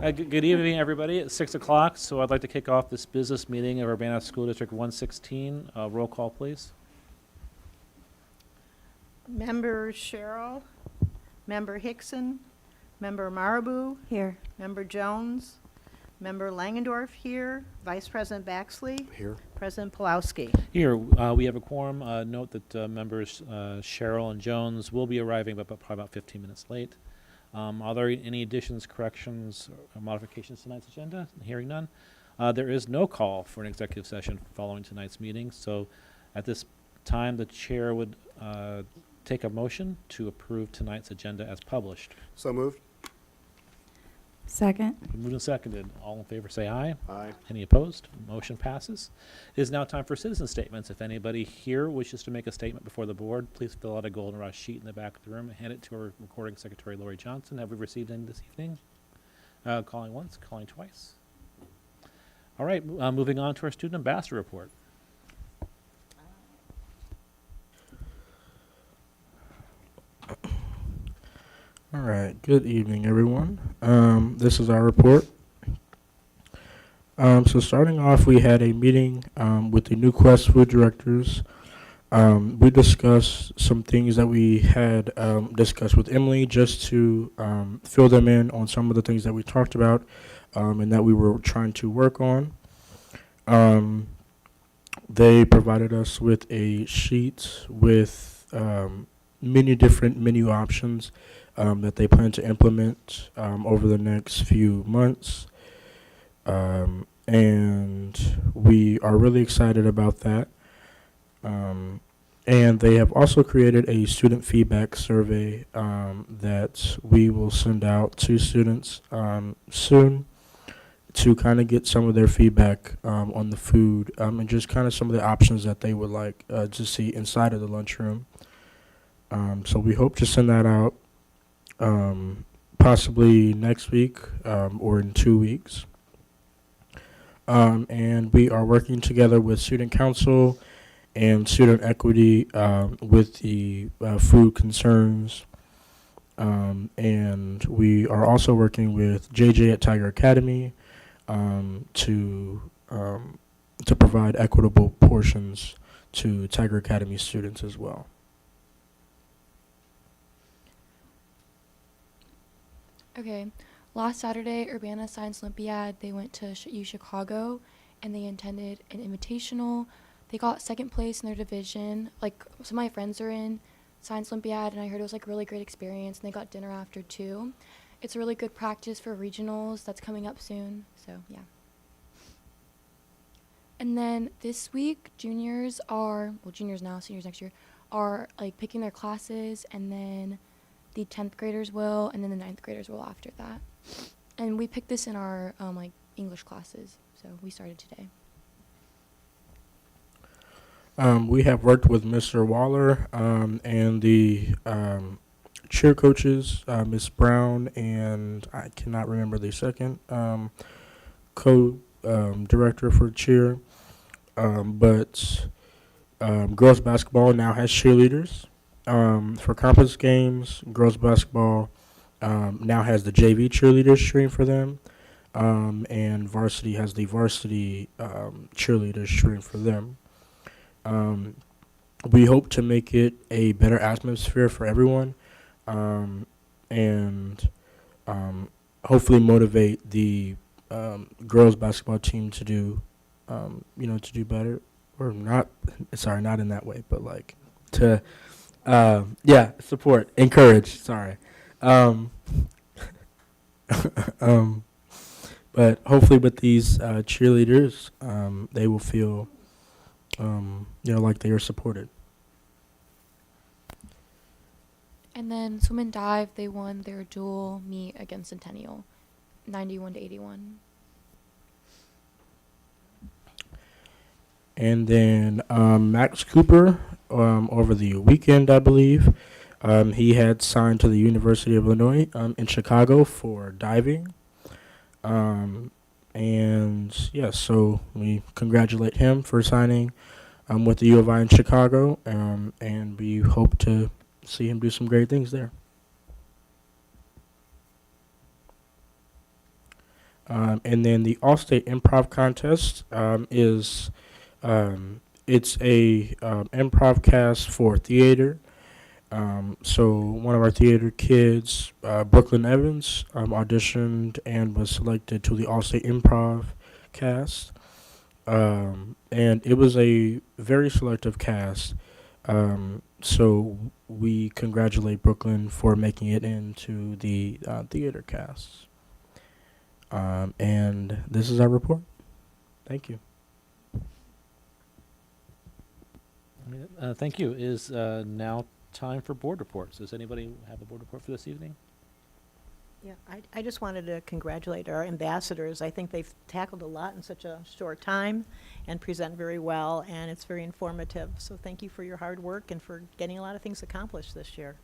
Good evening, everybody. It's 6 o'clock, so I'd like to kick off this business meeting of Urbana School District 116. Roll call, please. Member Sherrill, Member Hickson, Member Marabou, Here. Member Jones, Member Langendorf here, Vice President Baxley, Here. President Pulowski. Here, we have a quorum. Note that members Cheryl and Jones will be arriving, but probably about 15 minutes late. Are there any additions, corrections, or modifications to tonight's agenda? Hearing none. There is no call for an executive session following tonight's meeting, so at this time, the chair would take a motion to approve tonight's agenda as published. So moved. Second. Moved and seconded. All in favor say aye. Aye. Any opposed? Motion passes. It is now time for citizen statements. If anybody here wishes to make a statement before the board, please fill out a goldenrod sheet in the back of the room and hand it to our recording secretary, Lori Johnson. Have we received any this evening? Calling once, calling twice. All right, moving on to our student ambassador report. All right. Good evening, everyone. This is our report. So starting off, we had a meeting with the New Quest food directors. We discussed some things that we had discussed with Emily just to fill them in on some of the things that we talked about and that we were trying to work on. They provided us with a sheet with many different menu options that they plan to implement over the next few months. And we are really excited about that. And they have also created a student feedback survey that we will send out to students soon to kind of get some of their feedback on the food and just kind of some of the options that they would like to see inside of the lunchroom. So we hope to send that out possibly next week or in 2 weeks. And we are working together with Student Council and Student Equity with the food concerns. And we are also working with JJ at Tiger Academy to provide equitable portions to Tiger Academy students as well. Okay. Last Saturday, Urbana Science Olympiad, they went to Chicago, and they attended an invitational. They got second place in their division. Like, some of my friends are in Science Olympiad, and I heard it was, like, a really great experience, and they got dinner after, too. It's a really good practice for regionals that's coming up soon, so, yeah. And then this week, juniors now, seniors next year, are, like, picking their classes, and then the 10th graders will, and then the 9th graders will after that. And we picked this in our like English classes, so we started today. We have worked with Mr. Waller and the cheer coaches, Miss Brown, and I cannot remember the second co-director for cheer. But girls basketball now has cheerleaders. For conference games, girls basketball now has the JV cheerleaders cheering for them, and varsity has the varsity cheerleaders cheering for them. We hope to make it a better atmosphere for everyone, and hopefully motivate the girls basketball team to do, to do better, or not. Sorry, not in that way, but like to. Support, encourage, sorry. But hopefully with these cheerleaders, they will feel, like they are supported. And then swim and dive, they won their dual meet against Centennial, 91-81. And then Max Cooper, over the weekend, I believe, he had signed to the University of Illinois in Chicago for diving. So we congratulate him for signing with the U of I in Chicago, and we hope to see him do some great things there. And then the All-State Improv Contest is it's a improv cast for theater. So one of our theater kids, Brooklyn Evans, auditioned and was selected to the All-State Improv cast. And it was a very selective cast. So we congratulate Brooklyn for making it into the theater cast. And this is our report. Thank you. Thank you. Is now time for board reports. Does anybody have a board report for this evening? Yeah, I just wanted to congratulate our ambassadors. I think they've tackled a lot in such a short time and present very well, and it's very informative. So thank you for your hard work and for getting a lot of things accomplished this year.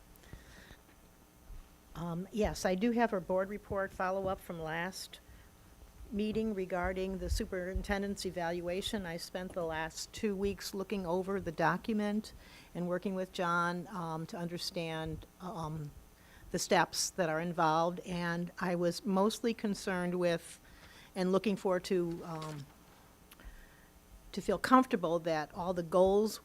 Yes, I do have a board report follow-up from last meeting regarding the superintendent's evaluation. I spent the last 2 weeks looking over the document and working with John to understand the steps that are involved, and I was mostly concerned with and looking forward to feel comfortable that all the goals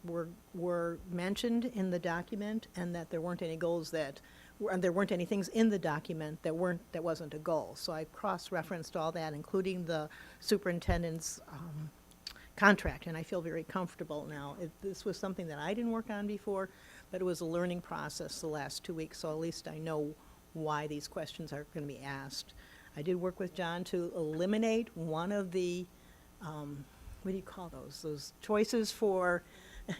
were mentioned in the document and that there weren't any goals that there weren't any things in the document that wasn't a goal. So I cross-referenced all that, including the superintendent's contract, and I feel very comfortable now. This was something that I didn't work on before, but it was a learning process the last 2 weeks, so at least I know why these questions are going to be asked. I did work with John to eliminate one of the, what do you call those? Those choices for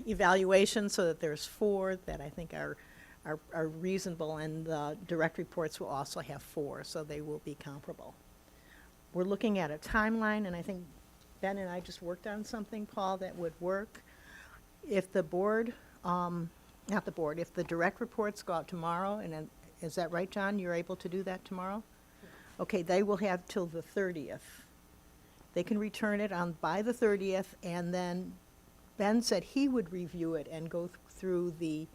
evaluation, so that there's 4 that I think are reasonable, and the direct reports will also have 4, so they will be comparable. We're looking at a timeline, and I think Ben and I just worked on something, Paul, that would work. If the board, not the board, if the direct reports go out tomorrow, and then, is that right, John? You're able to do that tomorrow? Okay, they will have till the 30th. They can return it by the 30th, and then Ben said he would review it and go through the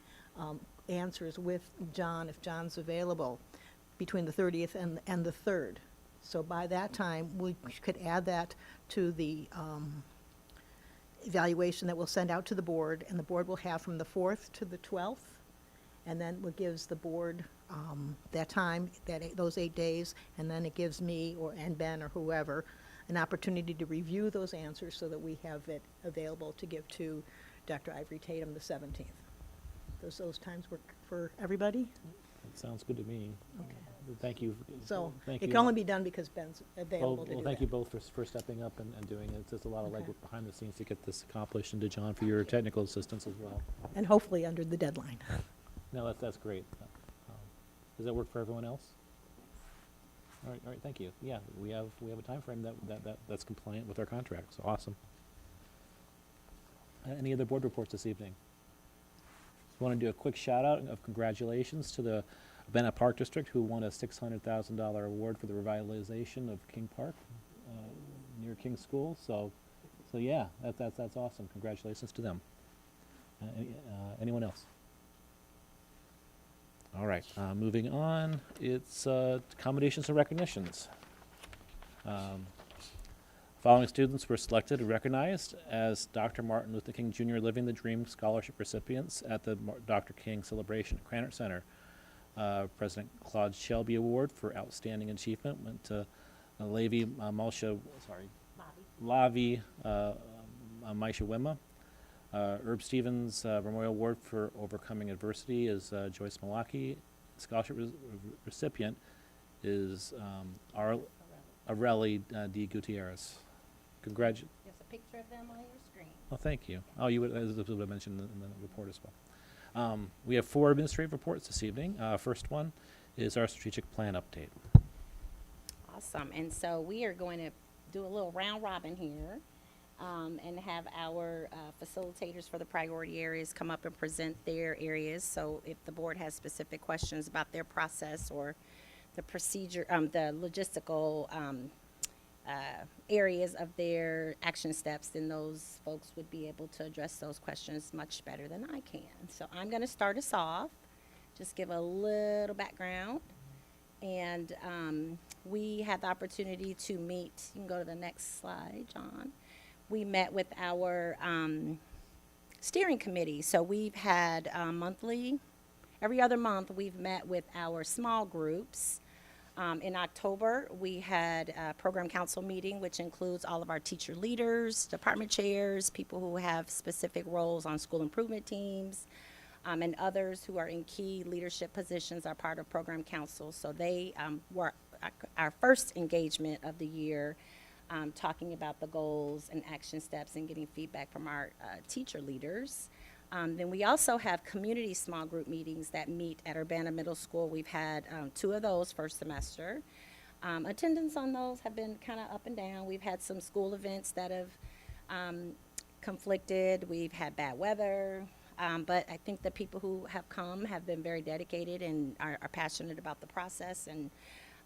answers with John, if John's available, between the 30th and the 3rd. So by that time, we could add that to the evaluation that we'll send out to the board, and the board will have from the 4th to the 12th, and then it gives the board that time, those 8 days, and then it gives me and Ben or whoever an opportunity to review those answers so that we have it available to give to Dr. Ivory Tatum the 17th. Does those times work for everybody? That sounds good to me. Okay. Thank you. So Thank it you. can only be done because Ben's available to do that. Thank you both for stepping up and doing it. It's just a lot of Okay. legwork behind the scenes to get this accomplished, and to John for your technical assistance as well. And hopefully under the deadline. No, that's great. Does that work for everyone else? All right, thank you. Yeah, we have a time frame that's compliant with our contract, so awesome. Any other board reports this evening? Want to do a quick shout out of congratulations to the Urbana Park District, who won a $600,000 award for the revitalization of King Park near King School. So yeah, that's awesome. Congratulations to them. Anyone else? All right, moving on. It's accommodations and recognitions. Following students were selected and recognized as Dr. Martin Luther King Jr. Living the Dream Scholarship recipients at the Dr. King Celebration at Krannert Center. President Claude Shelby Award for Outstanding Achievement went to Lavi Maisha Wimma. Herb Stevens Memorial Award for Overcoming Adversity is Joyce Malaki. Scholarship recipient is Areli D. Gutierrez. There's a picture of them on your screen. Oh, thank you. Oh, you would have mentioned in the report as well. We have 4 administrative reports this evening. First one is our strategic plan update. Awesome. And so we are going to do a little round robin here and have our facilitators for the priority areas come up and present their areas. So if the board has specific questions about their process or the procedure, the logistical areas of their action steps, then those folks would be able to address those questions much better than I can. So I'm going to start us off, just give a little background, And we had the opportunity to meet. You can go to the next slide, John. We met with our steering committee. So we've had monthly, every other month, we've met with our small groups. In October, we had a program council meeting, which includes all of our teacher leaders, department chairs, people who have specific roles on school improvement teams, and others who are in key leadership positions are part of program council. So they were our first engagement of the year, talking about the goals and action steps and getting feedback from our teacher leaders. Then we also have community small group meetings that meet at Urbana Middle School. We've had 2 of those first semester. Attendance on those have been kind of up and down. We've had some school events that have conflicted. We've had bad weather. But I think the people who have come have been very dedicated and are passionate about the process. And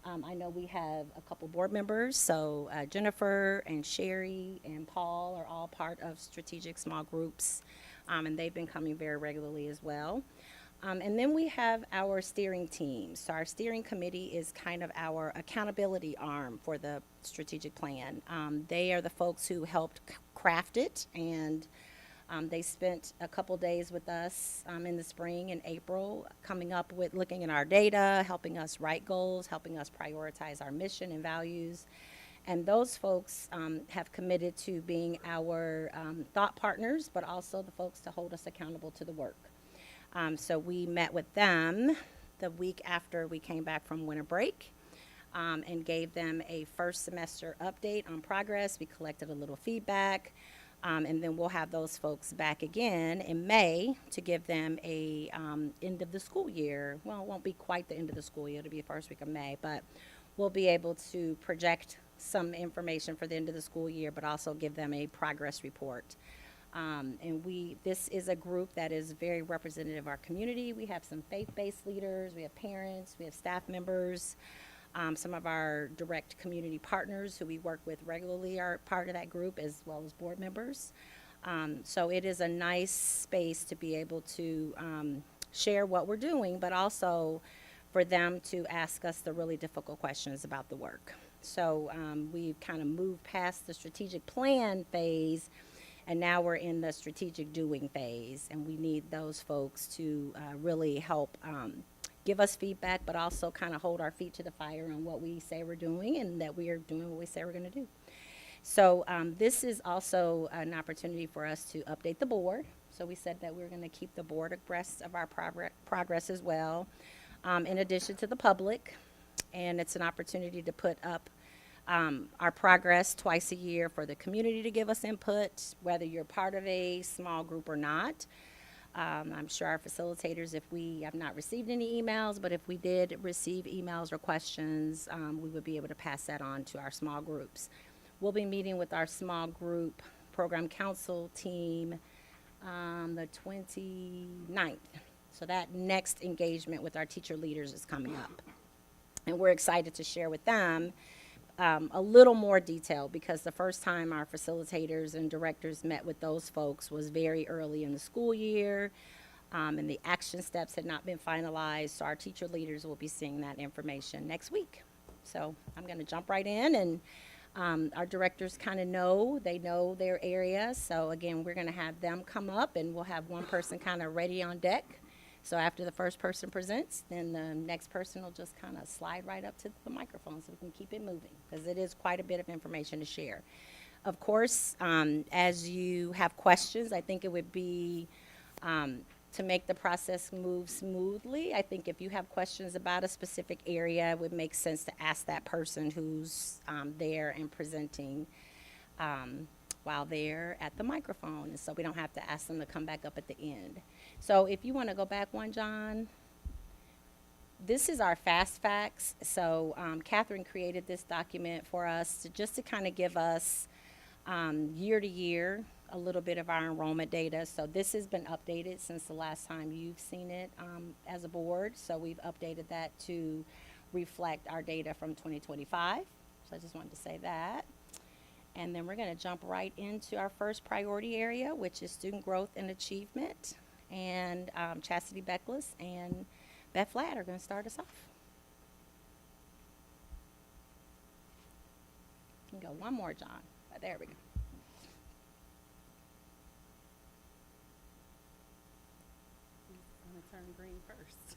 I know we have a couple board members. So Jennifer and Sherry and Paul are all part of strategic small groups. And they've been coming very regularly as well. And then we have our steering team. So our steering committee is kind of our accountability arm for the strategic plan. They are the folks who helped craft it, and they spent a couple days with us in the spring and April, coming up with looking at our data, helping us write goals, helping us prioritize our mission and values. And those folks have committed to being our thought partners, but also the folks to hold us accountable to the work. So we met with them the week after we came back from winter break and gave them a first semester update on progress. We collected a little feedback, and then we'll have those folks back again in May to give them a end of the school year. Well, it won't be quite the end of the school year. It'll be the first week of May, but we'll be able to project some information for the end of the school year, but also give them a progress report. And this is a group that is very representative of our community. We have some faith-based leaders, we have parents, we have staff members, some of our direct community partners who we work with regularly are part of that group, as well as board members. So it is a nice space to be able to share what we're doing, but also for them to ask us the really difficult questions about the work. So we've kind of moved past the strategic plan phase, and now we're in the strategic doing phase, and we need those folks to really help give us feedback, but also kind of hold our feet to the fire on what we say we're doing and that we are doing what we say we're going to do. So this is also an opportunity for us to update the board. So we said that we're going to keep the board abreast of our progress as well, in addition to the public. And it's an opportunity to put up our progress twice a year for the community to give us input, whether you're part of a small group or not. I'm sure our facilitators, if we have not received any emails, but if we did receive emails or questions, we would be able to pass that on to our small groups. We'll be meeting with our small group program council team the 29th. So that next engagement with our teacher leaders is coming up. And we're excited to share with them a little more detail, because the first time our facilitators and directors met with those folks was very early in the school year, and the action steps had not been finalized. So our teacher leaders will be seeing that information next week. So I'm going to jump right in, and our directors kind of know their area. So again, we're going to have them come up, and we'll have one person kind of ready on deck. So after the first person presents, then the next person will just kind of slide right up to the microphone so we can keep it moving, because it is quite a bit of information to share. Of course, as you have questions, I think it would be to make the process move smoothly. I think if you have questions about a specific area, it would make sense to ask that person who's there and presenting while they're at the microphone, and so we don't have to ask them to come back up at the end. So if you want to go back one, John, this is our fast facts. So Catherine created this document for us just to kind of give us year to year a little bit of our enrollment data. So this has been updated since the last time you've seen it as a board. So we've updated that to reflect our data from 2025. So I just wanted to say that. And then we're going to jump right into our first priority area, which is student growth and achievement. And Chastity Beckless and Beth Flatt are going to start us off. You can go one more, John. There we go. I'm gonna turn green first.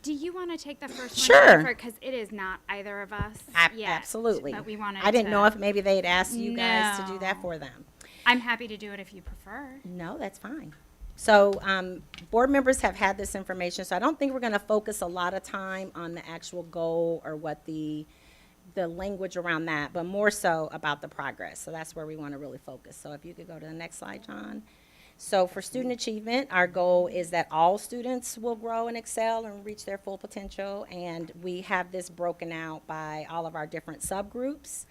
Do you want to take the first Sure. one? Because it is not either of us yet. Absolutely. But we wanted I didn't know to- if maybe they'd ask you guys to do that No. for them. I'm happy to do it if you prefer. No, that's fine. So, board members have had this information, so I don't think we're gonna focus a lot of time on the actual goal or what the language around that, but more so about the progress. So that's where we wanna really focus. So if you could go to the next slide, John. So for student achievement, our goal is that all students will grow and excel and reach their full potential, and we have this broken out by all of our different subgroups.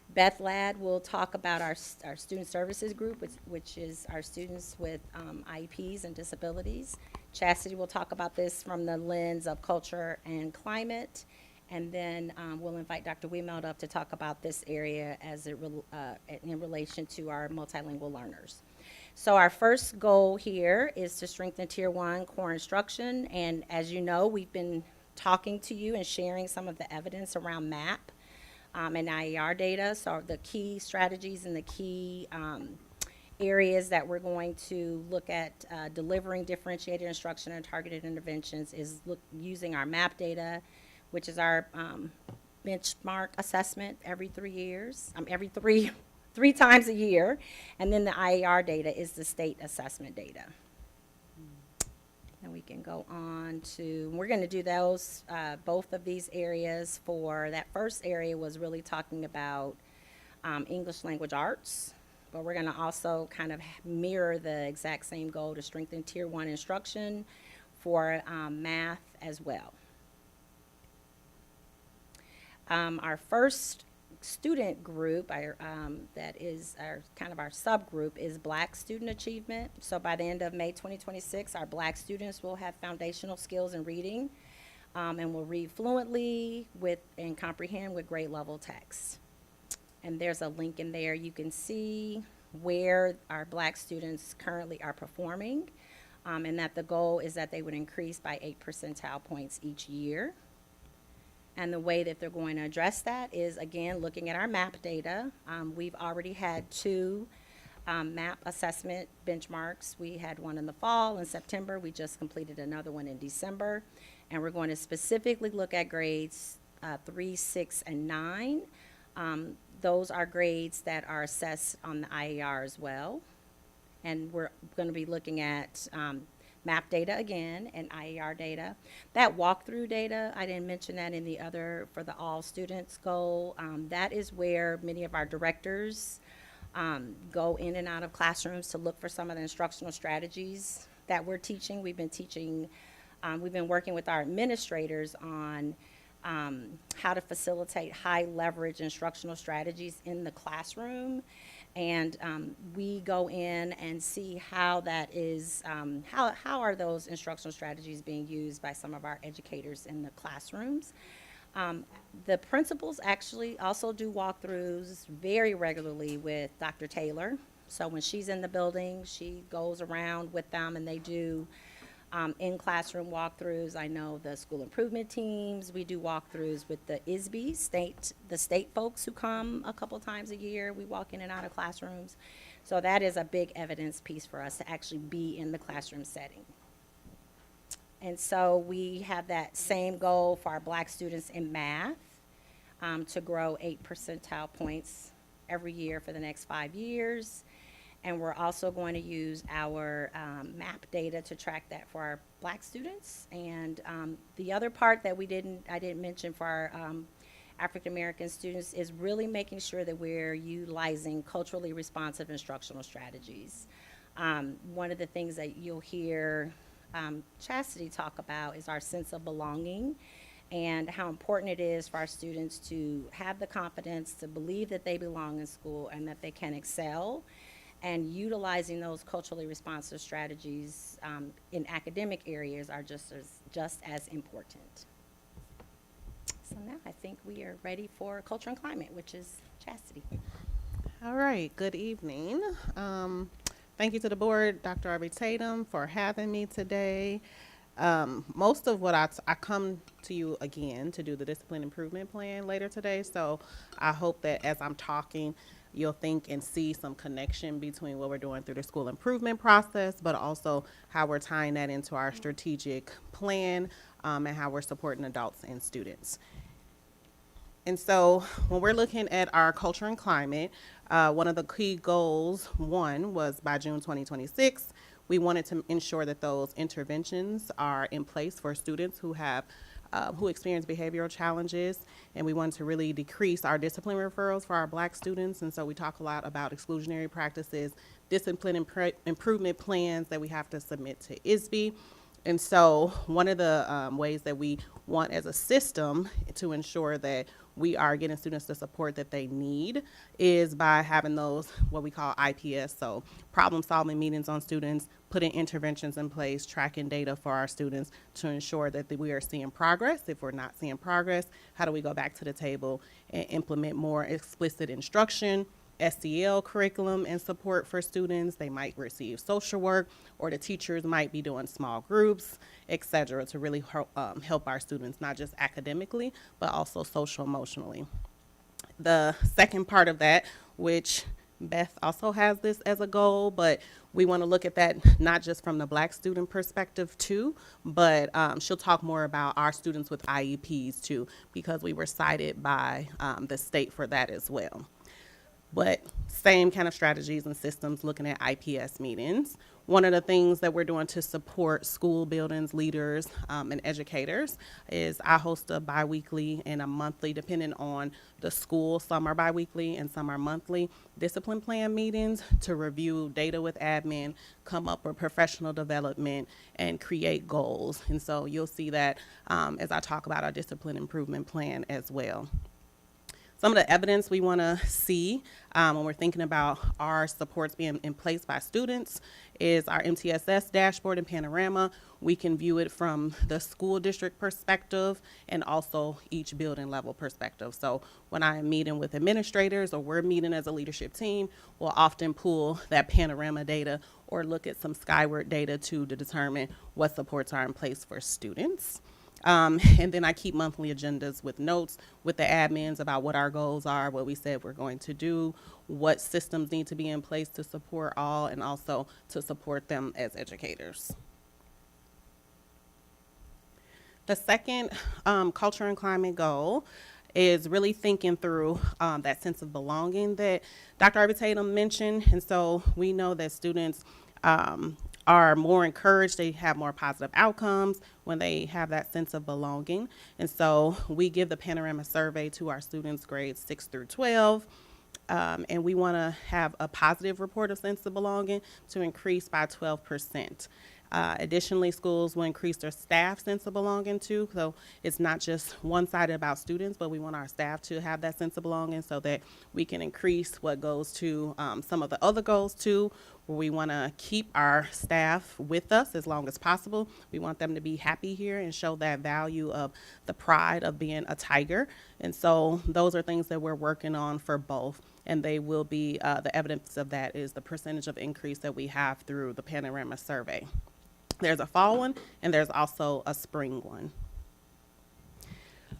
Beth Ladd will talk about our student services group, which is our students with IEPs and disabilities. Chastity will talk about this from the lens of culture and climate. And then we'll invite Dr. Wiemeld up to talk about this area as in relation to our multilingual learners. So our first goal here is to strengthen Tier 1 core instruction. And as you know, we've been talking to you and sharing some of the evidence around MAP and IER data. So the key strategies and the key areas that we're going to look at delivering differentiated instruction and targeted interventions is using our MAP data, which is our benchmark assessment every 3 years, every three times a year. And then the IER data is the state assessment data. And we can go on to, we're going to do those, both of these areas. For that first area was really talking about English language arts, but we're going to also kind of mirror the exact same goal to strengthen Tier 1 instruction for math as well. Our first student group, that is our kind of our subgroup, is Black student achievement. So by the end of May 2026, our Black students will have foundational skills in reading and will read fluently and comprehend with grade level text. And there's a link in there. You can see where our Black students currently are performing, and that the goal is that they would increase by 8 percentile points each year. And the way that they're going to address that is, again, looking at our MAP data. We've already had 2 MAP assessment benchmarks. We had one in the fall in September. We just completed another one in December. And we're going to specifically look at grades 3, 6, and 9. Those are grades that are assessed on the IER as well. And we're going to be looking at MAP data again and IER data. That walkthrough data, I didn't mention that in the other, for the all students goal. That is where many of our directors go in and out of classrooms to look for some of the instructional strategies that we're teaching. We've been working with our administrators on how to facilitate high leverage instructional strategies in the classroom. And we go in and see how that is, how are those instructional strategies being used by some of our educators in the classrooms. The principals actually also do walkthroughs very regularly with Dr. Taylor. So when she's in the building, she goes around with them and they do in-classroom walkthroughs. I know the school improvement teams, we do walkthroughs with the ISB, the state folks who come a couple times a year. We walk in and out of classrooms. So that is a big evidence piece for us to actually be in the classroom setting. And so we have that same goal for our Black students in math, to grow 8 percentile points every year for the next 5 years. And we're also going to use our MAP data to track that for our Black students. And the other part that I didn't mention for our African American students is really making sure that we're utilizing culturally responsive instructional strategies. One of the things that you'll hear Chastity talk about is our sense of belonging and how important it is for our students to have the confidence to believe that they belong in school and that they can excel. And utilizing those culturally responsive strategies in academic areas are just as important. So now I think we are ready for culture and climate, which is Chastity. All right, good evening. Thank you to the board, Dr. Arby Tatum, for having me today. Most of what I come to you again to do the discipline improvement plan later today. So I hope that as I'm talking, you'll think and see some connection between what we're doing through the school improvement process, but also how we're tying that into our strategic plan, and how we're supporting adults and students. And so when we're looking at our culture and climate, one of the key goals, one, was by June 2026, we wanted to ensure that those interventions are in place for students who experience behavioral challenges, and we wanted to really decrease our discipline referrals for our Black students. And so we talk a lot about exclusionary practices, discipline improvement plans that we have to submit to ISB. And so one of the ways that we want as a system to ensure that we are getting students the support that they need is by having those, what we call IPS, so problem solving meetings on students, putting interventions in place, tracking data for our students to ensure that we are seeing progress. If we're not seeing progress, how do we go back to the table and implement more explicit instruction, SEL curriculum and support for students? They might receive social work, or the teachers might be doing small groups, et cetera, to really help our students, not just academically, but also social emotionally. The second part of that, which Beth also has this as a goal, but we want to look at that not just from the Black student perspective too, but she'll talk more about our students with IEPs too, because we were cited by the state for that as well. But same kind of strategies and systems looking at IPS meetings. One of the things that we're doing to support school buildings, leaders, and educators is I host a biweekly and a monthly, depending on the school. Some are biweekly and some are monthly discipline plan meetings to review data with admin, come up with professional development, and create goals. And so you'll see that as I talk about our discipline improvement plan as well. Some of the evidence we want to see when we're thinking about our supports being in place by students is our MTSS dashboard and panorama. We can view it from the school district perspective and also each building level perspective. So when I'm meeting with administrators or we're meeting as a leadership team, we'll often pull that panorama data or look at some Skyward data to determine what supports are in place for students. And then I keep monthly agendas with notes with the admins about what our goals are, what we said we're going to do, what systems need to be in place to support all, and also to support them as educators. The second culture and climate goal is really thinking through that sense of belonging that Dr. Irby Tatum mentioned. And so we know that students are more encouraged, they have more positive outcomes when they have that sense of belonging. And so we give the panorama survey to our students grades 6 through 12. And we want to have a positive report of sense of belonging to increase by 12%. Additionally, schools will increase their staff sense of belonging too. So it's not just one-sided about students, but we want our staff to have that sense of belonging so that we can increase what goes to some of the other goals too, where we want to keep our staff with us as long as possible. We want them to be happy here and show that value of the pride of being a Tiger. And so those are things that we're working on for both. And they will be, the evidence of that is the percentage of increase that we have through the panorama survey. There's a fall one, and there's also a spring one.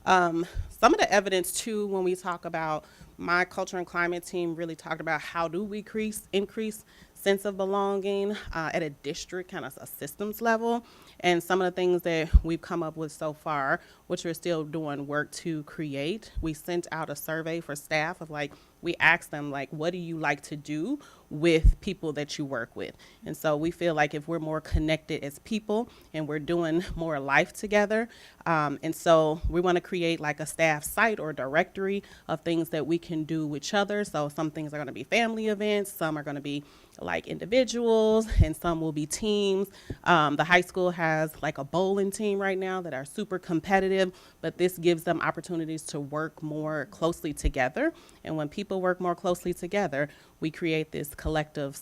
Some of the evidence too, when we talk about my culture and climate team, really talked about how do we increase sense of belonging at a district, kind of a systems level. And some of the things that we've come up with so far, which we're still doing work to create, we sent out a survey for staff of we asked them what do you like to do with people that you work with? And so we feel like if we're more connected as people and we're doing more life together, and so we want to create a staff site or directory of things that we can do with each other. So some things are going to be family events, some are going to be individuals, and some will be teams. The high school has a bowling team right now that are super competitive, but this gives them opportunities to work more closely together. And when people work more closely together, we create this collective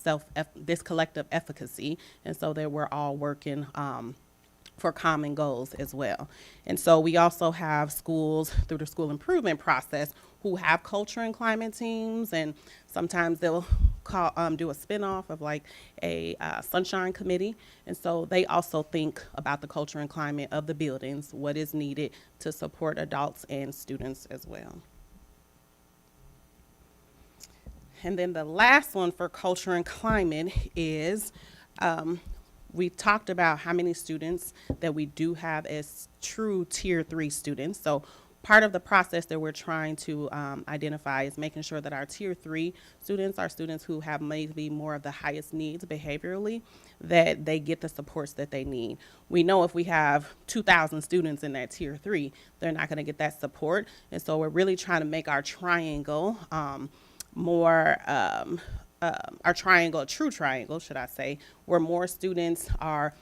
efficacy, and so that we're all working for common goals as well. And so we also have schools through the school improvement process who have culture and climate teams, and sometimes they'll do a spinoff of like a sunshine committee, and so they also think about the culture and climate of the buildings, what is needed to support adults and students as well. And then the last one for culture and climate is we talked about how many students that we do have as true tier 3 students. So part of the process that we're trying to identify is making sure that our tier 3 students are students who have maybe more of the highest needs behaviorally, that they get the supports that they need. We know if we have 2,000 students in that tier 3, they're not going to get that support. And so we're really trying to make our triangle our triangle, a true triangle, should I say, where more students are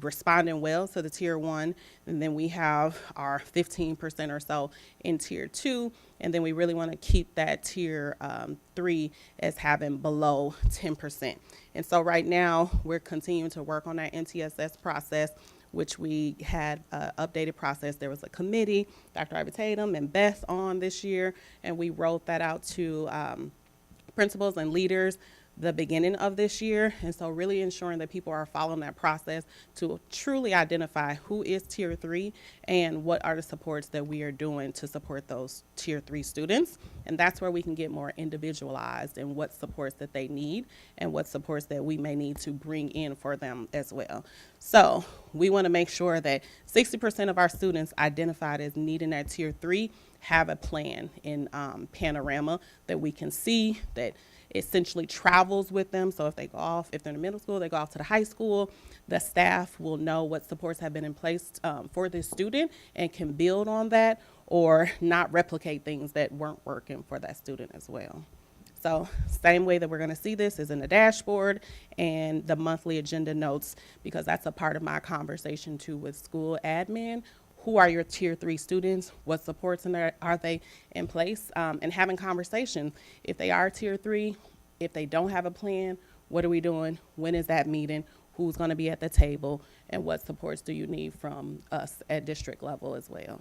responding well to the tier 1, and then we have our 15% or so in tier 2, and then we really want to keep that tier 3 as having below 10%. And so right now we're continuing to work on that MTSS process, which we had an updated process. There was a committee, Dr. Ivy Tatum and Beth on this year, and we rolled that out to principals and leaders the beginning of this year. And so really ensuring that people are following that process to truly identify who is tier 3 and what are the supports that we are doing to support those tier 3 students. And that's where we can get more individualized in what supports that they need and what supports that we may need to bring in for them as well. So we want to make sure that 60% of our students identified as needing that tier 3 have a plan in Panorama that we can see, that essentially travels with them. So if they go off, if they're in the middle school, they go off to the high school, the staff will know what supports have been in place for this student and can build on that or not replicate things that weren't working for that student as well. So same way that we're going to see this is in the dashboard and the monthly agenda notes, because that's a part of my conversation too with school admin. Who are your tier 3 students? What supports are they in place? And having conversations. If they are tier 3, if they don't have a plan, what are we doing? When is that meeting? Who's going to be at the table? And what supports do you need from us at district level as well?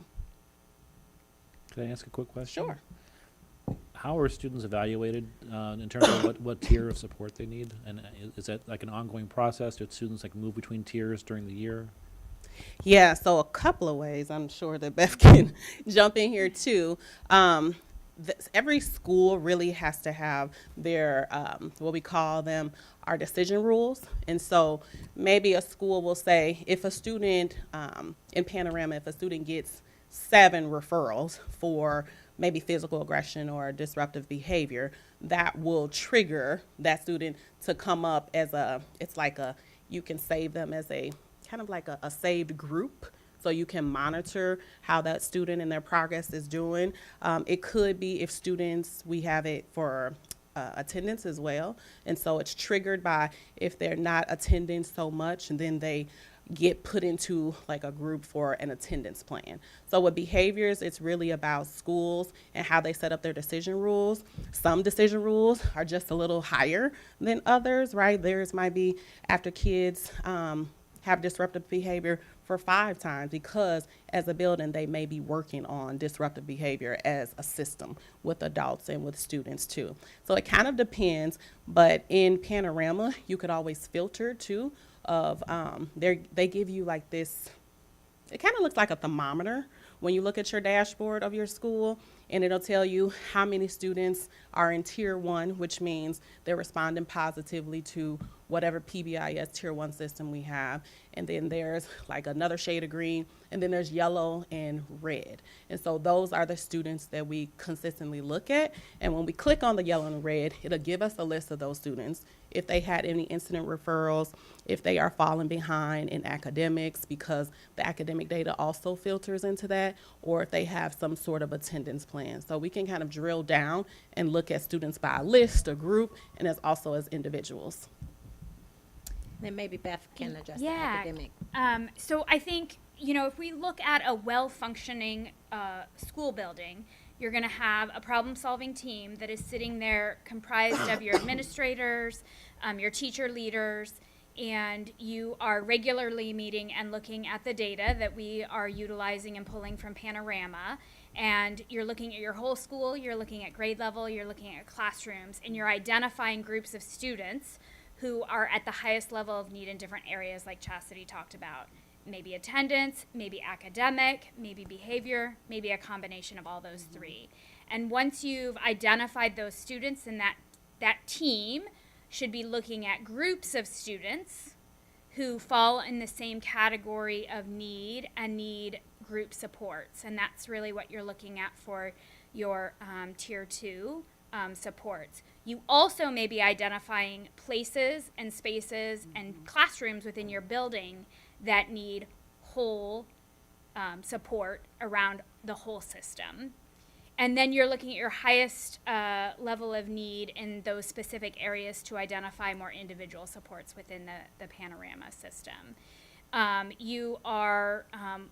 Could I ask a quick question? Sure. How are students evaluated in terms of what tier of support they need? And is that like an ongoing process? Do students like move between tiers during the year? Yeah, so a couple of ways. I'm sure that Beth can jump in here too. Every school really has to have their, what we call them, our decision rules. And so maybe a school will say, if a student, in Panorama, if a student gets 7 referrals for maybe physical aggression or disruptive behavior, that will trigger that student to come up as it's like you can save them as a kind of like a saved group, so you can monitor how that student and their progress is doing. It could be if students, we have it for attendance as well, and so it's triggered by if they're not attending so much, and then they get put into like a group for an attendance plan. So with behaviors, it's really about schools and how they set up their decision rules. Some decision rules are just a little higher than others, right? Theirs might be after kids have disruptive behavior for 5 times, because as a building they may be working on disruptive behavior as a system with adults and with students too. So it kind of depends, but in Panorama you could always filter too of they give you like this, it kind of looks like a thermometer when you look at your dashboard of your school, and it'll tell you how many students are in tier 1, which means they're responding positively to whatever PBIS tier 1 system we have. And then there's like another shade of green, and then there's yellow and red. And so those are the students that we consistently look at. And when we click on the yellow and red, it'll give us a list of those students, if they had any incident referrals, if they are falling behind in academics, because the academic data also filters into that, or if they have some sort of attendance plan. So we can kind of drill down and look at students by a list, a group, and as also as individuals. Then maybe Beth can address the Yeah. academic. So I think, if we look at a well-functioning school building, you're going to have a problem-solving team that is sitting there comprised of your administrators, your teacher leaders, and you are regularly meeting and looking at the data that we are utilizing and pulling from Panorama, and you're looking at your whole school, you're looking at grade level, you're looking at classrooms, and you're identifying groups of students who are at the highest level of need in different areas like Chastity talked about. Maybe attendance, maybe academic, maybe behavior, maybe a combination of all those three. And once you've identified those students, then that team should be looking at groups of students who fall in the same category of need and need group supports. And that's really what you're looking at for your tier 2 supports. You also may be identifying places and spaces and classrooms within your building that need whole support around the whole system. And then you're looking at your highest level of need in those specific areas to identify more individual supports within the Panorama system. You are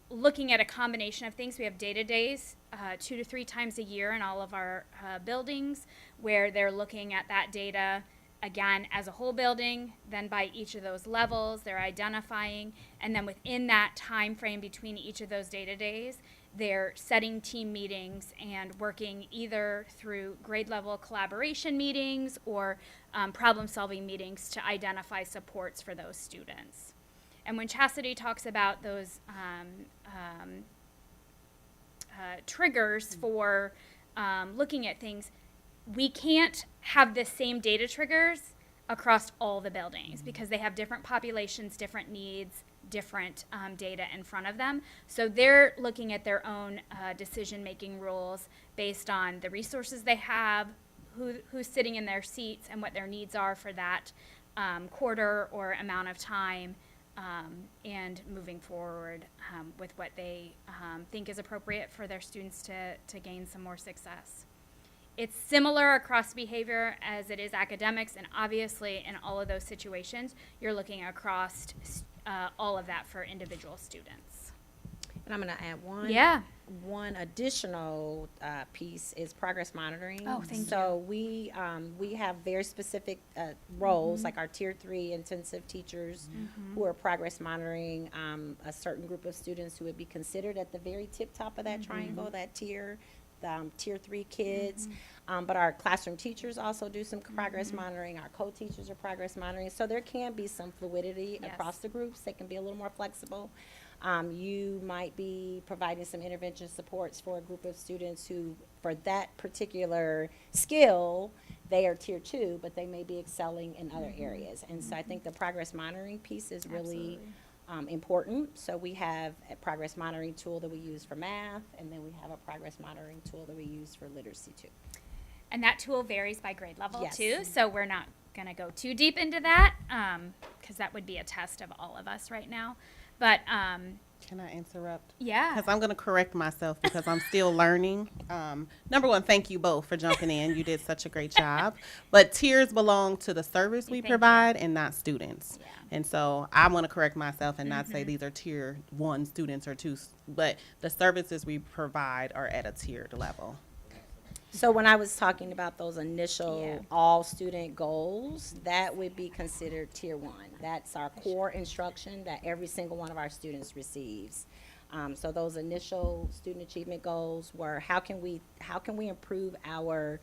looking at a combination of things. We have data days 2 to 3 times a year in all of our buildings where they're looking at that data again as a whole building, then by each of those levels they're identifying, and then within that time frame between each of those data days they're setting team meetings and working either through grade level collaboration meetings or problem solving meetings to identify supports for those students. And when Chastity talks about those triggers for looking at things, we can't have the same data triggers across all the buildings because they have different populations, different needs, different data in front of them. So they're looking at their own decision-making rules based on the resources they have, who's sitting in their seats, and what their needs are for that quarter or amount of time, and moving forward with what they think is appropriate for their students to gain some more success. It's similar across behavior as it is academics, and obviously in all of those situations, you're looking across all of that for individual students. And I'm going to add one additional piece is progress monitoring. Oh, thank so we have very specific roles, like our tier 3 intensive teachers who are progress monitoring a certain group of students who would be considered at the very tip top of that triangle, that tier. Tier 3 kids, but our classroom teachers also do some progress monitoring. Our co-teachers are progress monitoring. So there can be some fluidity across the groups. They can be a little more flexible. You might be providing some intervention supports for a group of students who, for that particular skill, they are tier 2, but they may be excelling in other areas. And so I think the progress monitoring piece is really important. So we have a progress monitoring tool that we use for math, and then we have a progress monitoring tool that we use for literacy too. And that tool varies by grade level Yes. too, so we're not going to go too deep into that because that would be a test of all of us right now. But Can I interrupt? yeah. Because I'm going to correct myself because I'm still learning. Number one, thank you both for jumping in. You did such a great job. But tiers belong to the service we Thank you. provide and not students. Yeah. And so I'm going to correct myself and not say these are tier 1 students or 2, but the services we provide are at a tiered level. So when I was talking about those initial Yeah. all student goals, that would be considered tier 1. That's our core instruction that every single one of our students receives. So those initial student achievement goals were how can we improve our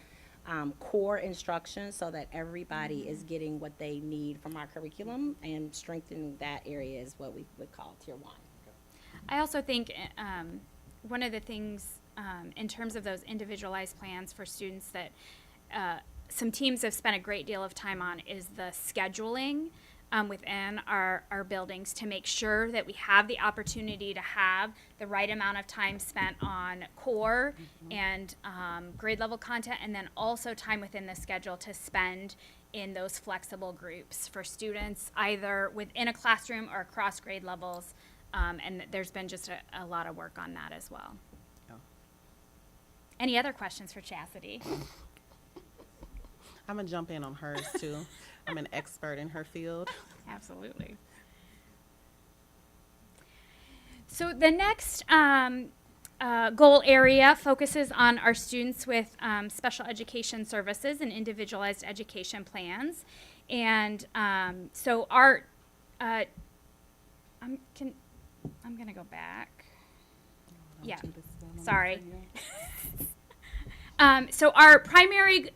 core instruction so that everybody is getting what they need from our curriculum, and strengthening that area is what we would call tier 1. I also think one of the things in terms of those individualized plans for students that some teams have spent a great deal of time on is the scheduling within our buildings to make sure that we have the opportunity to have the right amount of time spent on core and grade level content, and then also time within the schedule to spend in those flexible groups for students either within a classroom or across grade levels. And there's been just a lot of work on that as well. Yeah. Any other questions for Chastity? I'm going to jump in on hers too. I'm an expert in her field. Absolutely. So the next goal area focuses on our students with special education services and individualized education plans. And so our I'm gonna go back. Yeah, sorry. So our primary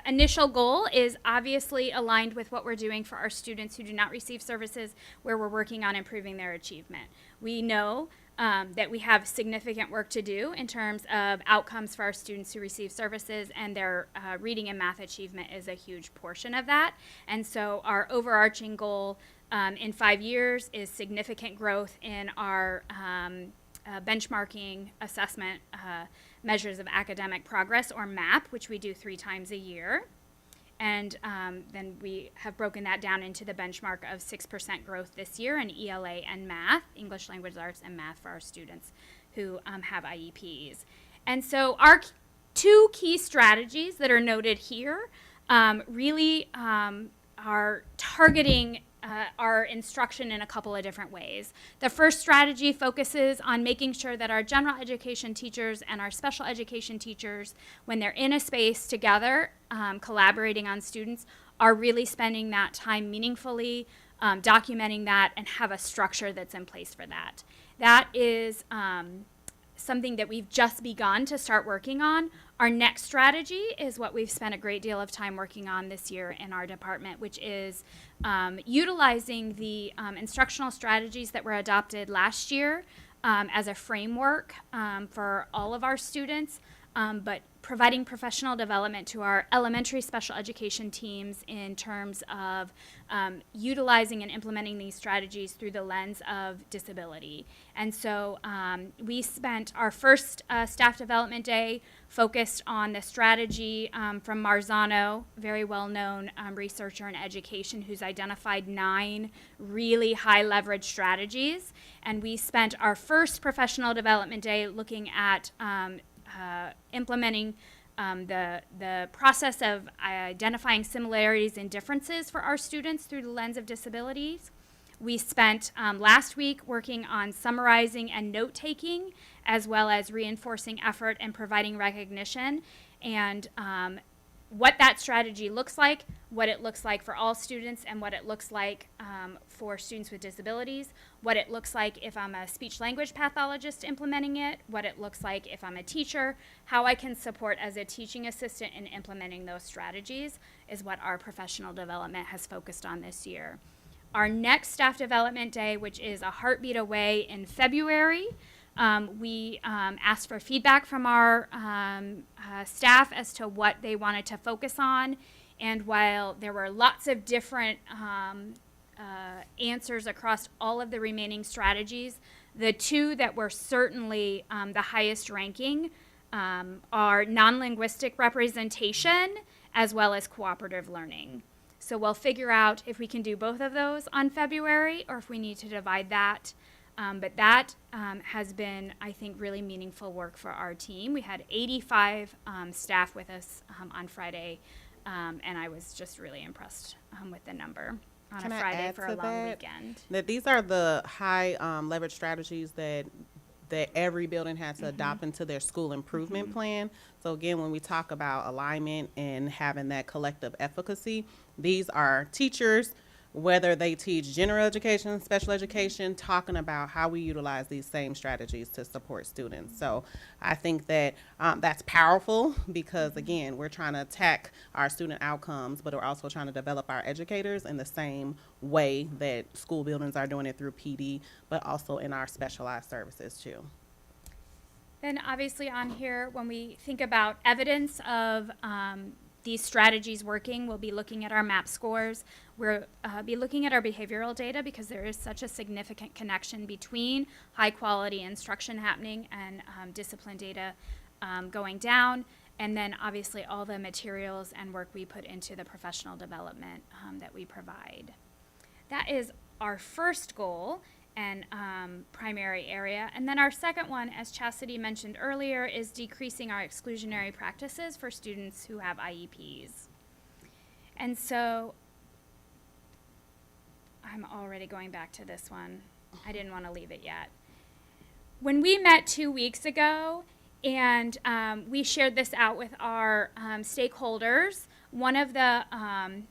initial goal is obviously aligned with what we're doing for our students who do not receive services, where we're working on improving their achievement. We know that we have significant work to do in terms of outcomes for our students who receive services, and their reading and math achievement is a huge portion of that. And so our overarching goal in 5 years is significant growth in our benchmarking assessment measures of academic progress, or MAP, which we do 3 times a year. And then we have broken that down into the benchmark of 6% growth this year in ELA and math, English Language Arts and math, for our students who have IEPs. And so our 2 key strategies that are noted here really are targeting our instruction in a couple of different ways. The first strategy focuses on making sure that our general education teachers and our special education teachers, when they're in a space together, collaborating on students, are really spending that time meaningfully, documenting that, and have a structure that's in place for that. That is something that we've just begun to start working on. Our next strategy is what we've spent a great deal of time working on this year in our department, which is utilizing the instructional strategies that were adopted last year as a framework for all of our students, but providing professional development to our elementary special education teams in terms of utilizing and implementing these strategies through the lens of disability. And so we spent our first staff development day focused on the strategy from Marzano, very well-known researcher in education, who's identified 9 really high leverage strategies. And we spent our first professional development day looking at implementing the process of identifying similarities and differences for our students through the lens of disabilities. We spent last week working on summarizing and note-taking, as well as reinforcing effort and providing recognition, and what that strategy looks like, what it looks like for all students, and what it looks like for students with disabilities, what it looks like if I'm a speech-language pathologist implementing it, what it looks like if I'm a teacher, how I can support as a teaching assistant in implementing those strategies is what our professional development has focused on this year. Our next staff development day, which is a heartbeat away in February, we asked for feedback from our staff as to what they wanted to focus on. And while there were lots of different answers across all of the remaining strategies, the 2 that were certainly the highest ranking are non-linguistic representation as well as cooperative learning. So we'll figure out if we can do both of those on February, or if we need to divide that. But that has been, I think, really meaningful work for our team. We had 85 staff with us on Friday, and I was just really impressed with the number on Can a I Friday add for to a long that? weekend. That these are the high leverage strategies that every building has to adopt into their school improvement plan. So again, when we talk about alignment and having that collective efficacy, these are teachers, whether they teach general education, special education, talking about how we utilize these same strategies to support students. So I think that that's powerful, because again, we're trying to attack our student outcomes, but we're also trying to develop our educators in the same way that school buildings are doing it through PD, but also in our specialized services too. Then obviously on here, when we think about evidence of these strategies working, we'll be looking at our MAP scores. We'll be looking at our behavioral data, because there is such a significant connection between high quality instruction happening and discipline data going down. And then obviously all the materials and work we put into the professional development that we provide. That is our first goal and primary area. And then our second one, as Chastity mentioned earlier, is decreasing our exclusionary practices for students who have IEPs. And so I'm already going back to this one. I didn't want to leave it yet. When we met 2 weeks ago and we shared this out with our stakeholders, one of the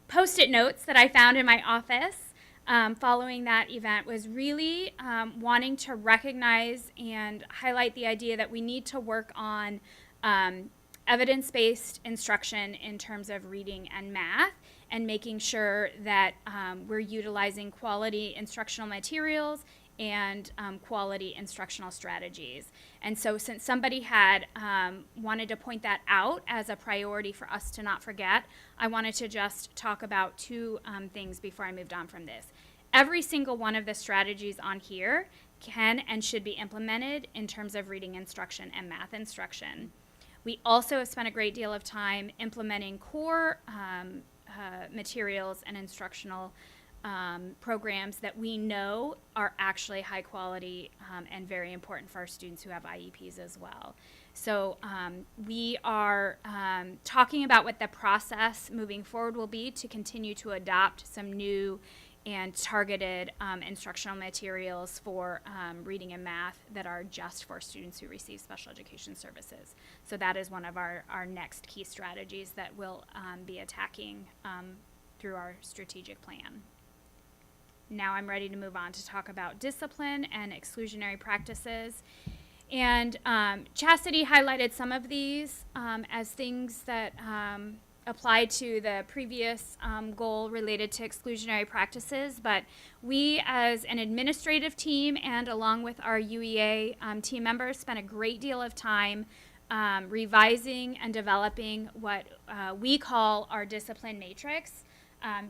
Post-it notes that I found in my office following that event was really wanting to recognize and highlight the idea that we need to work on evidence-based instruction in terms of reading and math, and making sure that we're utilizing quality instructional materials and quality instructional strategies. And so since somebody had wanted to point that out as a priority for us to not forget, I wanted to just talk about two things before I moved on from this. Every single one of the strategies on here can and should be implemented in terms of reading instruction and math instruction. We also have spent a great deal of time implementing core materials and instructional programs that we know are actually high quality and very important for our students who have IEPs as well. So we are talking about what the process moving forward will be to continue to adopt some new and targeted instructional materials for reading and math that are just for students who receive special education services. So that is one of our next key strategies that we'll be attacking through our strategic plan. Now I'm ready to move on to talk about discipline and exclusionary practices. And Chastity highlighted some of these as things that apply to the previous goal related to exclusionary practices, but we as an administrative team and along with our UEA team members spent a great deal of time revising and developing what we call our discipline matrix.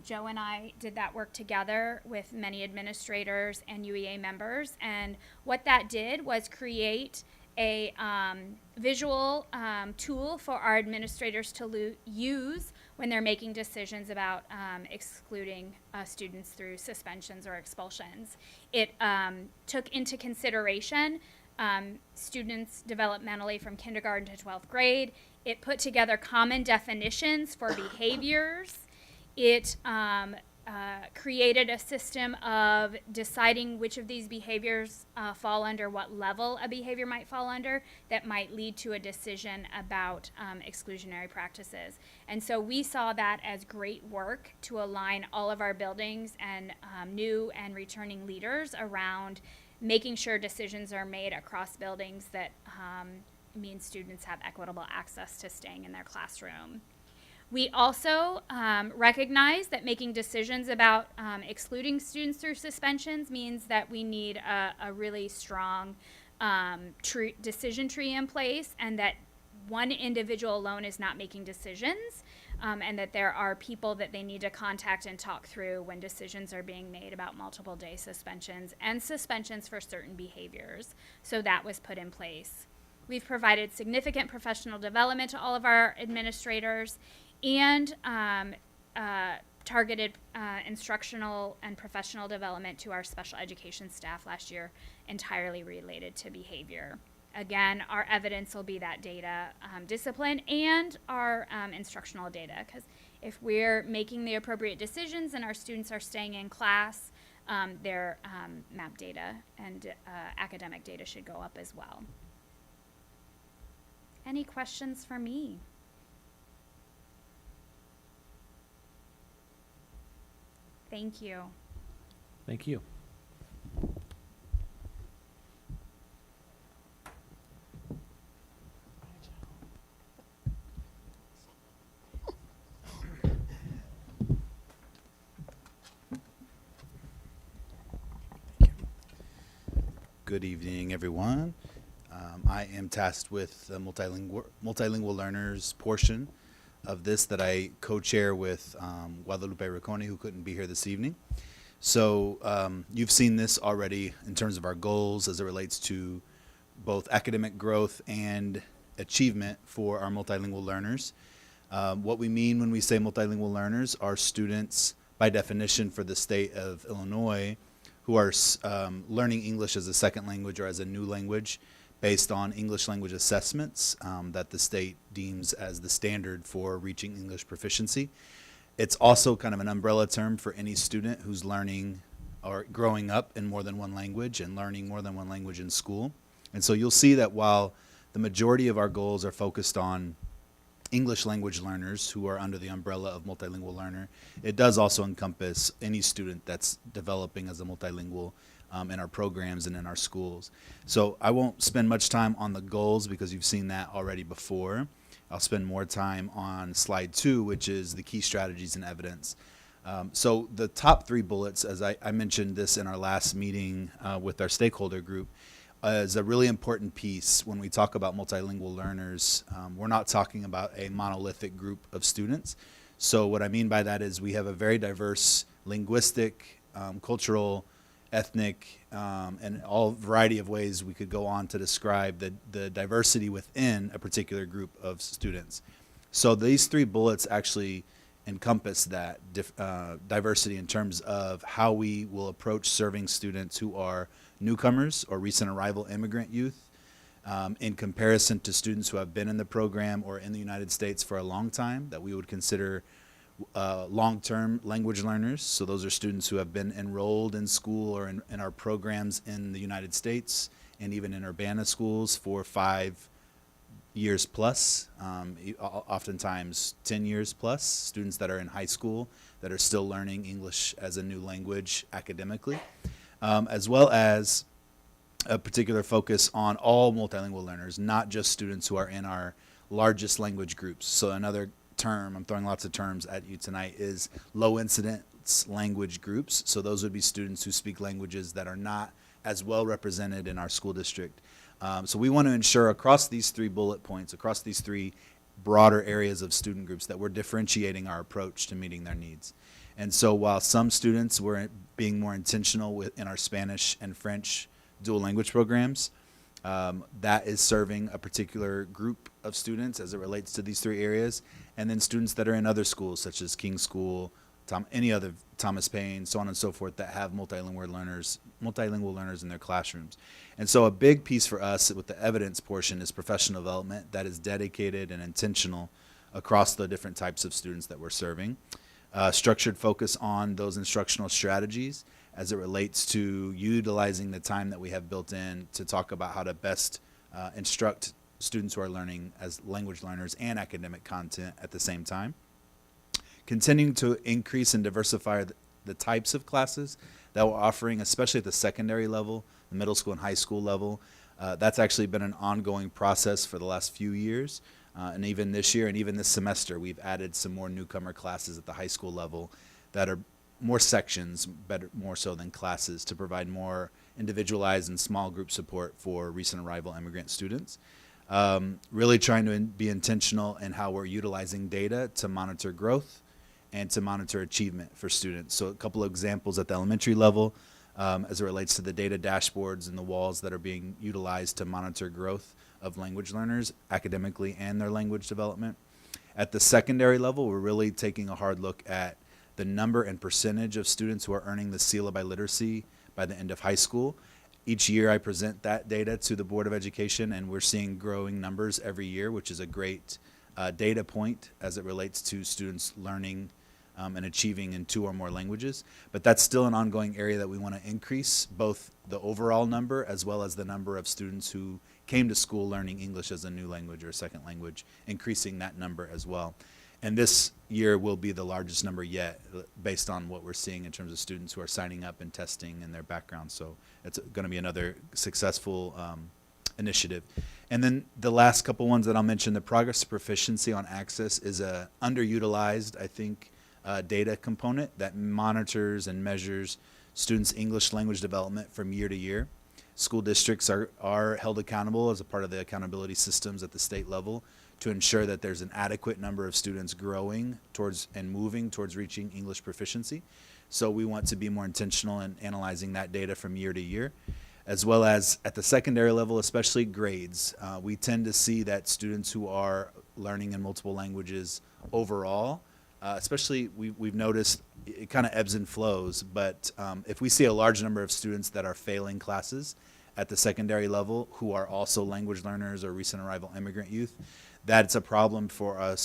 Joe and I did that work together with many administrators and UEA members, and what that did was create a visual tool for our administrators to use when they're making decisions about excluding students through suspensions or expulsions. It took into consideration students developmentally from kindergarten to 12th grade. It put together common definitions for behaviors. It created a system of deciding which of these behaviors fall under what level a behavior might fall under that might lead to a decision about exclusionary practices. And so we saw that as great work to align all of our buildings and new and returning leaders around making sure decisions are made across buildings that mean students have equitable access to staying in their classroom. We also recognize that making decisions about excluding students through suspensions means that we need a really strong decision tree in place, and that one individual alone is not making decisions, and that there are people that they need to contact and talk through when decisions are being made about multiple day suspensions and suspensions for certain behaviors. So that was put in place. We've provided significant professional development to all of our administrators, and targeted instructional and professional development to our special education staff last year, entirely related to behavior. Again, our evidence will be that data, discipline, and our instructional data, because if we're making the appropriate decisions and our students are staying in class, their MAP data and academic data should go up as well. Any questions for me? Thank you. Thank you. Good evening, everyone. I am tasked with the multilingual learners portion of this that I co-chair with Guadalupe Riccone, who couldn't be here this evening. So you've seen this already in terms of our goals as it relates to both academic growth and achievement for our multilingual learners. What we mean when we say multilingual learners are students, by definition for the state of Illinois, who are learning English as a second language or as a new language based on English language assessments that the state deems as the standard for reaching English proficiency. It's also kind of an umbrella term for any student who's learning or growing up in more than one language and learning more than one language in school. And so you'll see that while the majority of our goals are focused on English language learners who are under the umbrella of multilingual learner. It does also encompass any student that's developing as a multilingual in our programs and in our schools. So I won't spend much time on the goals because you've seen that already before. I'll spend more time on slide 2, which is the key strategies and evidence. So the top 3 bullets, as I mentioned this in our last meeting with our stakeholder group, is a really important piece when we talk about multilingual learners. We're not talking about a monolithic group of students. So what I mean by that is we have a very diverse linguistic, cultural, ethnic, and all variety of ways we could go on to describe the diversity within a particular group of students. So these 3 bullets actually encompass that diversity in terms of how we will approach serving students who are newcomers or recent arrival immigrant youth in comparison to students who have been in the program or in the United States for a long time that we would consider long-term language learners. So those are students who have been enrolled in school or in our programs in the United States and even in Urbana schools for 5 years plus, oftentimes 10 years plus, students that are in high school that are still learning English as a new language academically, as well as a particular focus on all multilingual learners, not just students who are in our largest language groups. So another term, I'm throwing lots of terms at you tonight, is low incidence language groups. So those would be students who speak languages that are not as well represented in our school district. So we want to ensure across these 3 bullet points, across these 3 broader areas of student groups, that we're differentiating our approach to meeting their needs. And so while some students were being more intentional in our Spanish and French dual language programs, that is serving a particular group of students as it relates to these 3 areas. And then students that are in other schools, such as King School, any other Thomas Paine, so on and so forth, that have multilingual learners in their classrooms. And so a big piece for us with the evidence portion is professional development that is dedicated and intentional across the different types of students that we're serving. Structured focus on those instructional strategies as it relates to utilizing the time that we have built in to talk about how to best instruct students who are learning as language learners and academic content at the same time. Continuing to increase and diversify the types of classes that we're offering, especially at the secondary level, the middle school and high school level. That's actually been an ongoing process for the last few years. And even this year and even this semester, we've added some more newcomer classes at the high school level that are more sections, more so than classes, to provide more individualized and small group support for recent arrival immigrant students. Really trying to be intentional in how we're utilizing data to monitor growth and to monitor achievement for students. So a couple of examples at the elementary level as it relates to the data dashboards and the walls that are being utilized to monitor growth of language learners academically and their language development. At the secondary level, we're really taking a hard look at the number and percentage of students who are earning the seal of biliteracy by the end of high school. Each year I present that data to the Board of Education, and we're seeing growing numbers every year, which is a great data point as it relates to students learning and achieving in 2 or more languages. But that's still an ongoing area that we want to increase, both the overall number as well as the number of students who came to school learning English as a new language or a second language, increasing that number as well. And this year will be the largest number yet based on what we're seeing in terms of students who are signing up and testing and their background. So it's going to be another successful initiative. And then the last couple ones that I'll mention, the progress to proficiency on access is a underutilized, I think, data component that monitors and measures students' English language development from year to year. School districts are held accountable as a part of the accountability systems at the state level to ensure that there's an adequate number of students growing towards and moving towards reaching English proficiency. So we want to be more intentional in analyzing that data from year to year, as well as at the secondary level, especially grades. We tend to see that students who are learning in multiple languages overall, especially we've noticed it kind of ebbs and flows, but if we see a large number of students that are failing classes at the secondary level who are also language learners or recent arrival immigrant youth, that's a problem for us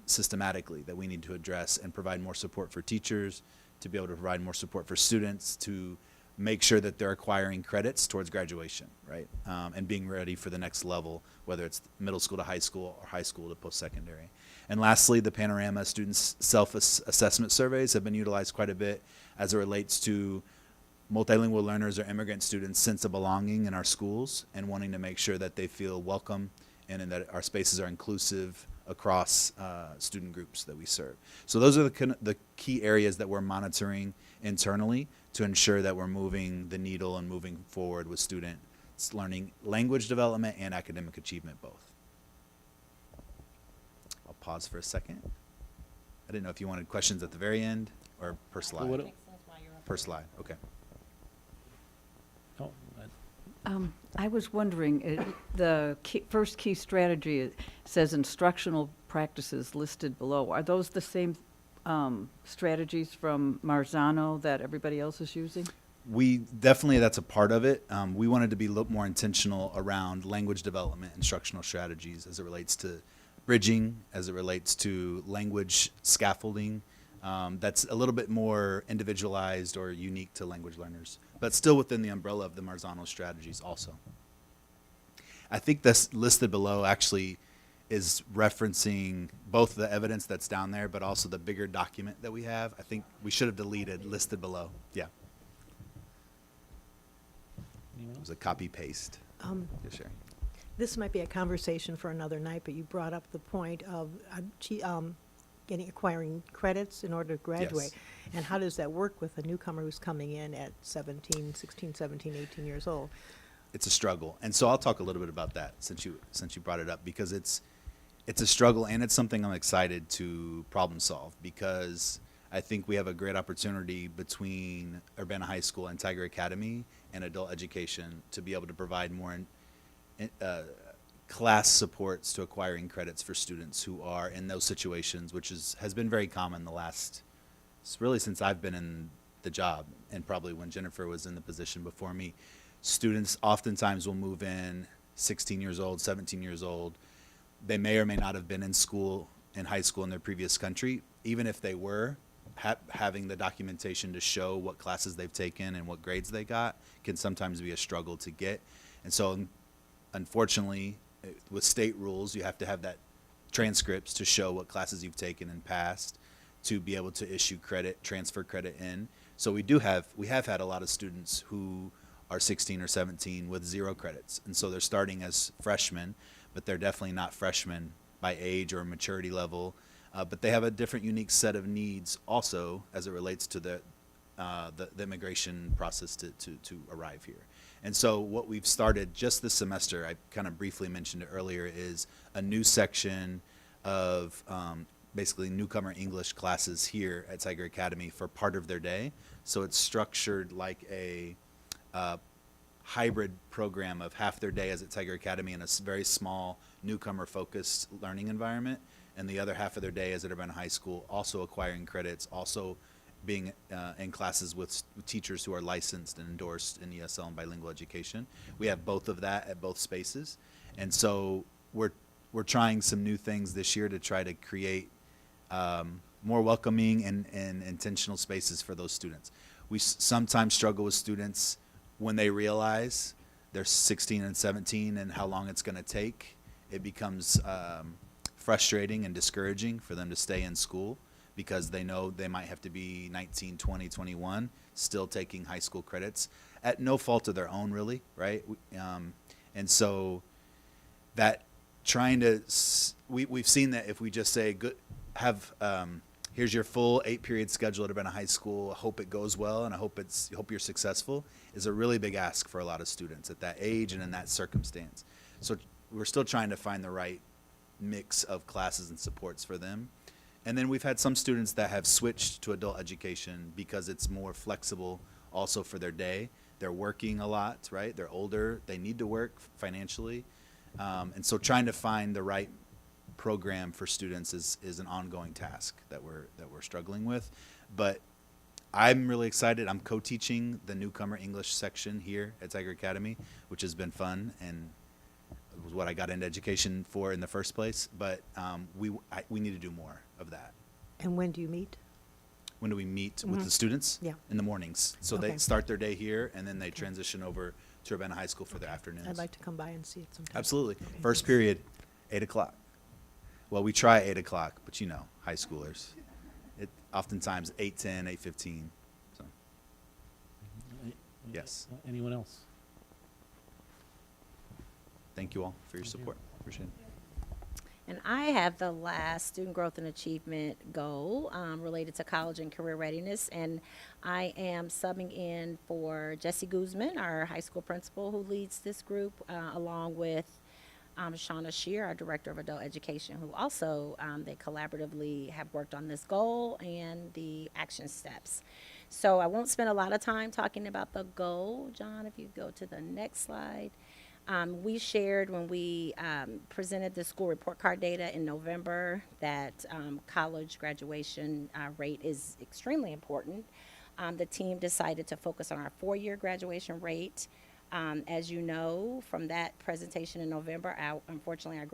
systematically that we need to address and provide more support for teachers, to be able to provide more support for students, to make sure that they're acquiring credits towards graduation, right? And being ready for the next level, whether it's middle school to high school or high school to post-secondary. And lastly, the Panorama students' self-assessment surveys have been utilized quite a bit as it relates to multilingual learners or immigrant students' sense of belonging in our schools and wanting to make sure that they feel welcome and in that our spaces are inclusive across student groups that we serve. So those are the key areas that we're monitoring internally to ensure that we're moving the needle and moving forward with students learning language development and academic achievement both. I'll pause for a second. I didn't know if you wanted questions at the very end or per slide. What- Per slide, okay. Oh, I was wondering, the first key strategy says instructional practices listed below. Are those the same strategies from Marzano that everybody else is using? We definitely, that's a part of it. We wanted to be a little more intentional around language development, instructional strategies as it relates to bridging, as it relates to language scaffolding. That's a little bit more individualized or unique to language learners, but still within the umbrella of the Marzano strategies also. I think this listed below actually is referencing both the evidence that's down there, but also the bigger document that we have. I think we should have deleted listed below. Yeah. anyone It else? was a copy paste. Yes, Sherry. This might be a conversation for another night, but you brought up the point of acquiring credits in order to graduate. And how does that work with a newcomer who's coming in at 16, 17, 18 years old? It's a struggle. And so I'll talk a little bit about that since you brought it up, because it's a struggle and it's something I'm excited to problem solve, because I think we have a great opportunity between Urbana High School and Tiger Academy and adult education to be able to provide more class supports to acquiring credits for students who are in those situations, which has been very common really since I've been in the job, and probably when Jennifer was in the position before me. Students oftentimes will move in 16 years old, 17 years old. They may or may not have been in high school in their previous country. Even if they were, having the documentation to show what classes they've taken and what grades they got can sometimes be a struggle to get. And so, unfortunately, with state rules, you have to have that transcripts to show what classes you've taken and passed to be able to issue credit, transfer credit in. So we have had a lot of students who are 16 or 17 with 0 credits. And so they're starting as freshmen, but they're definitely not freshmen by age or maturity level. But they have a different, unique set of needs also as it relates to the immigration process to arrive here. And so what we've started just this semester, I kind of briefly mentioned it earlier, is a new section of basically newcomer English classes here at Tiger Academy for part of their day. So it's structured like a hybrid program of half their day as at Tiger Academy in a very small newcomer-focused learning environment, and the other half of their day is at Urbana High School, also acquiring credits, also being in classes with teachers who are licensed and endorsed in ESL and bilingual education. We have both of that at both spaces, and so we're trying some new things this year to try to create more welcoming and intentional spaces for those students. We sometimes struggle with students when they realize they're 16 and 17 and how long it's going to take. It becomes frustrating and discouraging for them to stay in school because they know they might have to be 19, 20, 21, still taking high school credits at no fault of their own, really, right? And so that we've seen that if we just say, here's your full 8-period schedule at Urbana High School, I hope it goes well and I hope you're successful, is a really big ask for a lot of students at that age and in that circumstance. So we're still trying to find the right mix of classes and supports for them. And then we've had some students that have switched to adult education because it's more flexible also for their day. They're working a lot, right? They're older, they need to work financially. And so trying to find the right program for students is an ongoing task that we're struggling with. But I'm really excited. I'm co-teaching the newcomer English section here at Tiger Academy, which has been fun and was what I got into education for in the first place. But we need to do more of that. And when do you meet? when do we meet with the students? Yeah. In the mornings. So Okay. they start their day here, and then they transition over to Urbana High School for their afternoons. I'd like to come by and see it sometime. Absolutely. Okay, First thanks. period, 8 o'clock. Well, we try 8 o'clock, but you know, high schoolers. It oftentimes 8:10, 8:15. So, yes. Anyone else? Thank you all for your Thank you. support. Appreciate it. And I have the last student growth and achievement goal related to college and career readiness. And I am subbing in for Jessie Guzman, our high school principal who leads this group, along with Shauna Shear, our director of adult education, who also, they collaboratively have worked on this goal and the action steps. So I won't spend a lot of time talking about the goal. John, if you go to the next slide. We shared when we presented the school report card data in November that college graduation rate is extremely important. The team decided to focus on our 4-year graduation rate. As you know, from that presentation in November, unfortunately, our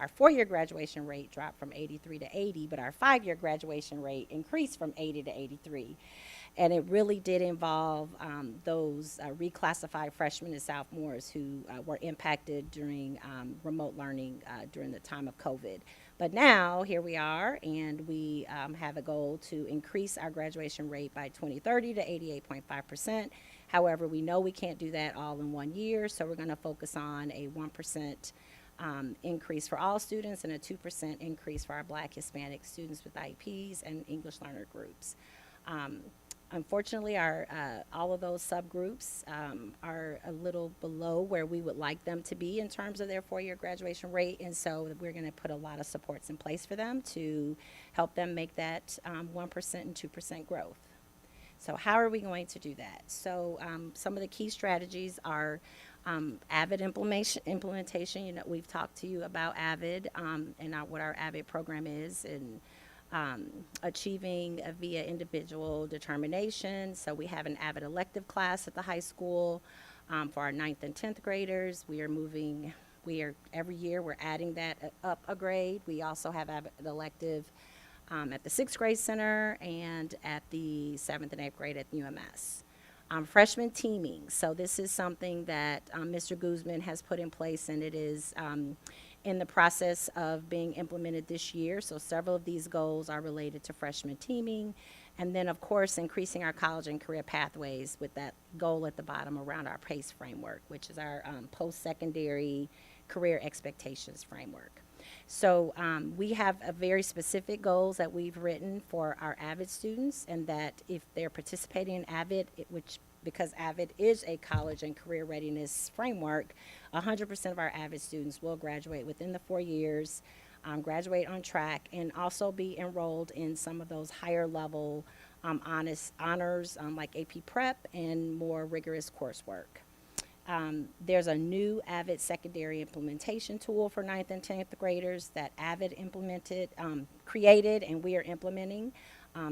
4-year graduation rate dropped from 83 to 80, but our 5-year graduation rate increased from 80 to 83. And it really did involve those reclassified freshmen and sophomores who were impacted during remote learning during the time of COVID. But now, here we are, and we have a goal to increase our graduation rate by 2030 to 88.5%. However, we know we can't do that all in 1 year, so we're going to focus on a 1% increase for all students and a 2% increase for our Black, Hispanic students with IEPs and English learner groups. Unfortunately, all of those subgroups are a little below where we would like them to be in terms of their 4-year graduation rate, and so we're going to put a lot of supports in place for them to help them make that 1% and 2% growth. So how are we going to do that? So some of the key strategies are AVID implementation. You know, we've talked to you about AVID and what our AVID program is, and achieving via individual determination. So we have an AVID elective class at the high school for our 9th and 10th graders. Every year we're adding that up a grade. We also have AVID elective at the 6th grade center and at the 7th and 8th grade at UMS. Freshman teaming. So this is something that Mr. Guzman has put in place, and it is in the process of being implemented this year. So several of these goals are related to freshman teaming. And then, of course, increasing our college and career pathways with that goal at the bottom around our PACE framework, which is our post-secondary career expectations framework. So we have a very specific goals that we've written for our AVID students, and that if they're participating in AVID, because AVID is a college and career readiness framework, 100% of our AVID students will graduate within the 4 years, graduate on track, and also be enrolled in some of those higher level honors like AP Prep and more rigorous coursework. There's a new AVID secondary implementation tool for 9th and 10th graders that AVID created, and we are implementing.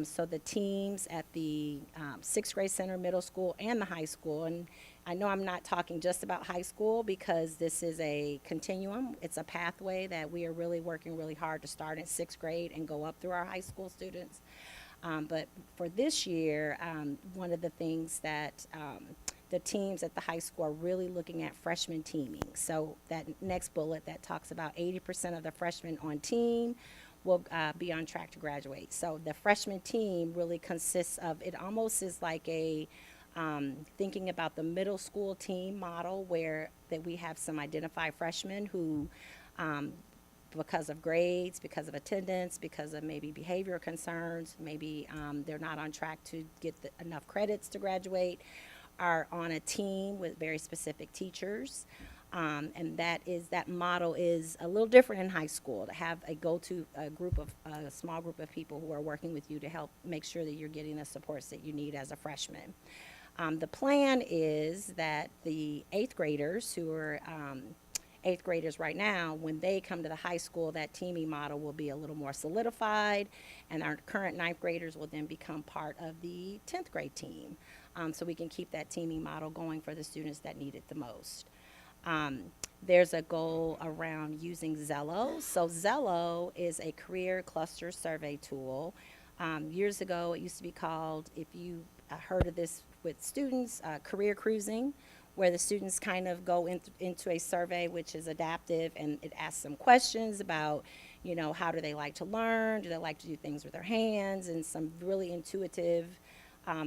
So the teams at the 6th grade center, middle school, and the high school, and I know I'm not talking just about high school because this is a continuum. It's a pathway that we are really working really hard to start in 6th grade and go up through our high school students. But for this year, one of the things that the teams at the high school are really looking at freshman teaming. So that next bullet that talks about 80% of the freshmen on team will be on track to graduate. So the freshman team really consists of, it almost is like a thinking about the middle school team model, where that we have some identified freshmen who because of grades, because of attendance, because of maybe behavioral concerns, maybe they're not on track to get enough credits to graduate, are on a team with very specific teachers. And that model is a little different in high school, to have a small group of people who are working with you to help make sure that you're getting the supports that you need as a freshman. The plan is that the 8th graders who are 8th graders right now, when they come to the high school, that teaming model will be a little more solidified, and our current 9th graders will then become part of the 10th grade team. So we can keep that teaming model going for the students that need it the most. There's a goal around using Zello. So Zello is a career cluster survey tool Years ago, it used to be called, if you heard of this with students, career cruising, where the students kind of go into a survey which is adaptive, and it asks them questions about, you know, how do they like to learn, do they like to do things with their hands, and some really intuitive,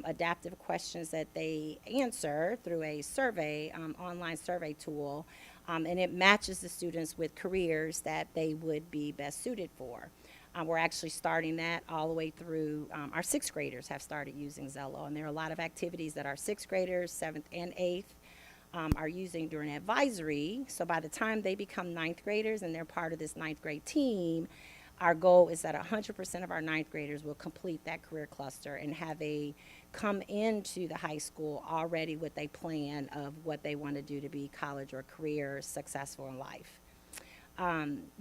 adaptive questions that they answer through a survey, online survey tool, and it matches the students with careers that they would be best suited for. We're actually starting that all the way through, our sixth graders have started using Zello, and there are a lot of activities that our sixth graders, seventh and eighth, are using during advisory. So by the time they become ninth graders and they're part of this ninth grade team, our goal is that 100% of our ninth graders will complete that career cluster and have come into the high school already with a plan of what they want to do to be college or career successful in life.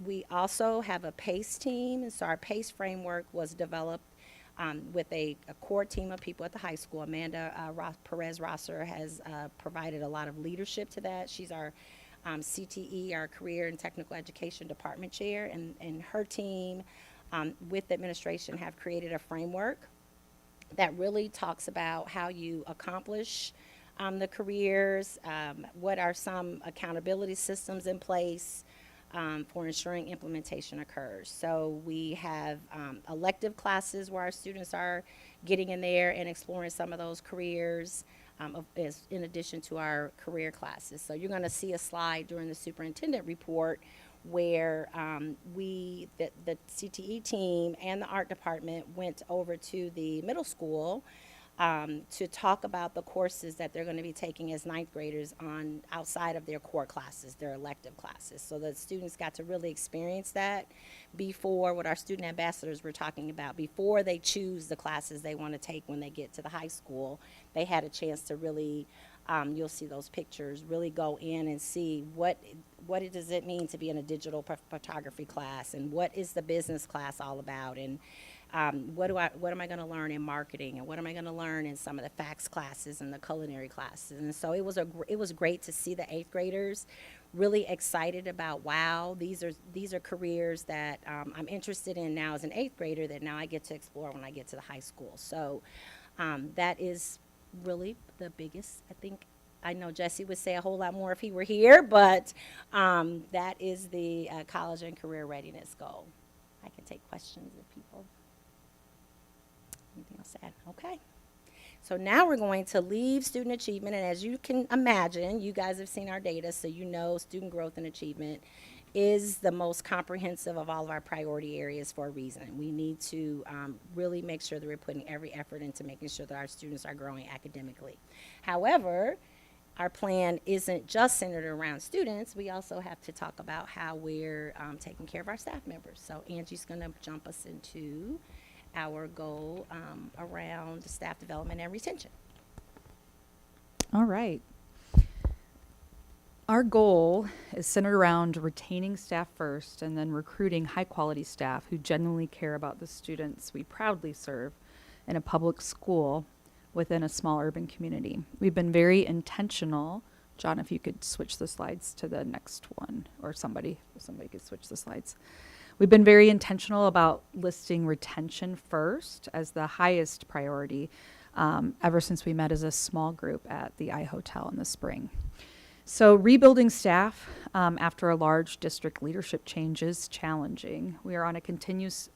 We also have a PACE team, and so our PACE framework was developed with a core team of people at the high school. Amanda Perez-Rosser has provided a lot of leadership to that. She's our CTE, our Career and Technical Education Department Chair, and her team with the administration have created a framework that really talks about how you accomplish the careers, what are some accountability systems in place, for ensuring implementation occurs. So we have elective classes where our students are getting in there and exploring some of those careers, in addition to our career classes. So you're going to see a slide during the superintendent report where the CTE team and the art department went over to the middle school to talk about the courses that they're going to be taking as ninth graders on outside of their core classes, their elective classes. So the students got to really experience that before, what our student ambassadors were talking about, before they choose the classes they want to take when they get to the high school. They had a chance to really, you'll see those pictures, really go in and see what does it mean to be in a digital photography class, and what is the business class all about, and what am I going to learn in marketing, and what am I going to learn in some of the facts classes and the culinary classes. And so it was great to see the eighth graders really excited about, wow, these are careers that I'm interested in now as an eighth grader that now I get to explore when I get to the high school. So that is really the biggest, I think. I know Jesse would say a whole lot more if he were here, but that is the college and career readiness goal. I can take questions if people. Anything else to add? Okay. So now we're going to leave student achievement, and as you can imagine, you guys have seen our data, so you know student growth and achievement is the most comprehensive of all of our priority areas for a reason. We need to really make sure that we're putting every effort into making sure that our students are growing academically. However, our plan isn't just centered around students. We also have to talk about how we're taking care of our staff members. So Angie's going to jump us into our goal around staff development and retention. All right. Our goal is centered around retaining staff first and then recruiting high-quality staff who genuinely care about the students we proudly serve in a public school within a small urban community. We've been very intentional. John, if you could switch the slides to the next one, or somebody could switch the slides. We've been very intentional about listing retention first as the highest priority ever since we met as a small group at the iHotel in the spring. So rebuilding staff after a large district leadership change is challenging. We are on a continuous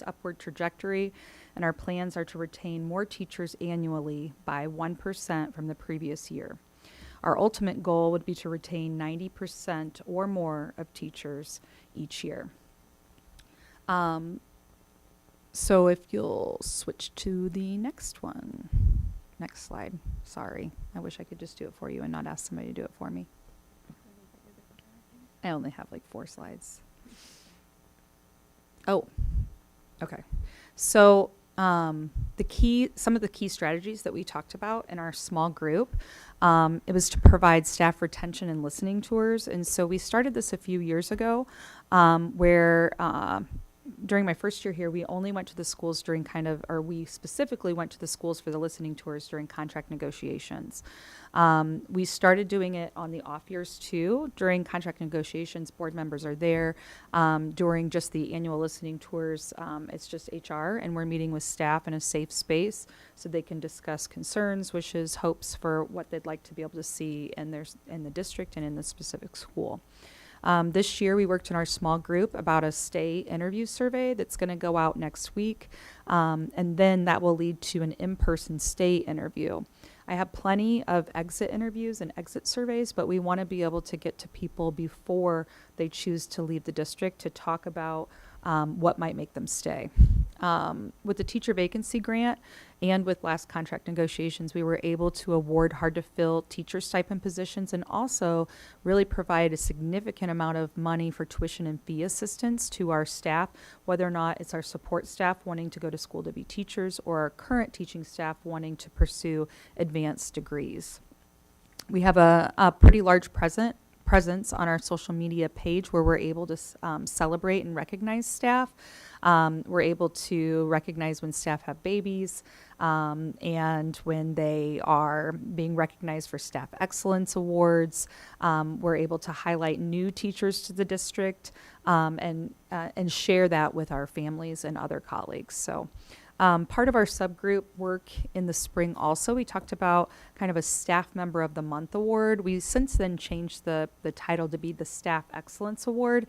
upward trajectory, and our plans are to retain more teachers annually by 1% from the previous year. Our ultimate goal would be to retain 90% or more of teachers each year. So if you'll switch to the next one. Next slide. Sorry. I wish I could just do it for you and not ask somebody to do it for me. I only have like 4 slides. Oh, okay. So some of the key strategies that we talked about in our small group, it was to provide staff retention and listening tours. And so we started this a few years ago, where during my first year here, we only went to the schools during we specifically went to the schools for the listening tours during contract negotiations. We started doing it on the off years too. During contract negotiations, board members are there. During just the annual listening tours, it's just HR, and we're meeting with staff in a safe space so they can discuss concerns, wishes, hopes for what they'd like to be able to see in the district and in the specific school. This year, we worked in our small group about a stay interview survey that's going to go out next week, and then that will lead to an in-person stay interview. I have plenty of exit interviews and exit surveys, but we want to be able to get to people before they choose to leave the district to talk about what might make them stay. With the teacher vacancy grant and with last contract negotiations, we were able to award hard-to-fill teacher stipend positions and also really provide a significant amount of money for tuition and fee assistance to our staff, whether or not it's our support staff wanting to go to school to be teachers or our current teaching staff wanting to pursue advanced degrees. We have a pretty large presence on our social media page where we're able to celebrate and recognize staff. We're able to recognize when staff have babies and when they are being recognized for staff excellence awards. We're able to highlight new teachers to the district and share that with our families and other colleagues. So part of our subgroup work in the spring also, we talked about kind of a Staff Member of the Month award. We since then changed the title to be the Staff Excellence Award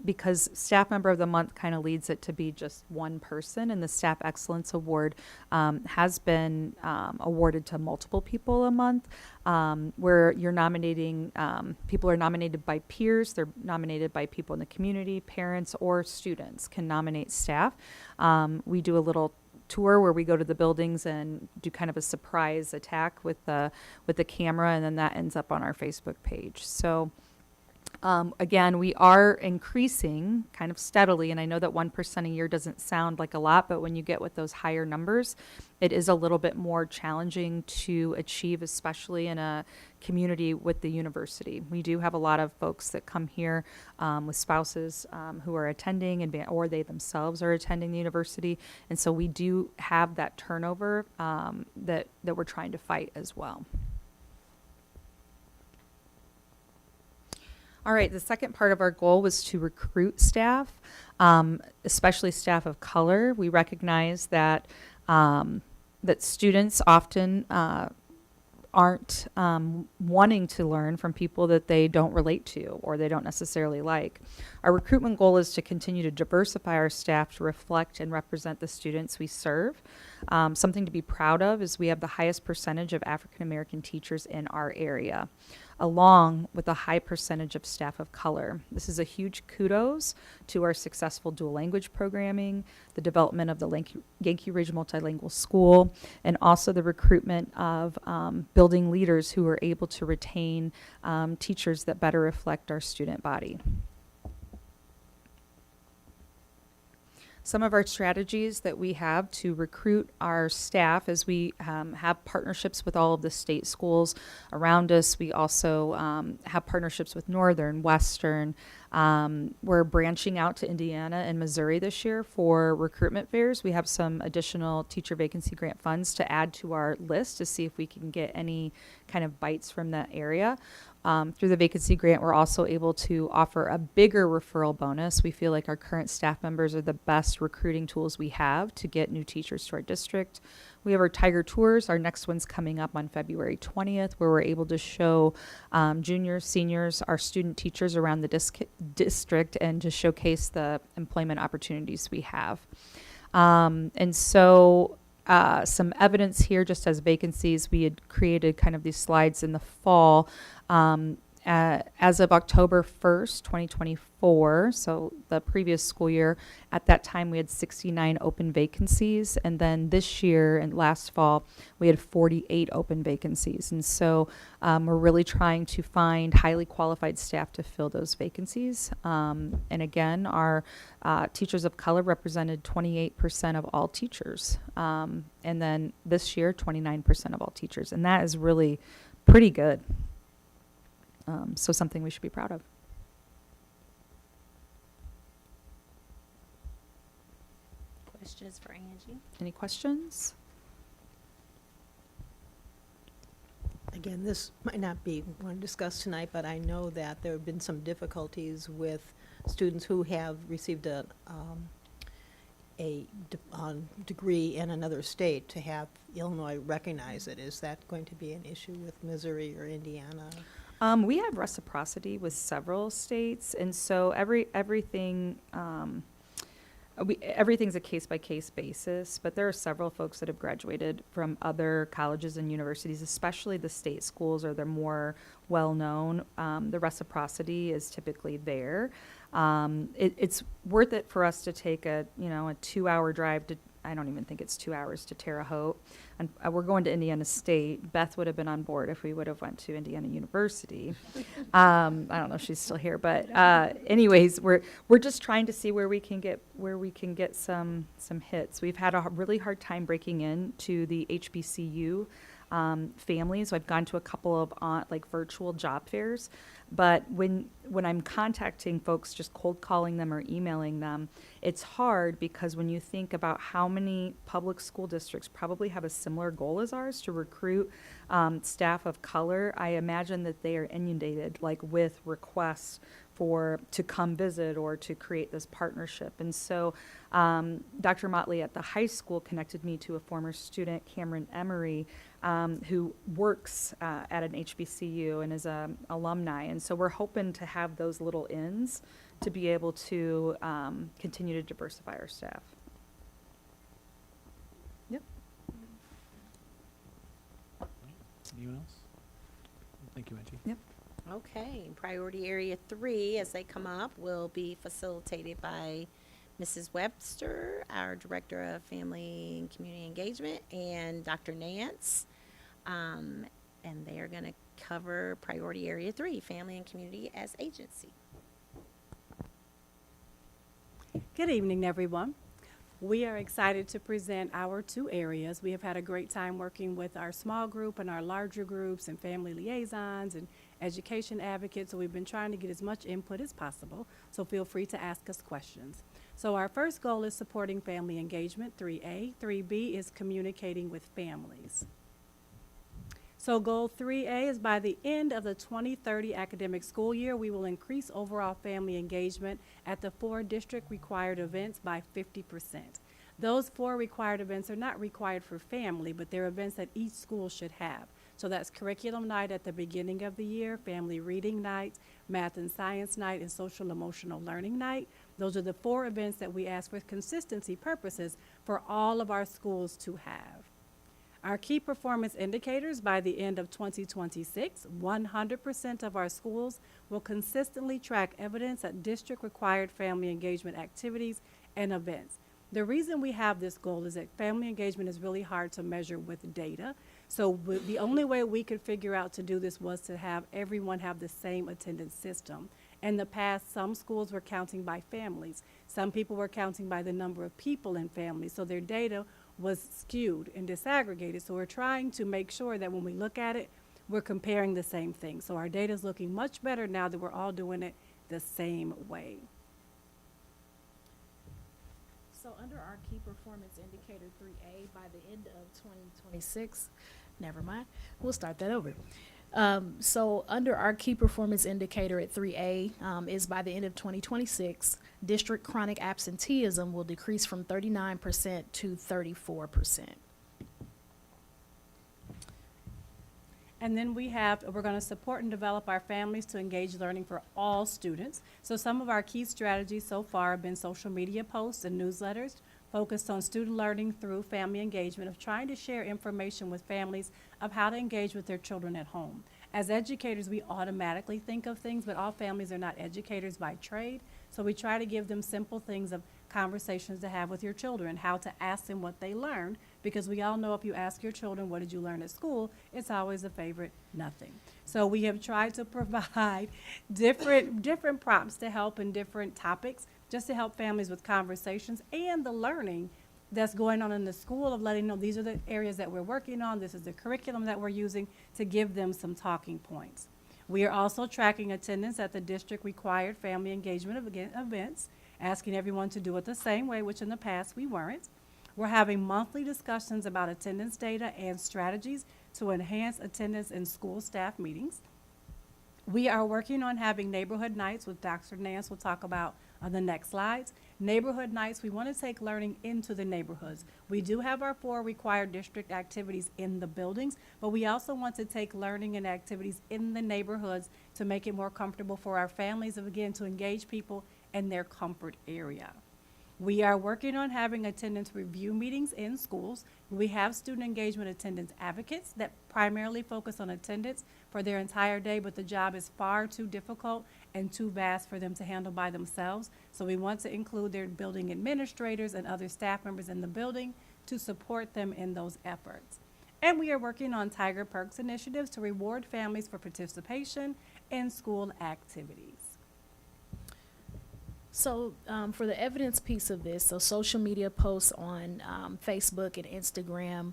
because Staff Member of the Month kind of leads it to be just one person, and the Staff Excellence Award has been awarded to multiple people a month, where you're nominating, people are nominated by peers, they're nominated by people in the community, parents, or students can nominate staff. We do a little tour where we go to the buildings and do kind of a surprise attack with the camera, and then that ends up on our Facebook page. So again, we are increasing kind of steadily, and I know that 1% a year doesn't sound like a lot, but when you get with those higher numbers, it is a little bit more challenging to achieve, especially in a community with the university. We do have a lot of folks that come here with spouses who are attending or they themselves are attending the university, and so we do have that turnover that we're trying to fight as well. All right, the second part of our goal was to recruit staff, especially staff of color. We recognize that that students often aren't wanting to learn from people that they don't relate to or they don't necessarily like. Our recruitment goal is to continue to diversify our staff to reflect and represent the students we serve. Something to be proud of is we have the highest percentage of African American teachers in our area, along with a high percentage of staff of color. This is a huge kudos to our successful dual language programming, the development of the Yankee Ridge Multilingual School, and also the recruitment of building leaders who are able to retain teachers that better reflect our student body. Some of our strategies that we have to recruit our staff is we have partnerships with all of the state schools around us. We also have partnerships with Northern, Western. We're branching out to Indiana and Missouri this year for recruitment fairs. We have some additional teacher vacancy grant funds to add to our list to see if we can get any kind of bites from that area. Through the vacancy grant, we're also able to offer a bigger referral bonus. We feel like our current staff members are the best recruiting tools we have to get new teachers to our district. We have our Tiger Tours. Our next one's coming up on February 20th, where we're able to show juniors, seniors, our student teachers around the district and to showcase the employment opportunities we have. And so some evidence here, just as vacancies, we had created kind of these slides in the fall. As of October 1st, 2024, so the previous school year, at that time we had 69 open vacancies, and then this year and last fall we had 48 open vacancies. And so we're really trying to find highly qualified staff to fill those vacancies. And again, our teachers of color represented 28% of all teachers. And then this year, 29% of all teachers. And that is really pretty good. So something we should be proud of. questions for Angie? Any questions? Again, this might not be one to discuss tonight, but I know that there have been some difficulties with students who have received degree in another state to have Illinois recognize it. Is that going to be an issue with Missouri or Indiana? We have reciprocity with several states, and so everything's a case-by-case basis, but there are several folks that have graduated from other colleges and universities, especially the state schools are the more well-known. The reciprocity is typically there. It's worth it for us to take a 2-hour drive to, I don't even think it's 2 hours to Terre Haute. And we're going to Indiana State. Beth would have been on board if we would have went to Indiana University. I don't know if she's still here, but anyways, we're just trying to see where we can get some hits. We've had a really hard time breaking into the HBCU families. So I've gone to a couple of virtual job fairs, but when I'm contacting folks, just cold calling them or emailing them, it's hard because when you think about how many public school districts probably have a similar goal as ours to recruit staff of color, I imagine that they are inundated with requests to come visit or to create this partnership. And so Dr. Motley at the high school connected me to a former student, Cameron Emery, who works at an HBCU and is an alumni. And so we're hoping to have those little ins to be able to continue to diversify our staff. Yep. Anyone else? Thank you, Angie. Yep. Okay, priority area 3, as they come up, will be facilitated by Mrs. Webster, our Director of Family and Community Engagement, and Dr. Nance. And they are going to cover priority area 3, family and community as agency. Good evening, everyone. We are excited to present our 2 areas. We have had a great time working with our small group and our larger groups and family liaisons and education advocates. So we've been trying to get as much input as possible. So feel free to ask us questions. So our first goal is supporting family engagement, 3A. 3B is communicating with families. So goal 3A is by the end of the 2030 academic school year, we will increase overall family engagement at the 4 district required events by 50%. Those 4 required events are not required for family, but they're events that each school should have. So that's curriculum night at the beginning of the year, family reading night, math and science night, and social emotional learning night. Those are the 4 events that we ask for consistency purposes for all of our schools to have. Our key performance indicators by the end of 2026, 100% of our schools will consistently track evidence at district required family engagement activities and events. The reason we have this goal is that family engagement is really hard to measure with data. So the only way we could figure out to do this was to have everyone have the same attendance system. In the past, some schools were counting by families. Some people were counting by the number of people in families. So their data was skewed and disaggregated. So we're trying to make sure that when we look at it, we're comparing the same thing. So our data is looking much better now that we're all doing it the same way. So under our key performance indicator 3A, by the end of 2026, never mind, we'll start that over. So under our key performance indicator at 3A is by the end of 2026, district chronic absenteeism will decrease from 39% to 34%. And then we're going to support and develop our families to engage learning for all students. So some of our key strategies so far have been social media posts and newsletters focused on student learning through family engagement, of trying to share information with families of how to engage with their children at home. As educators, we automatically think of things, but all families are not educators by trade. So we try to give them simple things of conversations to have with your children, how to ask them what they learned, because we all know if you ask your children, what did you learn at school, it's always a favorite, nothing. So we have tried to provide different prompts to help in different topics, just to help families with conversations and the learning that's going on in the school, of letting them know these are the areas that we're working on, this is the curriculum that we're using, to give them some talking points. We are also tracking attendance at the district required family engagement events, asking everyone to do it the same way, which in the past we weren't. We're having monthly discussions about attendance data and strategies to enhance attendance in school staff meetings. We are working on having neighborhood nights, which Dr. Nance will talk about on the next slides. Neighborhood nights, we want to take learning into the neighborhoods. We do have our 4 required district activities in the buildings, but we also want to take learning and activities in the neighborhoods to make it more comfortable for our families, and again, to engage people in their comfort area. We are working on having attendance review meetings in schools. We have student engagement attendance advocates that primarily focus on attendance for their entire day, but the job is far too difficult and too vast for them to handle by themselves. So we want to include their building administrators and other staff members in the building to support them in those efforts. And we are working on Tiger Perks initiatives to reward families for participation in school activities. So for the evidence piece of this, so social media posts on Facebook and Instagram.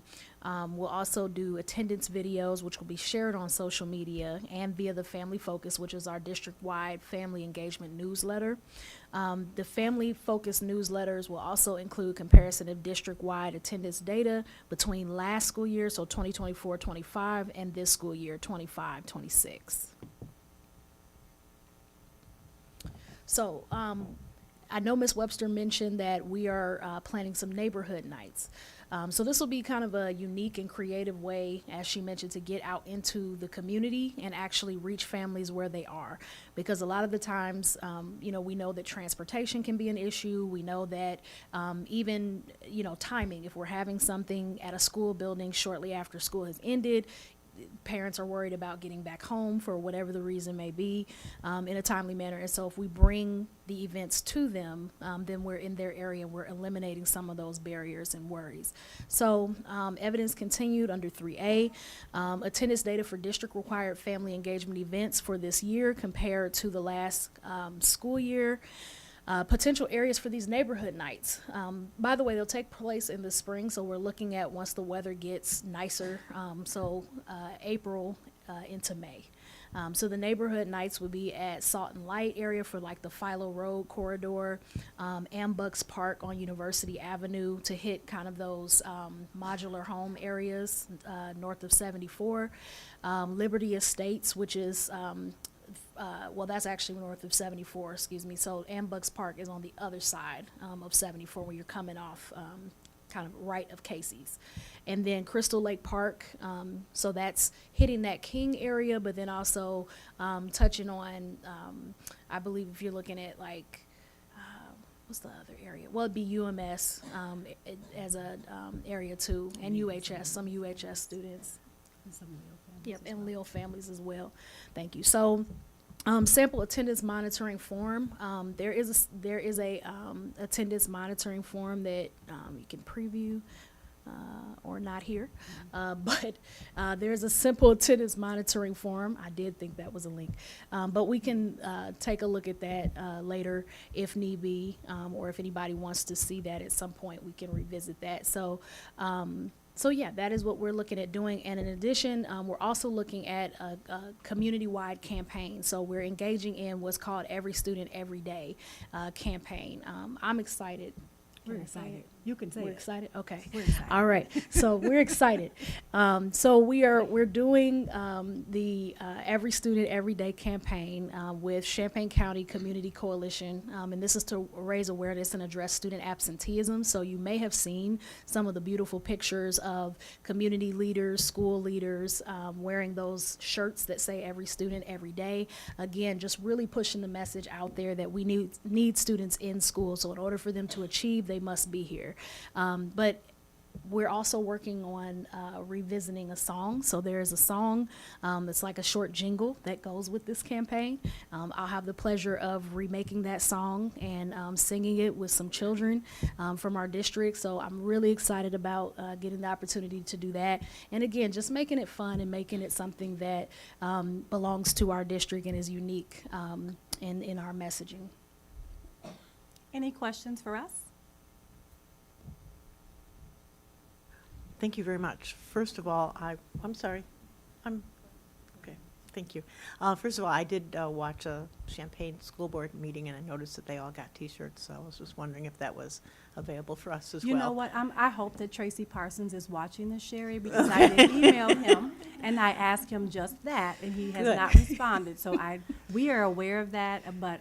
We'll also do attendance videos, which will be shared on social media and via the Family Focus, which is our district-wide family engagement newsletter. The Family Focus newsletters will also include comparison of district-wide attendance data between last school year, so 2024-25, and this school year, 25-26. So I know Ms. Webster mentioned that we are planning some neighborhood nights. So this will be kind of a unique and creative way, as she mentioned, to get out into the community and actually reach families where they are. Because a lot of the times, we know that transportation can be an issue. We know that even, timing, if we're having something at a school building shortly after school has ended, parents are worried about getting back home for whatever the reason may be in a timely manner. And so if we bring the events to them, then we're in their area and we're eliminating some of those barriers and worries. So evidence continued under 3A. Attendance data for district required family engagement events for this year compared to the last school year. Potential areas for these neighborhood nights. By the way, they'll take place in the spring, so we're looking at once the weather gets nicer, April into May. So the neighborhood nights would be at Salt and Light area for like the Philo Road corridor, Ambucks Park on University Avenue to hit kind of those modular home areas north of 74. Liberty Estates, which is that's actually north of 74, excuse me. So Ambucks Park is on the other side of 74 when you're coming off kind of right of Casey's. And then Crystal Lake Park, so that's hitting that King area, but then also touching on, I believe if you're looking at like, what's the other area? Well, it'd be UMS as a area too, and UHS, some UHS students. And some Leo families Yep, as and well. Leo families as well. Thank you. So, sample attendance monitoring form. There is a attendance monitoring form that you can preview or not here, but there's a simple attendance monitoring form. I did think that was a link, but we can take a look at that later if need be, or if anybody wants to see that at some point, we can revisit that. So yeah, that is what we're looking at doing. And in addition, we're also looking at a community-wide campaign. So we're engaging in what's called Every Student, Every Day campaign. I'm excited. We're Can I say excited. it? You can say We're it. excited? Okay. We're excited. All right. So we're excited. So we're doing the Every Student Every Day campaign with Champaign County Community Coalition, and this is to raise awareness and address student absenteeism. So you may have seen some of the beautiful pictures of community leaders, school leaders wearing those shirts that say Every Student Every Day. Again, just really pushing the message out there that we need students in school. So in order for them to achieve, they must be here. But we're also working on revisiting a song. So there is a song that's like a short jingle that goes with this campaign. I'll have the pleasure of remaking that song and singing it with some children from our district. So I'm really excited about getting the opportunity to do that. And again, just making it fun and making it something that belongs to our district and is unique in our messaging. Any questions for us? Thank you very much. First of all, I'm sorry. Okay. Thank you. First of all, I did watch a Champaign School Board meeting, and I noticed that they all got T-shirts, so I was just wondering if that was available for us as well. You know what, I hope that Tracy Parsons is watching this, Sherry, because I did email him, and I asked him just that, and he has Good. not responded, so we are aware of that, but,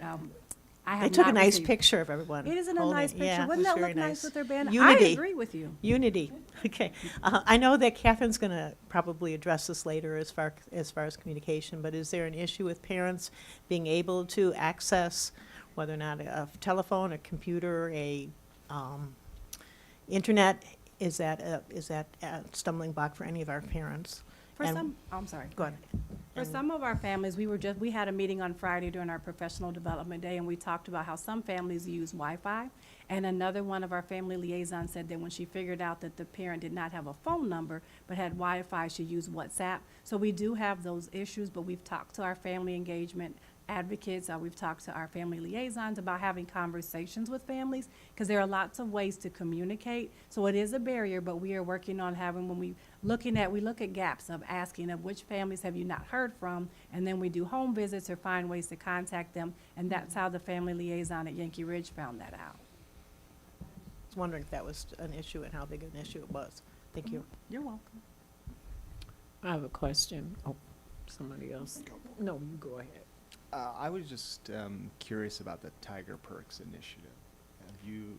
I have They took a not nice received- picture of everyone. It isn't a holding- nice picture. yeah, it Wouldn't was that very look nice with their banner? I Unity. agree with you. Unity. Okay. I know that Catherine's going to probably address this later as far as communication, but is there an issue with parents being able to access whether or not a telephone, a computer, a internet? Is that a stumbling block for any of our parents? I'm sorry. Go ahead. For some of our families, we had a meeting on Friday during our professional development day, and we talked about how some families use Wi-Fi. And another one of our family liaisons said that when she figured out that the parent did not have a phone number but had Wi-Fi, she used WhatsApp. So we do have those issues, but we've talked to our family engagement advocates, we've talked to our family liaisons about having conversations with families, because there are lots of ways to communicate. So it is a barrier, but we are working on having, when we look at gaps of asking of which families have you not heard from, and then we do home visits or find ways to contact them, and that's how the family liaison at Yankee Ridge found that out. I was wondering if that was an issue and how big an issue it was. Thank you. You're welcome. I have a question. Oh, somebody else. No, you go ahead. I was just curious about the Tiger Perks initiative. Have you?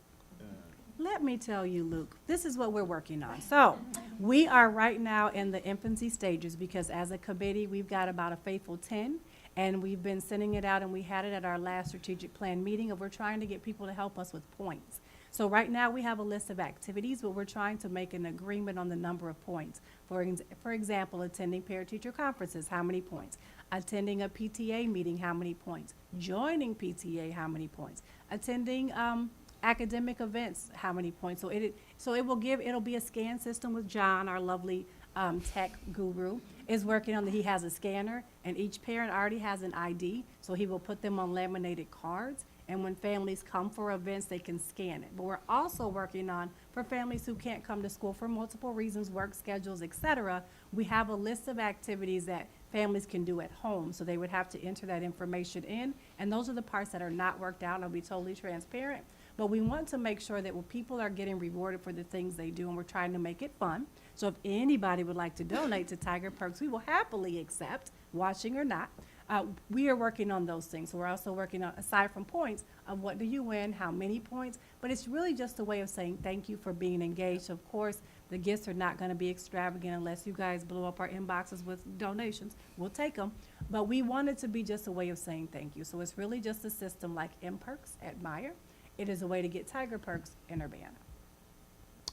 Let me tell you, Luke, this is what we're working on. So we are right now in the infancy stages, because as a committee, we've got about a faithful 10, and we've been sending it out, and we had it at our last strategic plan meeting, and we're trying to get people to help us with points. So right now, we have a list of activities, but we're trying to make an agreement on the number of points. For example, attending parent-teacher conferences, how many points? Attending a PTA meeting, how many points? Joining PTA, how many points? Attending academic events, how many points? It'll be a scan system with John, our lovely tech guru, is working on he has a scanner, and each parent already has an ID, so he will put them on laminated cards. And when families come for events, they can scan it. But we're also working on, for families who can't come to school for multiple reasons, work schedules, et cetera, we have a list of activities that families can do at home. So they would have to enter that information in. And those are the parts that are not worked out, and I'll be totally transparent. But we want to make sure that when people are getting rewarded for the things they do, and we're trying to make it fun. So if anybody would like to donate to Tiger Perks, we will happily accept, watching or not. We are working on those things. So we're also working on, aside from points, of what do you win, how many points, but it's really just a way of saying thank you for being engaged. Of course, the gifts are not going to be extravagant unless you guys blow up our inboxes with donations. We'll take them, but we want it to be just a way of saying thank you. So it's really just a system like M-Perks at Meyer. It is a way to get Tiger Perks in Urbana.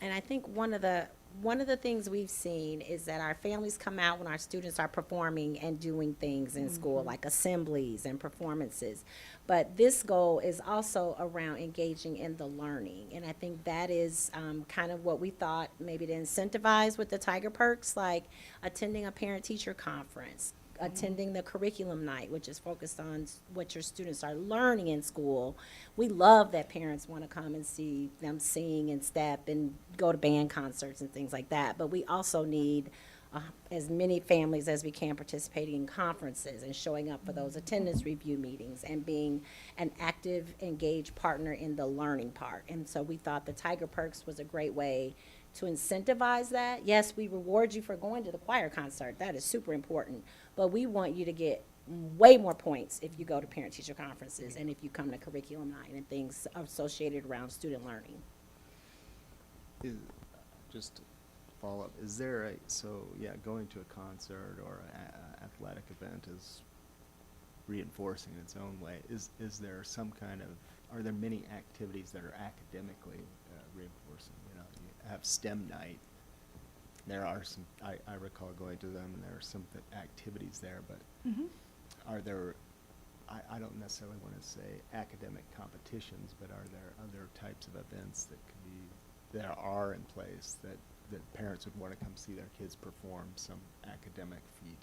And I think one of the things we've seen is that our families come out when our students are performing and doing things in school, like assemblies and performances. But this goal is also around engaging in the learning. And I think that is kind of what we thought maybe to incentivize with the Tiger Perks, like attending a parent-teacher conference, attending the curriculum night, which is focused on what your students are learning in school. We love that parents want to come and see them sing and step and go to band concerts and things like that. But we also need as many families as we can participating in conferences and showing up for those attendance review meetings and being an active, engaged partner in the learning part. And so we thought the Tiger Perks was a great way to incentivize that. Yes, we reward you for going to the choir concert. That is super important. But we want you to get way more points if you go to parent-teacher conferences and if you come to curriculum night and things associated around student learning. Just to follow up, is there going to a concert or an athletic event is reinforcing in its own way. Is there some kind of, are there many activities that are academically reinforcing? You know, you have STEM night. There are some, I recall going to them, and there are some activities there, but are there, I don't necessarily want to say academic competitions, but are there other types of events that could be, that are in place that parents would want to come see their kids perform some academic feat?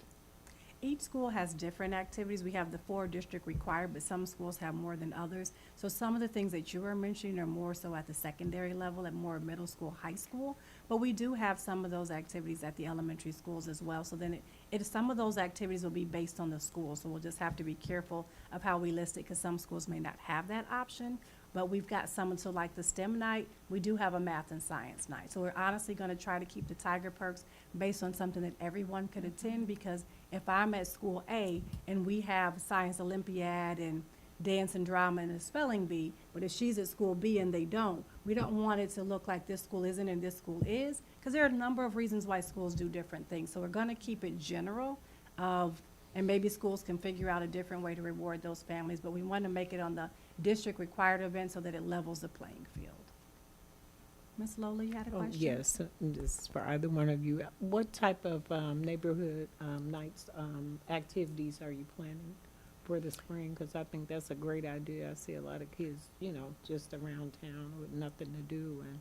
Each school has different activities. We have the 4 district required, but some schools have more than others. So some of the things that you were mentioning are more so at the secondary level, at more middle school, high school. But we do have some of those activities at the elementary schools as well. So then some of those activities will be based on the school, so we'll just have to be careful of how we list it, because some schools may not have that option. But we've got some, so like the STEM night, we do have a math and science night. So we're honestly gonna try to keep the Tiger Perks based on something that everyone could attend, because if I'm at school A and we have Science Olympiad and dance and drama and a spelling bee, but if she's at school B and they don't, we don't want it to look like this school isn't and this school is, because there are a number of reasons why schools do different things. So we're gonna keep it general and maybe schools can figure out a different way to reward those families, but we want to make it on the district required event so that it levels the playing field. Ms. Lola, you had a question? Yes, this is for either one of you. What type of neighborhood nights activities are you planning for the spring? Because I think that's a great idea. I see a lot of kids, just around town with nothing to do, and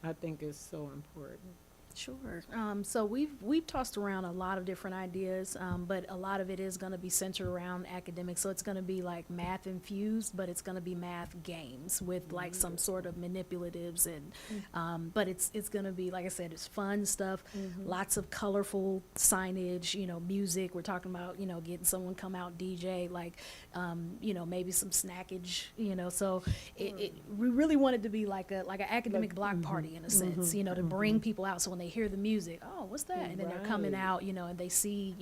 I think it's so important. Sure. So we've tossed around a lot of different ideas, but a lot of it is going to be centered around academics. So it's going to be like math infused, but it's going to be math games with like some sort of manipulatives, and but it's going to be, like I said, it's fun stuff. Lots of colorful signage, music. We're talking about getting someone come out DJ, like maybe some snackage, So we really want it to be like an academic block party in a sense, to bring people out. So when they hear the music, oh, what's that? And then they're coming out, and they see,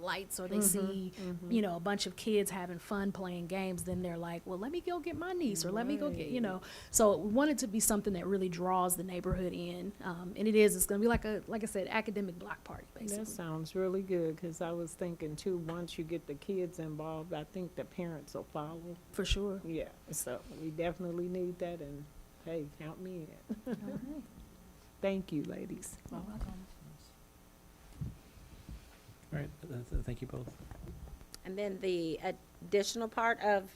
lights, or they see, a bunch of kids having fun playing games. Then they're like, well, let me go get my niece, or let me go get, So we want it to be something that really draws the neighborhood in. And it's going to be like I said, academic block party, basically. That sounds really good, because I was thinking too, once you get the kids involved, I think the parents will follow. For sure. Yeah, so we definitely need that, and hey, count me in. All right. Thank you, ladies. You're welcome. All right, thank you both. And then the additional part of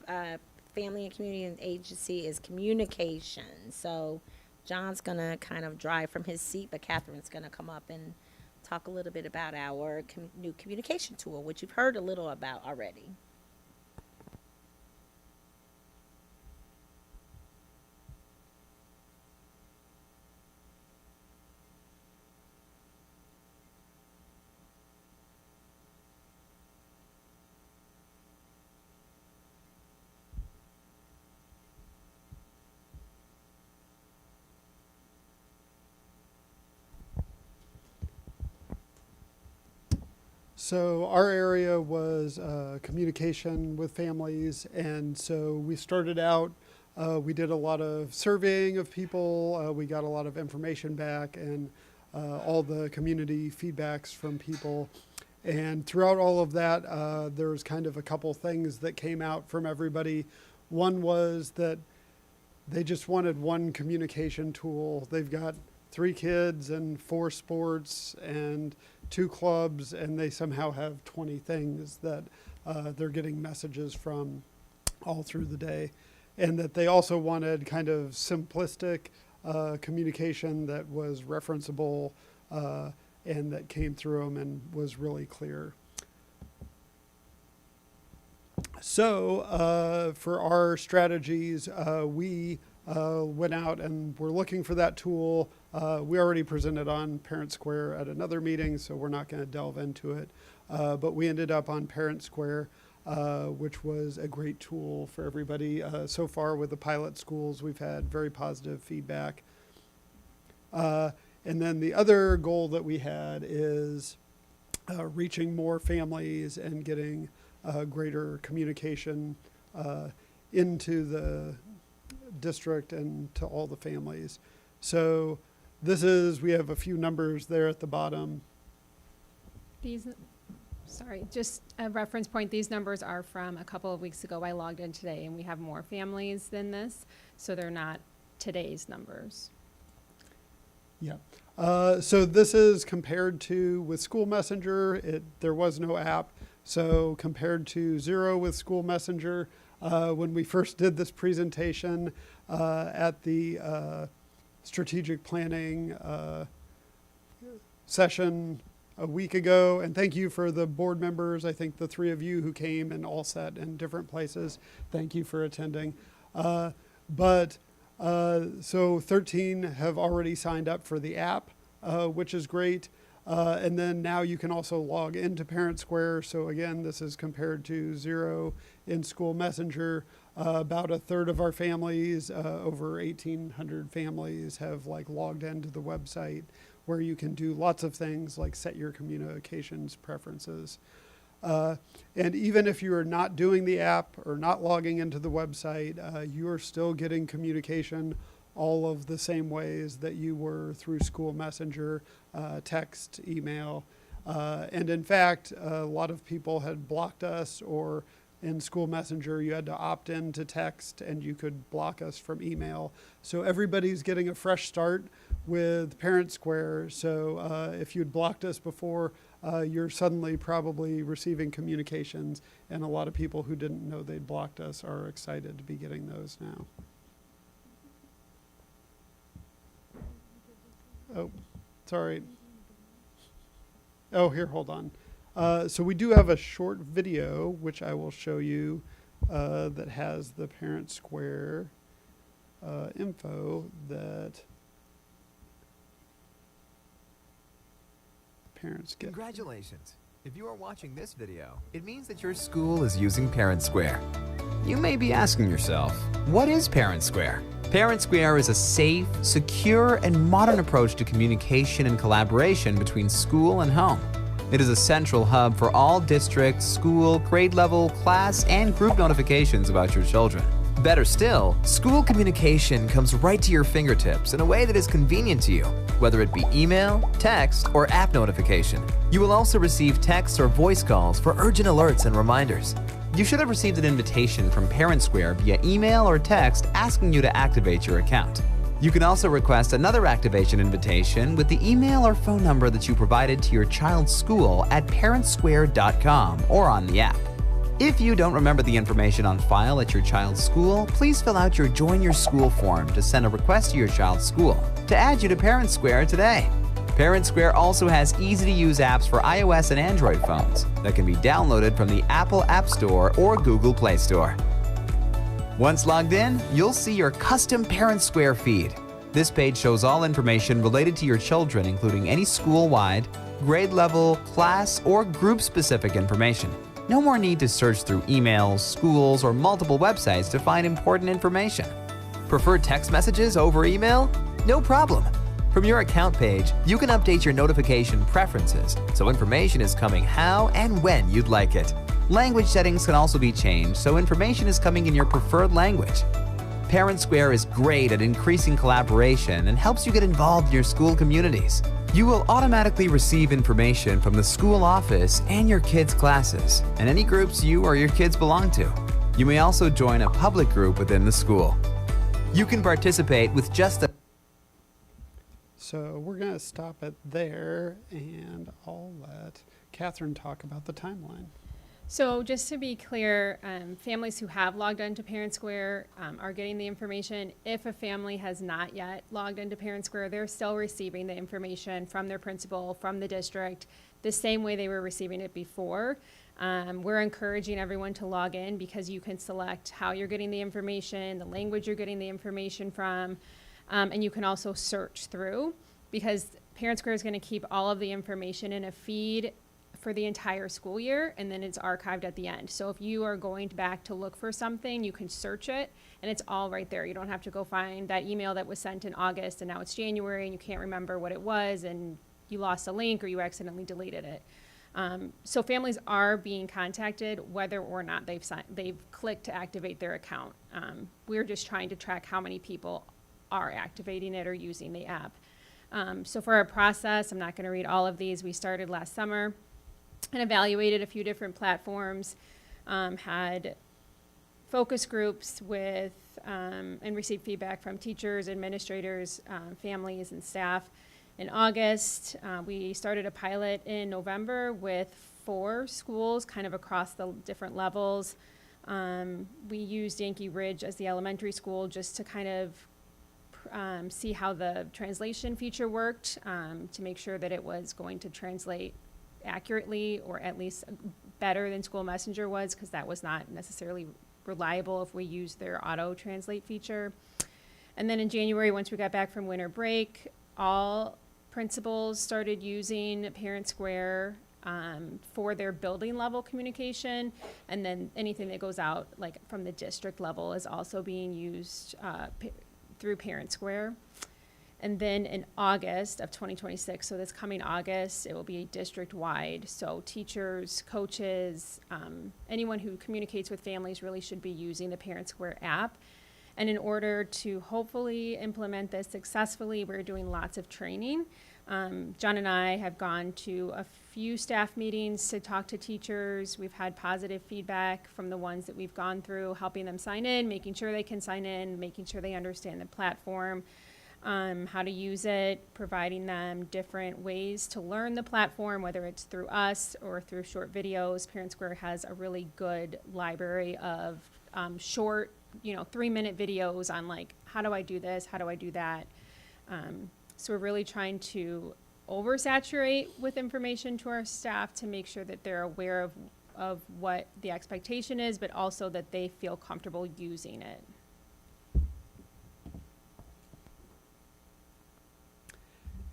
family and community and agency is communication. So John's gonna kind of drive from his seat, but Catherine's gonna come up and talk a little bit about our new communication tool, which you've heard a little about already. So our area was communication with families, and so we started out, we did a lot of surveying of people, we got a lot of information back, and all the community feedbacks from people. And throughout all of that, there was kind of a couple things that came out from everybody. One was that they just wanted one communication tool. They've got 3 kids and 4 sports and 2 clubs, and they somehow have 20 things that they're getting messages from all through the day. And that they also wanted kind of simplistic communication that was referenceable and that came through them and was really clear. So for our strategies, we went out and we're looking for that tool. We already presented on Parent Square at another meeting, so we're not going to delve into it. But we ended up on Parent Square, which was a great tool for everybody. So far with the pilot schools, we've had very positive feedback. And then the other goal that we had is reaching more families and getting greater communication into the district and to all the families. So we have a few numbers there at the bottom. Just a reference point, these numbers are from a couple of weeks ago. I logged in today, and we have more families than this, so they're not today's numbers. Yeah. So this is compared to with School Messenger. There was no app. So compared to 0 with School Messenger, when we first did this presentation at the strategic planning session a week ago, and thank you for the board members. I think the 3 of you who came and all sat in different places. Thank you for attending. So 13 have already signed up for the app, which is great. And then now you can also log into Parent Square. So again, this is compared to 0 in School Messenger. About a third of our families, over 1,800 families, have logged into the website, where you can do lots of things like set your communications preferences. And even if you are not doing the app or not logging into the website, you are still getting communication all of the same ways that you were through School Messenger, text, email. And in fact, a lot of people had blocked us, or in School Messenger, you had to opt in to text and you could block us from email. So everybody's getting a fresh start with Parent Square. So if you'd blocked us before, you're suddenly probably receiving communications, and a lot of people who didn't know they'd blocked us are excited to be getting those now. Oh, sorry. Oh, here, hold on. So we do have a short video, which I will show you, that has the Parent Square info that parents get. Congratulations. If you are watching this video, it means that your school is using Parent Square. You may be asking yourself, what is Parent Square? Parent Square is a safe, secure, and modern approach to communication and collaboration between school and home. It is a central hub for all district, school, grade level, class, and group notifications about your children. Better still, school communication comes right to your fingertips in a way that is convenient to you, whether it be email, text, or app notification. You will also receive texts or voice calls for urgent alerts and reminders. You should have received an invitation from Parent Square via email or text asking you to activate your account. You can also request another activation invitation with the email or phone number that you provided to your child's school at parentsquare.com or on the app. If you don't remember the information on file at your child's school, please fill out your Join Your School form to send a request to your child's school to add you to Parent Square today. Parent Square also has easy-to-use apps for iOS and Android phones that can be downloaded from the Apple App Store or Google Play Store. Once logged in, you'll see your custom Parent Square feed. This page shows all information related to your children, including any school-wide, grade level, class, or group-specific information. No more need to search through emails, schools, or multiple websites to find important information. Prefer text messages over email? No problem. From your account page, you can update your notification preferences, so information is coming how and when you'd like it. Language settings can also be changed, so information is coming in your preferred language. Parent Square is great at increasing collaboration and helps you get involved in your school communities. You will automatically receive information from the school office and your kids' classes, and any groups you or your kids belong to. You may also join a public group within the school. You can participate with just a... So we're going to stop it there, and I'll let Catherine talk about the timeline. So just to be clear, families who have logged into Parent Square are getting the information. If a family has not yet logged into Parent Square, they're still receiving the information from their principal, from the district, the same way they were receiving it before. We're encouraging everyone to log in because you can select how you're getting the information, the language you're getting the information from, and you can also search through, because Parent Square is going to keep all of the information in a feed for the entire school year, and then it's archived at the end. So if you are going back to look for something, you can search it, and it's all right there. You don't have to go find that email that was sent in August and now it's January and you can't remember what it was and you lost a link or you accidentally deleted it. So families are being contacted whether or not they've clicked to activate their account. We're just trying to track how many people are activating it or using the app. So for our process, I'm not going to read all of these. We started last summer and evaluated a few different platforms, had focus groups with, and received feedback from teachers, administrators, families, and staff. In August, we started a pilot in November with 4 schools kind of across the different levels. We used Yankee Ridge as the elementary school just to kind of see how the translation feature worked, to make sure that it was going to translate accurately or at least better than School Messenger was, because that was not necessarily reliable if we used their auto translate feature. And then in January, once we got back from winter break, all principals started using Parent Square for their building level communication, and then anything that goes out like from the district level is also being used through Parent Square. And then in August of 2026, so this coming August, it will be district-wide. So teachers, coaches, anyone who communicates with families really should be using the Parent Square app. And in order to hopefully implement this successfully, we're doing lots of training. John and I have gone to a few staff meetings to talk to teachers. We've had positive feedback from the ones that we've gone through, helping them sign in, making sure they can sign in, making sure they understand the platform. How to use it, providing them different ways to learn the platform, whether it's through us or through short videos. Parent Square has a really good library of short, 3-minute videos on like, how do I do this? How do I do that? So we're really trying to oversaturate with information to our staff to make sure that they're aware of what the expectation is, but also that they feel comfortable using it.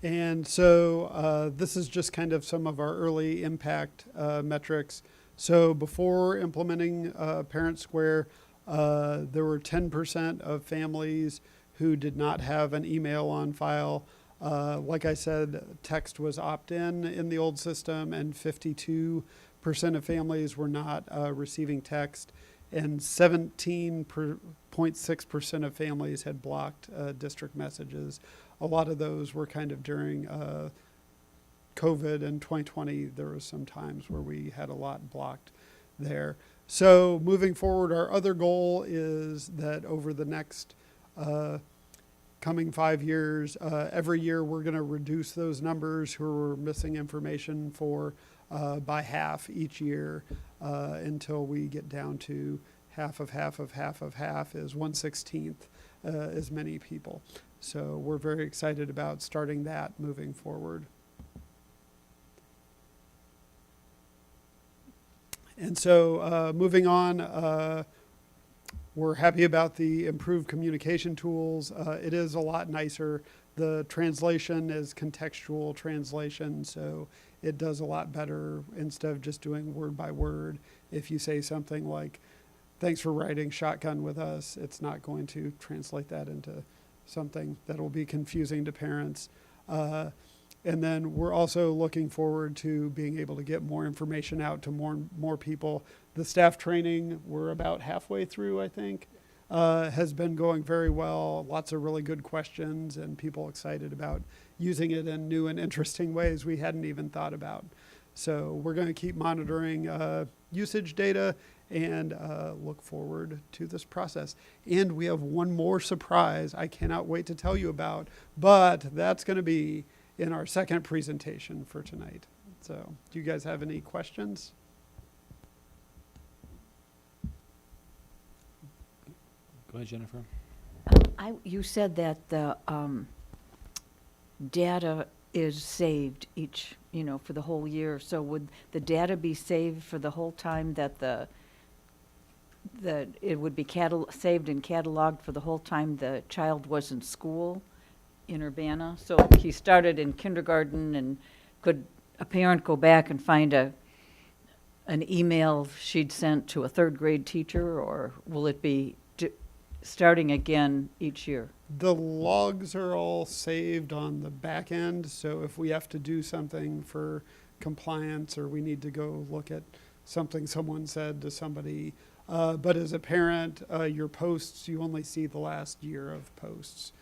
And so this is just kind of some of our early impact metrics. So before implementing Parent Square, there were 10% of families who did not have an email on file. Like I said, text was opt-in the old system, and 52% of families were not receiving text, and 17.6% of families had blocked district messages. A lot of those were kind of during COVID in 2020. There was some times where we had a lot blocked there. So moving forward, our other goal is that over the next coming 5 years, every year we're going to reduce those numbers who are missing information for by half each year until we get down to half of half of half of half is 1/16 as many people. So we're very excited about starting that moving forward. And so moving on, we're happy about the improved communication tools. It is a lot nicer. The translation is contextual translation, so it does a lot better instead of just doing word by word. If you say something like, "Thanks for riding shotgun with us," it's not going to translate that into something that will be confusing to parents. And then we're also looking forward to being able to get more information out to more people. The staff training, we're about halfway through, I think, has been going very well. Lots of really good questions and people excited about using it in new and interesting ways we hadn't even thought about. So we're going to keep monitoring usage data and look forward to this process. And we have one more surprise I cannot wait to tell you about, but that's going to be in our second presentation for tonight. So do you guys have any questions? Go ahead, Jennifer. You said that the data is saved each, for the whole year. So would the data be saved for the whole time that it would be saved and cataloged for the whole time the child was in school in Urbana? So he started in kindergarten, and could a parent go back and find an email she'd sent to a third grade teacher, or will it be starting again each year? The logs are all saved on the back end, so if we have to do something for compliance or we need to go look at something someone said to somebody, but as a parent, your posts, you only see the last year of posts.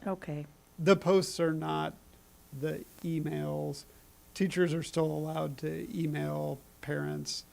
Okay. The posts are not the emails. Teachers are still allowed to email parents,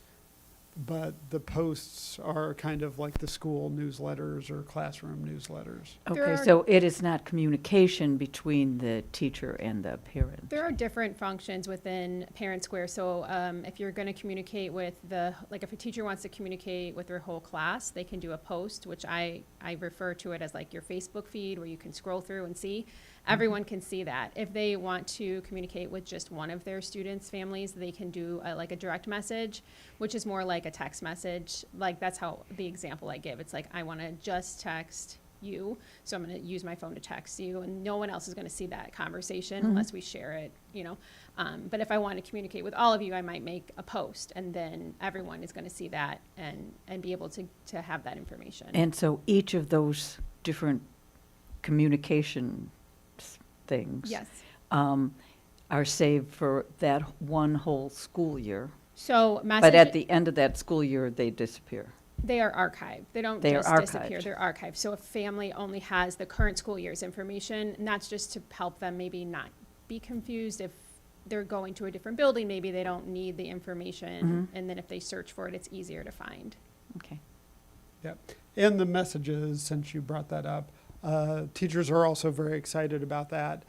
but the posts are kind of like the school newsletters or classroom newsletters. Okay, so it is not communication between the teacher and the parent. There are different functions within Parent Square. So if you're going to communicate with if a teacher wants to communicate with their whole class, they can do a post, which I refer to it as like your Facebook feed, where you can scroll through and see. Everyone can see that. If they want to communicate with just one of their students' families, they can do a direct message, which is more like a text message. Like, that's how the example I give. It's like, I want to just text you, so I'm going to use my phone to text you, and no one else is going to see that conversation unless we share it, you know. But if I want to communicate with all of you, I might make a post, and then everyone is going to see that and be able to have that information. And so each of those different communication things. Yes. Are saved for that one whole school year. So But at the end of that school year, they disappear. They are archived. They don't They are just disappear. archived. They're archived. So a family only has the current school year's information, and that's just to help them maybe not be confused. If they're going to a different building, maybe they don't need the information, and then if they search for it, it's easier to find. Okay. Yep. And the messages, since you brought that up, teachers are also very excited about that.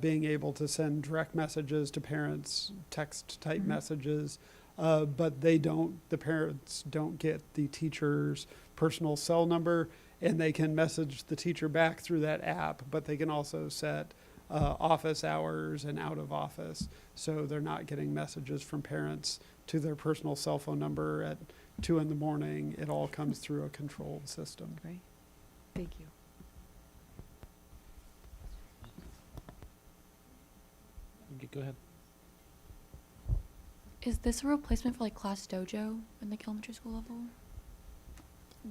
Being able to send direct messages to parents, text type messages, but the parents don't get the teacher's personal cell number, and they can message the teacher back through that app, but they can also set office hours and out of office, so they're not getting messages from parents to their personal cell phone number at 2 a.m. It all comes through a controlled system. Great. Thank you. Go ahead. Is this a replacement for like Class Dojo in the elementary school level?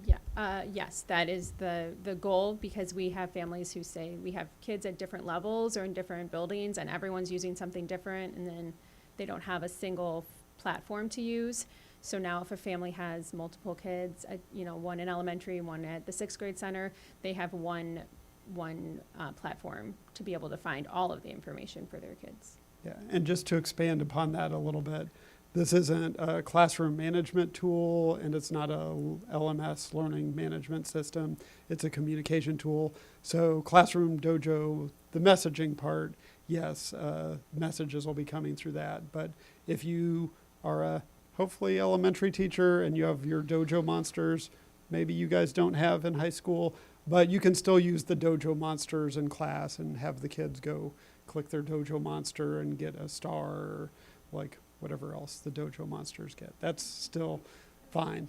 Yeah. Yes, that is the goal, because we have families who say we have kids at different levels or in different buildings, and everyone's using something different, and then they don't have a single platform to use. So now if a family has multiple kids, one in elementary, one at the 6th grade center, they have one platform to be able to find all of the information for their kids. Yeah, and just to expand upon that a little bit, this isn't a classroom management tool, and it's not a LMS, learning management system. It's a communication tool. So Classroom Dojo, the messaging part, yes, messages will be coming through that. But if you are a hopefully elementary teacher and you have your Dojo monsters, maybe you guys don't have in high school, but you can still use the Dojo monsters in class and have the kids go click their Dojo monster and get a star, or like whatever else the Dojo monsters get. That's still fine.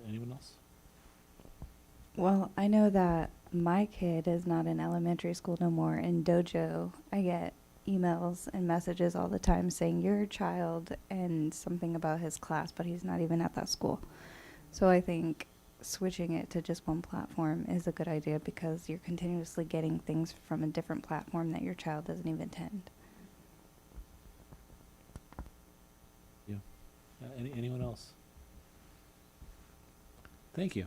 Anyone else? Well, I know that my kid is not in elementary school no more. In Dojo, I get emails and messages all the time saying your child and something about his class, but he's not even at that school. So I think switching it to just one platform is a good idea, because you're continuously getting things from a different platform that your child doesn't even attend. Yeah. Anyone else? Thank you.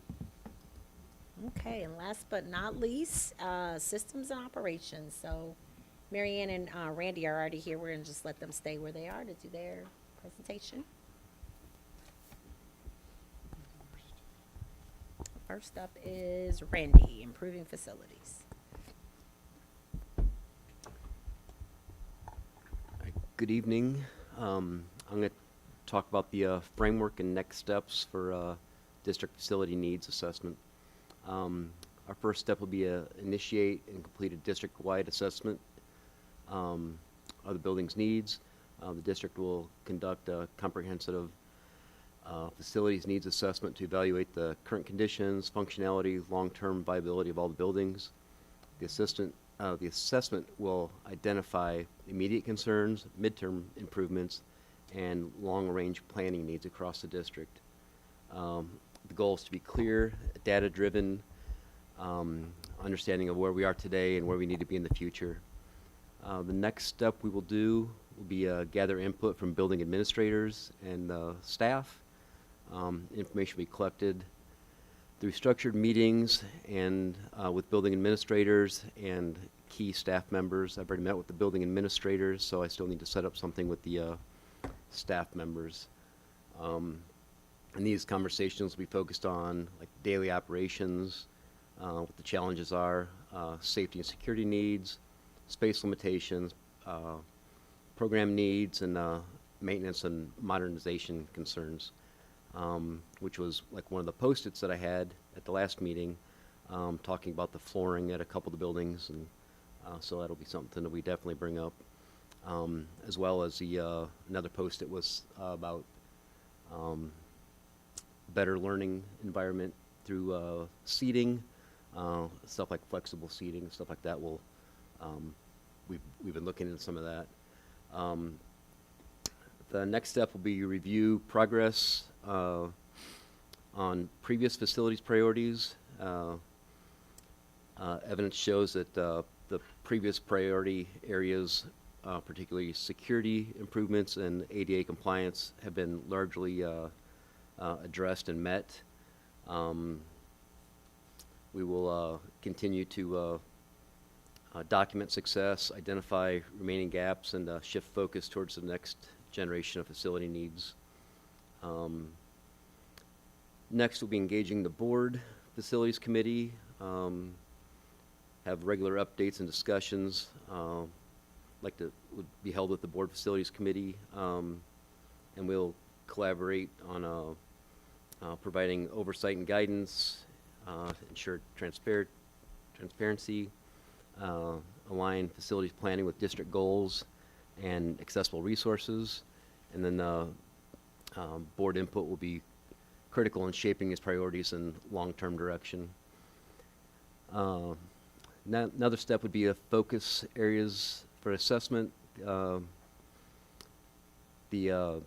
Okay, and last but not least, systems and operations. So Marianne and Randy are already here. We're going to just let them stay where they are to do their presentation. First up is Randy, improving facilities. Good evening. I'm going to talk about the framework and next steps for district facility needs assessment. Our first step will be initiate and complete a district-wide assessment of the building's needs. The district will conduct a comprehensive facilities needs assessment to evaluate the current conditions, functionality, long-term viability of all the buildings. The assessment will identify immediate concerns, midterm improvements, and long-range planning needs across the district. The goal is to be clear, data-driven, understanding of where we are today and where we need to be in the future. The next step we will do will be gather input from building administrators and staff. Information will be collected through structured meetings and with building administrators and key staff members. I've already met with the building administrators, so I still need to set up something with the staff members. And these conversations will be focused on like daily operations, what the challenges are, safety and security needs, space limitations, program needs, and maintenance and modernization concerns. Which was like one of the post-its that I had at the last meeting, talking about the flooring at a couple of the buildings, and so that'll be something that we definitely bring up, as well as the another post-it was about better learning environment through seating, stuff like flexible seating, stuff like that. We've been looking into some of that. The next step will be review progress on previous facilities priorities. Evidence shows that the previous priority areas, particularly security improvements and ADA compliance, have been largely addressed and met. We will continue to document success, identify remaining gaps, and shift focus towards the next generation of facility needs. Next, we'll be engaging the board facilities committee, have regular updates and discussions, would be held with the board facilities committee, and we'll collaborate on providing oversight and guidance, ensure transparency, align facilities planning with district goals and accessible resources, and then board input will be critical in shaping these priorities and long-term direction. Another step would be focus areas for assessment. The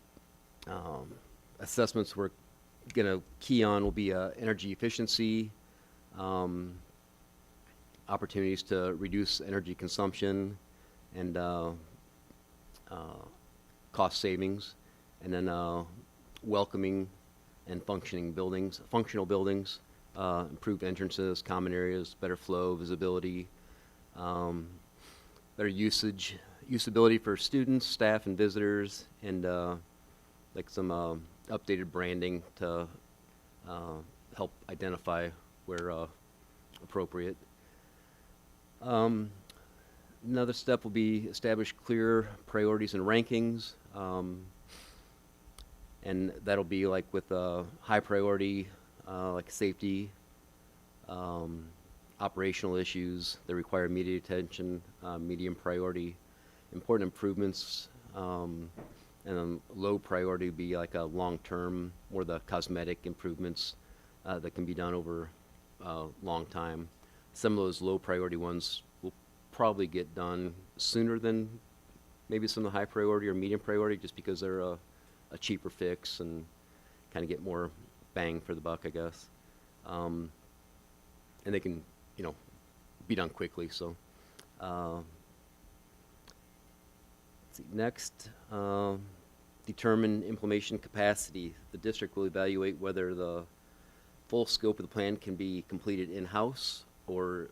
assessments we're going to key on will be energy efficiency, opportunities to reduce energy consumption, and cost savings, and then welcoming and functional buildings, improved entrances, common areas, better flow, visibility, better usability for students, staff, and visitors, and like some updated branding to help identify where appropriate. Another step will be establish clear priorities and rankings, and that'll be like with high priority, like safety, operational issues that require immediate attention, medium priority, important improvements, and then low priority would be like a long-term, more the cosmetic improvements that can be done over a long time. Some of those low priority ones will probably get done sooner than maybe some of the high priority or medium priority, just because they're a cheaper fix and kind of get more bang for the buck, I guess. And they can, be done quickly. So, let's see. Next, determine implementation capacity. The district will evaluate whether the full scope of the plan can be completed in-house, or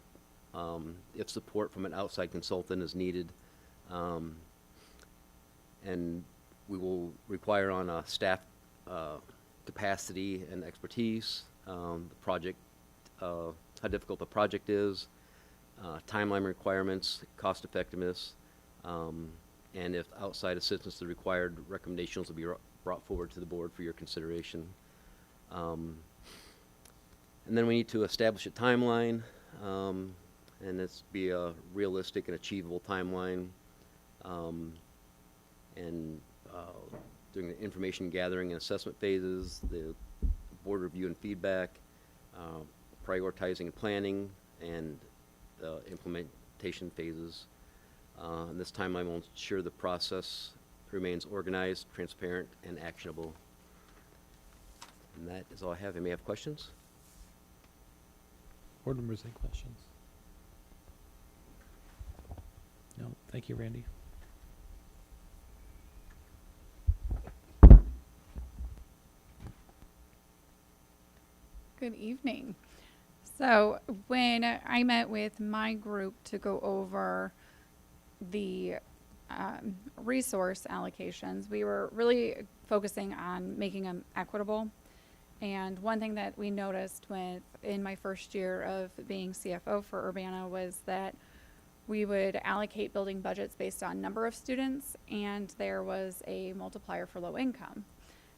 if support from an outside consultant is needed. And we will require on staff capacity and expertise, the project, how difficult the project is, timeline requirements, cost effectiveness, and if outside assistance is required, recommendations will be brought forward to the board for your consideration. And then we need to establish a timeline, and this be a realistic and achievable timeline, and during the information gathering and assessment phases, the board review and feedback, prioritizing and planning, and the implementation phases. And this timeline will ensure the process remains organized, transparent, and actionable. And that is all I have. Any have questions? Board members, any questions? No, thank you, Randy. Good evening. So when I met with my group to go over the resource allocations, we were really focusing on making them equitable. And one thing that we noticed in my first year of being CFO for Urbana was that we would allocate building budgets based on number of students, and there was a multiplier for low income.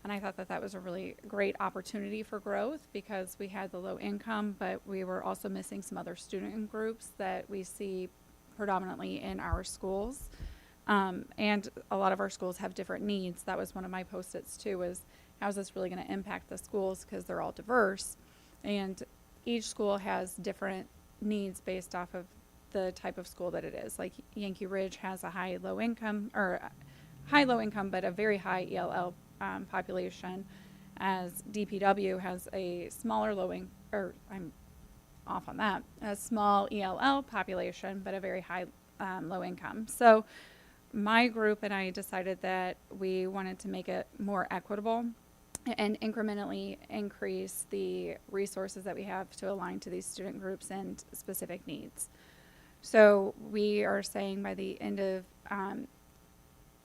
And I thought that that was a really great opportunity for growth, because we had the low income, but we were also missing some other student groups that we see predominantly in our schools. And a lot of our schools have different needs. That was one of my post-its too, was how is this really going to impact the schools, because they're all diverse. And each school has different needs based off of the type of school that it is. Like Yankee Ridge has a high low income, or high low income, but a very high ELL population, as DPW has a smaller low income, or I'm off on that, a small ELL population, but a very high low income. So my group and I decided that we wanted to make it more equitable and incrementally increase the resources that we have to align to these student groups and specific needs. So we are saying by the end of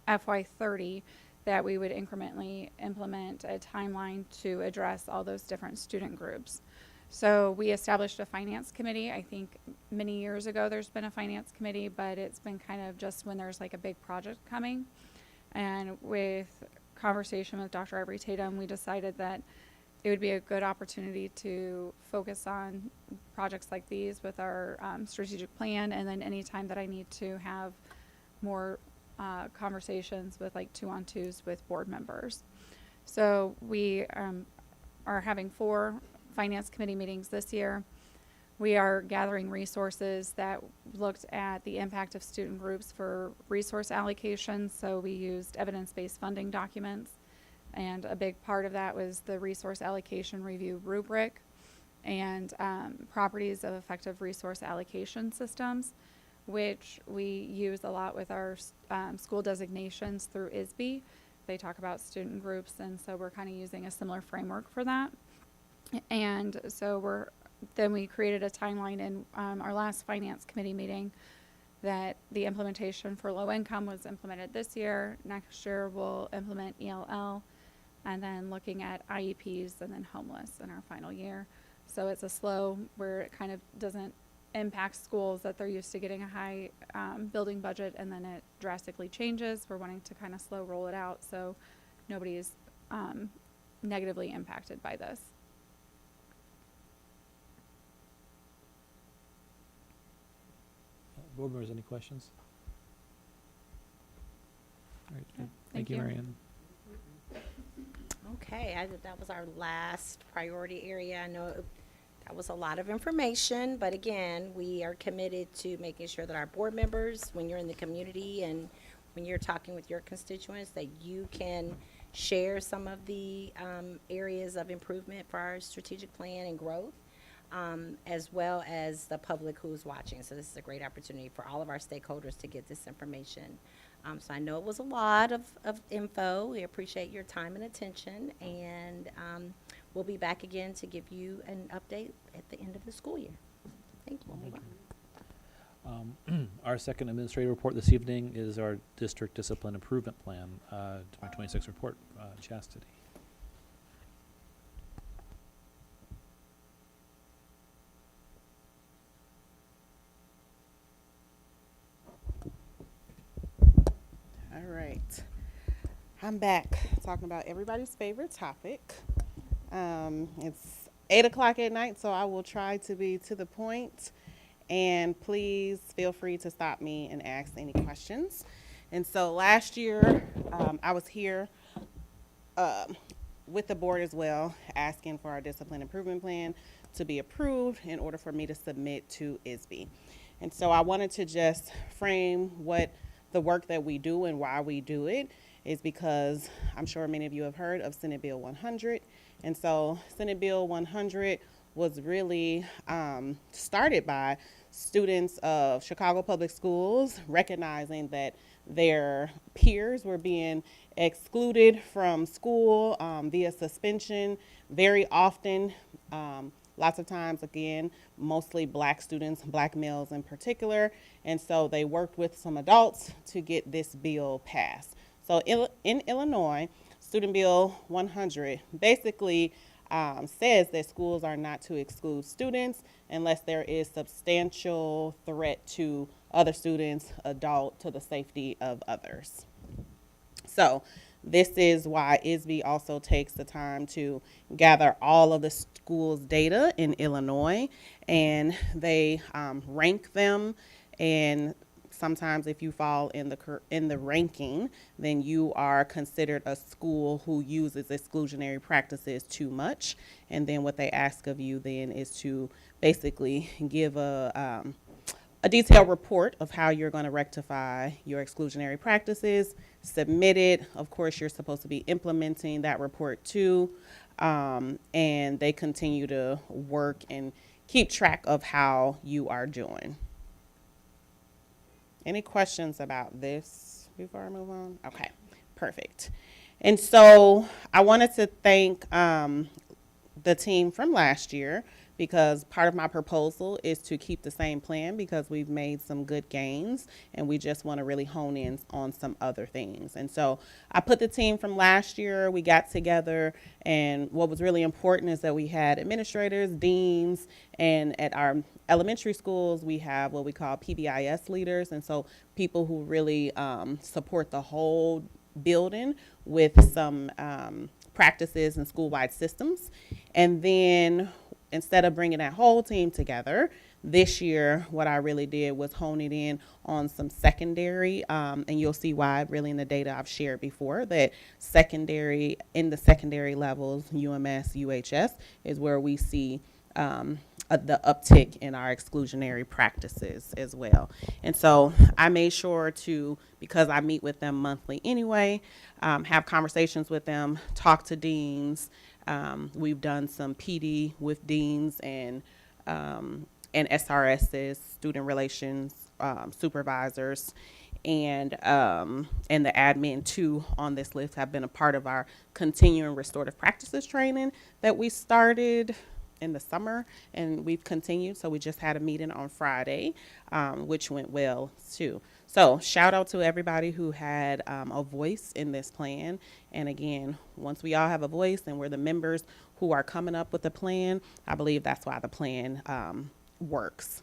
FY30 that we would incrementally implement a timeline to address all those different student groups. So we established a finance committee. I think many years ago there's been a finance committee, but it's been kind of just when there's like a big project coming. And with conversation with Dr. Ivory Tatum, we decided that it would be a good opportunity to focus on projects like these with our strategic plan, and then anytime that I need to have more conversations with like 2-on-2s with board members. So we are having 4 finance committee meetings this year. We are gathering resources that looked at the impact of student groups for resource allocation. So we used evidence-based funding documents, and a big part of that was the resource allocation review rubric and properties of effective resource allocation systems, which we use a lot with our school designations through ISB. They talk about student groups, and so we're kind of using a similar framework for that. And so then we created a timeline in our last finance committee meeting that the implementation for low income was implemented this year. Next year we'll implement ELL, and then looking at IEPs and then homeless in our final year. So it's a slow, where it kind of doesn't impact schools that they're used to getting a high building budget, and then it drastically changes. We're wanting to kind of slow roll it out so nobody is negatively impacted by this. Board members, any questions? All right, Yeah, thank you, Marianne. Okay, that was our last priority area. I know that was a lot of information, but again, we are committed to making sure that our board members, when you're in the community and when you're talking with your constituents, that you can share some of the areas of improvement for our strategic plan and growth, as well as the public who's watching. So this is a great opportunity for all of our stakeholders to get this information. So I know it was a lot of info. We appreciate your time and attention, and we'll be back again to give you an update at the end of the school year. Thank you. Our second administrative report this evening is our district discipline improvement plan, 2026 report. Chastity. All right. I'm back talking about everybody's favorite topic. It's 8 o'clock at night, so I will try to be to the point. And please feel free to stop me and ask any questions. And so last year, I was here with the board as well, asking for our discipline improvement plan to be approved in order for me to submit to ISB. And so I wanted to just frame what the work that we do and why we do it is because I'm sure many of you have heard of Senate Bill 100. And so Senate Bill 100 was really started by students of Chicago Public Schools recognizing that their peers were being excluded from school via suspension very often. Lots of times, again, mostly black students, black males in particular. And so they worked with some adults to get this bill passed. So in Illinois, Student Bill 100 basically says that schools are not to exclude students unless there is substantial threat to other students, to the safety of others. So this is why ISB also takes the time to gather all of the schools' data in Illinois, and they rank them and sometimes if you fall in the ranking, then you are considered a school who uses exclusionary practices too much. And then what they ask of you then is to basically give a detailed report of how you're going to rectify your exclusionary practices, submit it. Of course, you're supposed to be implementing that report too. And they continue to work and keep track of how you are doing. Any questions about this before I move on? Okay, perfect. And so I wanted to thank the team from last year, because part of my proposal is to keep the same plan because we've made some good gains and we just want to really hone in on some other things. And so I put the team from last year, we got together, and what was really important is that we had administrators, deans, and at our elementary schools we have what we call PBIS leaders, and so people who really support the whole building with some practices and school-wide systems. And then instead of bringing that whole team together, this year what I really did was hone it in on some secondary, and you'll see why really in the data I've shared before, that secondary, in the secondary levels, UMS, UHS, is where we see the uptick in our exclusionary practices as well. And so I made sure to, because I meet with them monthly anyway, have conversations with them, talk to deans. We've done some PD with deans and SRSs, student relations supervisors, and the admin too on this list have been a part of our continuing restorative practices training that we started in the summer, and we've continued. So we just had a meeting on Friday, which went well too. So shout out to everybody who had a voice in this plan. And again, once we all have a voice and we're the members who are coming up with the plan, I believe that's why the plan works.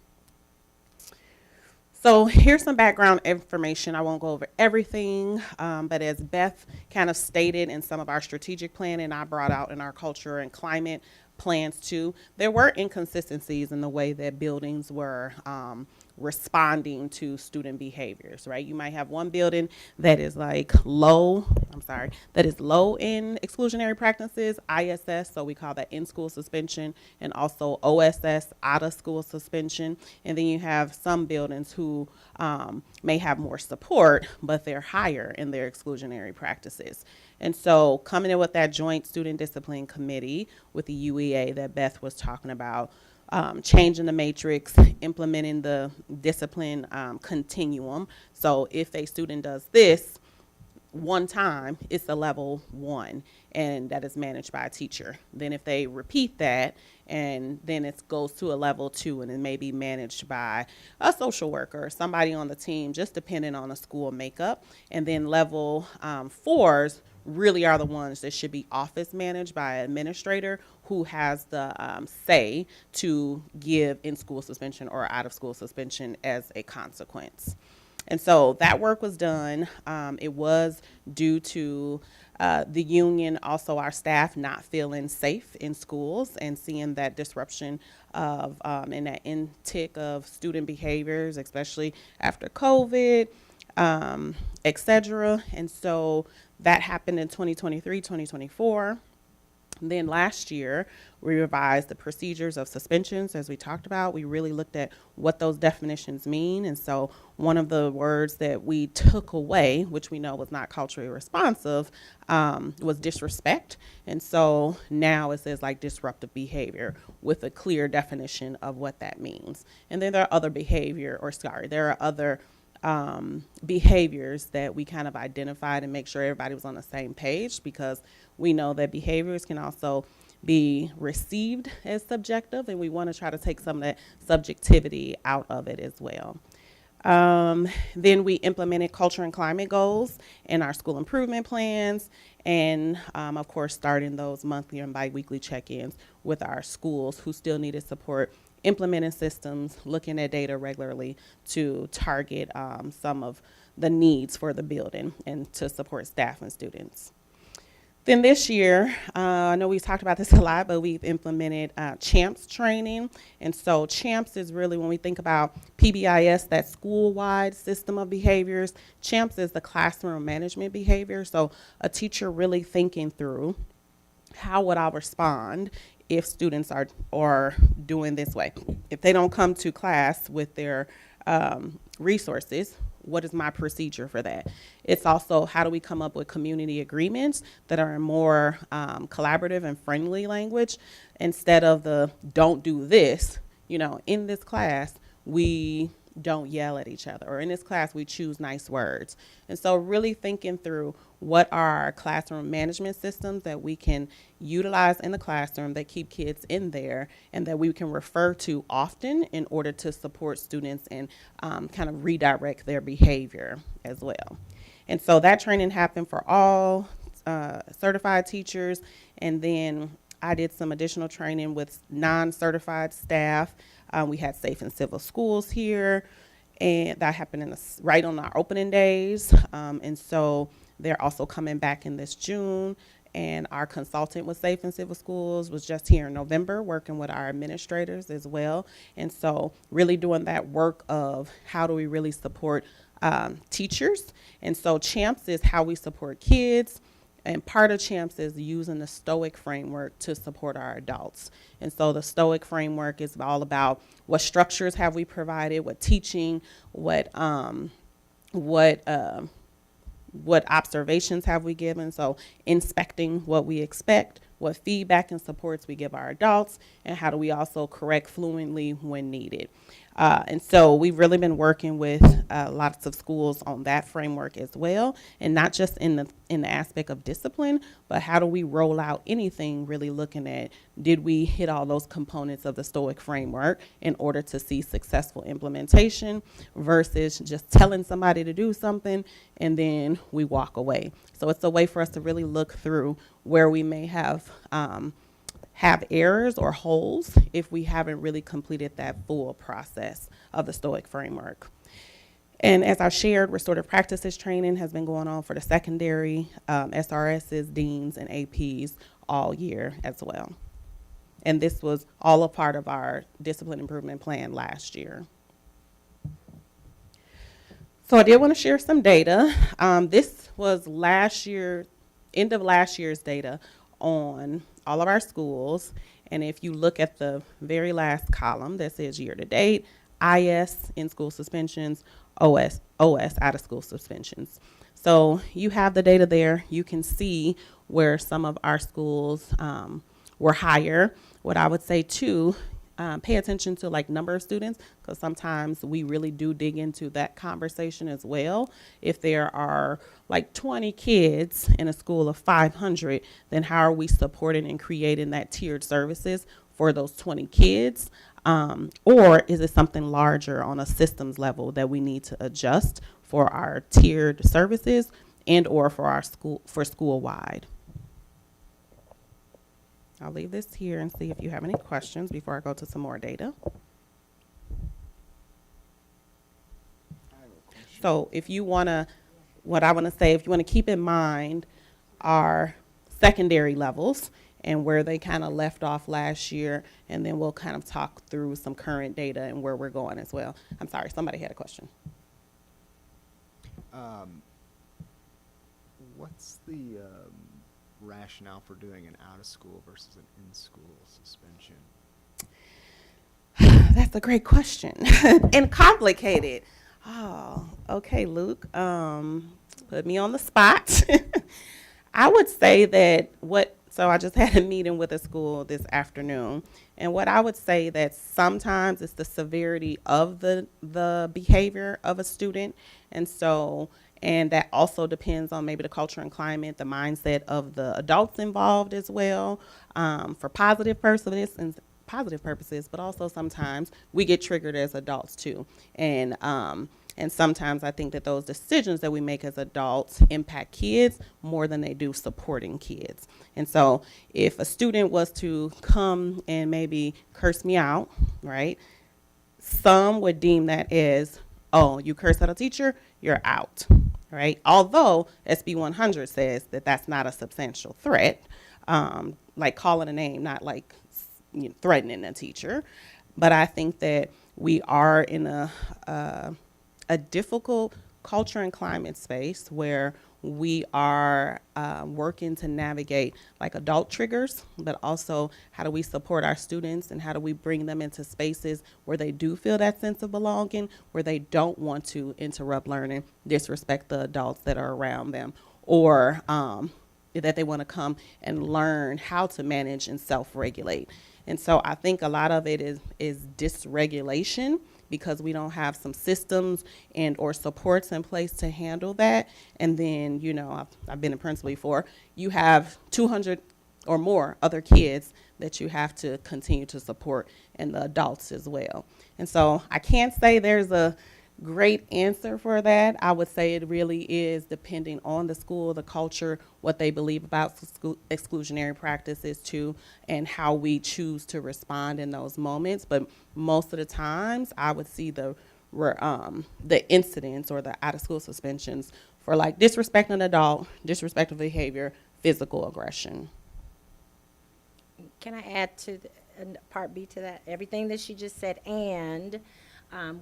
So here's some background information. I won't go over everything, but as Beth kind of stated in some of our strategic plan, and I brought out in our culture and climate plans too, there were inconsistencies in the way that buildings were responding to student behaviors, right? You might have one building that is like low in exclusionary practices, ISS, so we call that in-school suspension, and also OSS, out-of-school suspension. And then you have some buildings who may have more support, but they're higher in their exclusionary practices. And so coming in with that joint student discipline committee with the UEA that Beth was talking about, changing the matrix, implementing the discipline continuum. So if a student does this one time, it's a level 1, and that is managed by a teacher. Then if they repeat that, and then it goes to a level 2, and it may be managed by a social worker or somebody on the team, just depending on the school makeup. And then level 4s really are the ones that should be office managed by an administrator who has the say to give in-school suspension or out-of-school suspension as a consequence. And so that work was done. It was due to the union, also our staff not feeling safe in schools and seeing that disruption of and that intick of student behaviors, especially after COVID, et cetera. And so that happened in 2023, 2024. Then last year, we revised the procedures of suspensions, as we talked about. We really looked at what those definitions mean. And so one of the words that we took away, which we know was not culturally responsive, was disrespect. And so now it says like disruptive behavior with a clear definition of what that means. And then there are other behaviors that we kind of identified and make sure everybody was on the same page, because we know that behaviors can also be received as subjective, and we want to try to take some of that subjectivity out of it as well. Then we implemented culture and climate goals in our school improvement plans, and of course starting those monthly and biweekly check-ins with our schools who still needed support implementing systems, looking at data regularly to target some of the needs for the building and to support staff and students. Then this year, I know we've talked about this a lot, but we've implemented CHAMPS training. And so CHAMPS is really, when we think about PBIS, that school-wide system of behaviors, CHAMPS is the classroom management behavior. So a teacher really thinking through, how would I respond if students are doing this way? If they don't come to class with their resources, what is my procedure for that? It's also, how do we come up with community agreements that are in more collaborative and friendly language, instead of the don't do this. You know, in this class, we don't yell at each other, or in this class, we choose nice words. And so really thinking through, what are our classroom management systems that we can utilize in the classroom that keep kids in there and that we can refer to often in order to support students and kind of redirect their behavior as well. And so that training happened for all certified teachers. And then I did some additional training with non-certified staff. We had Safe and Civil Schools here, and that happened right on our opening days. And so they're also coming back in this June. And our consultant with Safe and Civil Schools was just here in November, working with our administrators as well. And so really doing that work of, how do we really support teachers? And so CHAMPS is how we support kids. And part of CHAMPS is using the STOIC framework to support our adults. And so the STOIC framework is all about, what structures have we provided, what teaching, what observations have we given. So inspecting what we expect, what feedback and supports we give our adults, and how do we also correct fluently when needed. And so we've really been working with lots of schools on that framework as well, and not just in the aspect of discipline, but how do we roll out anything, really looking at, did we hit all those components of the STOIC framework in order to see successful implementation, versus just telling somebody to do something and then we walk away. So it's a way for us to really look through where we may have errors or holes if we haven't really completed that full process of the STOIC framework. And as I've shared, restorative practices training has been going on for the secondary, SRSs, deans, and APs all year as well. And this was all a part of our discipline improvement plan last year. So I did want to share some data. This was end of last year's data on all of our schools. And if you look at the very last column that says year to date, IS, in-school suspensions, OS, out-of-school suspensions. So you have the data there. You can see where some of our schools were higher. What I would say too, pay attention to like number of students, because sometimes we really do dig into that conversation as well. If there are like 20 kids in a school of 500, then how are we supporting and creating that tiered services for those 20 kids? Or is it something larger on a systems level that we need to adjust for our tiered services and or for our school-wide? I'll leave this here and see if you have any questions before I go to some more data. So if you want to, what I want to say, if you want to keep in mind our secondary levels and where they kind of left off last year, and then we'll kind of talk through some current data and where we're going as well. I'm sorry, somebody had a question. What's the rationale for doing an out-of-school versus an in-school suspension? That's a great question and complicated. Oh, okay, Luke. Put me on the spot. I would say that so I just had a meeting with a school this afternoon, and what I would say that sometimes it's the severity of the behavior of a student, and that also depends on maybe the culture and climate, the mindset of the adults involved as well, for positive purposes, but also sometimes we get triggered as adults too. And sometimes I think that those decisions that we make as adults impact kids more than they do supporting kids. And so if a student was to come and maybe curse me out, right, some would deem that as, oh, you curse at a teacher, you're out. right? Although SB 100 says that that's not a substantial threat, like calling a name, not like threatening a teacher. But I think that we are in a difficult culture and climate space where we are working to navigate like adult triggers, but also how do we support our students and how do we bring them into spaces where they do feel that sense of belonging, where they don't want to interrupt learning, disrespect the adults that are around them, or that they want to come and learn how to manage and self-regulate. And so I think a lot of it is dysregulation because we don't have some systems and or supports in place to handle that. And then, you know, I've been a principal before, you have 200 or more other kids that you have to continue to support, and the adults as well. And so I can't say there's a great answer for that. I would say it really is depending on the school, the culture, what they believe about exclusionary practices too, and how we choose to respond in those moments. But most of the times I would see the incidents or the out of school suspensions for like disrespecting an adult, disrespectful behavior, physical aggression. Can I add to part B to that? Everything that she just said, and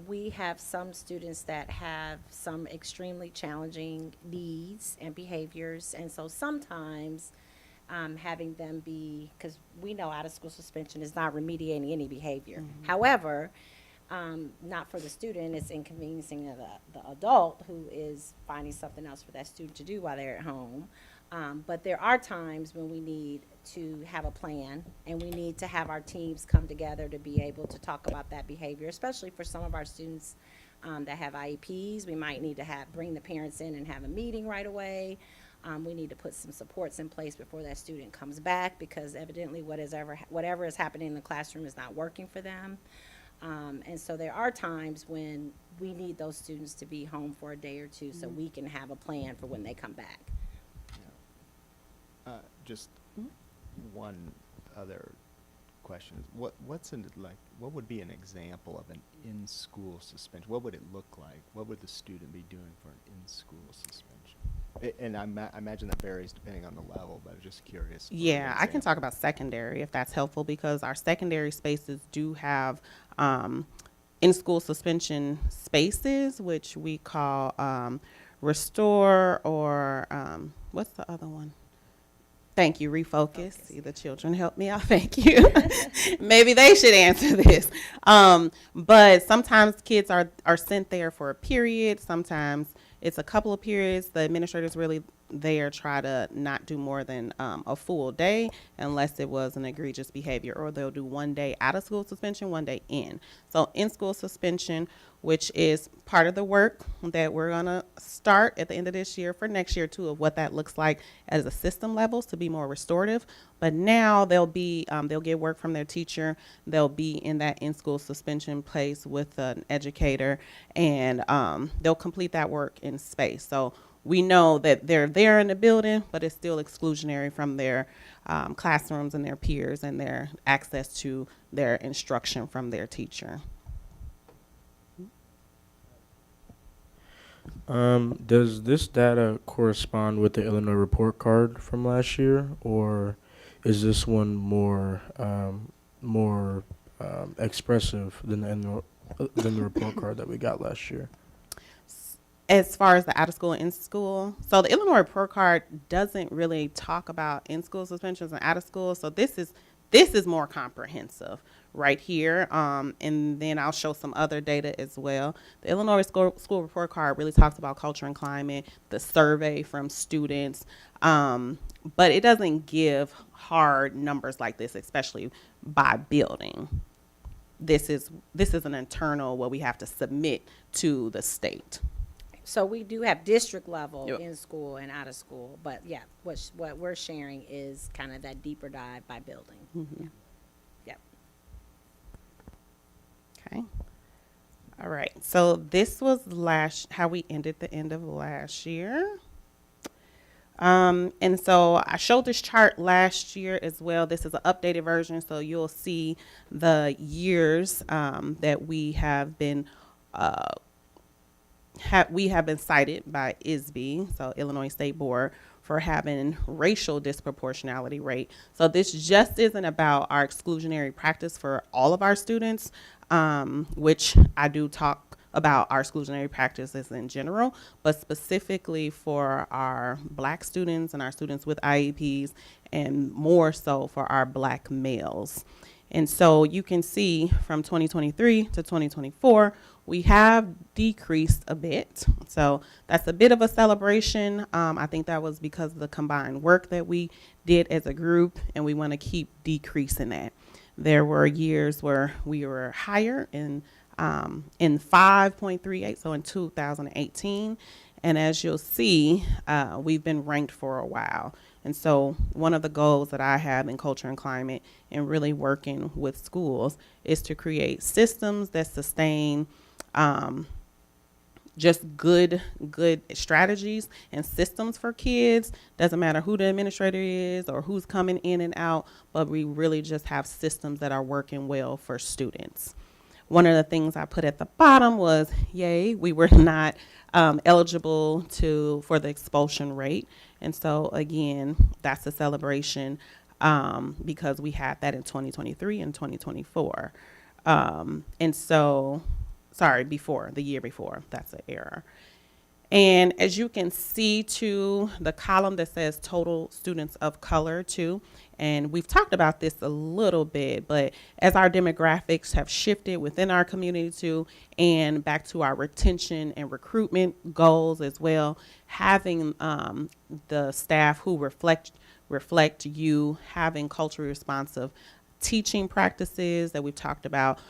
we have some students that have some extremely challenging needs and behaviors, and so sometimes having them be, because we know out of school suspension is not remediating any behavior. However, not for the student, it's inconveniencing the adult who is finding something else for that student to do while they're at home. But there are times when we need to have a plan, and we need to have our teams come together to be able to talk about that behavior, especially for some of our students that have IEPs. We might need to bring the parents in and have a meeting right away. We need to put some supports in place before that student comes back, because evidently whatever is happening in the classroom is not working for them. And so there are times when we need those students to be home for a day or two so we can have a plan for when they come back. Just one other question. What would be an example of an in-school suspension? What would it look like? What would the student be doing for an in-school suspension? And I imagine that varies depending on the level, but I'm just curious. Yeah, I can talk about secondary if that's helpful, because our secondary spaces do have in-school suspension spaces, which we call restore, or what's the other one? Thank you, refocus. See, the children help me out. Thank you. Maybe they should answer this. But sometimes kids are sent there for a period. Sometimes it's a couple of periods. The administrators really there try to not do more than a full day unless it was an egregious behavior, or they'll do 1 day out of school suspension, 1 day in. So in school suspension, which is part of the work that we're gonna start at the end of this year for next year too, of what that looks like as a system levels to be more restorative. But now they'll get work from their teacher. They'll be in that in-school suspension place with an educator, and they'll complete that work in space. So we know that they're there in the building, but it's still exclusionary from their classrooms and their peers and their access to their instruction from their teacher. Does this data correspond with the Illinois report card from last year, or is this one more expressive than the report card that we got last year? As far as the out of school and in school, so the Illinois report card doesn't really talk about in school suspensions and out of school. So this is more comprehensive right here. And then I'll show some other data as well. The Illinois school report card really talks about culture and climate, the survey from students, but it doesn't give hard numbers like this, especially by building. This is an internal what we have to submit to the state. So we do have district level in school and out of school, but yeah, what we're sharing is kind of that deeper dive by building. Mm-hmm. Yeah. Okay. All right. So this was how we ended the end of last year. And so I showed this chart last year as well. This is an updated version, so you'll see the years that we have been we have been cited by ISB, so Illinois State Board, for having racial disproportionality rate. So this just isn't about our exclusionary practice for all of our students, which I do talk about our exclusionary practices in general, but specifically for our Black students and our students with IEPs, and more so for our Black males. And so you can see from 2023 to 2024, we have decreased a bit. So that's a bit of a celebration. I think that was because of the combined work that we did as a group, and we want to keep decreasing that. There were years where we were higher in 5.38, so in 2018. And as you'll see, we've been ranked for a while. And so one of the goals that I have in culture and climate and really working with schools is to create systems that sustain just good strategies and systems for kids. Doesn't matter who the administrator is or who's coming in and out, but we really just have systems that are working well for students. One of the things I put at the bottom was, yay, we were not eligible for the expulsion rate. And so again, that's a celebration because we had that in 2023 and 2024. And so, sorry, the year before, that's an error. And as you can see too, the column that says total students of color too, and we've talked about this a little bit, but as our demographics have shifted within our community too, and back to our retention and recruitment goals as well, having the staff who reflect you, having culturally responsive teaching practices that we've talked about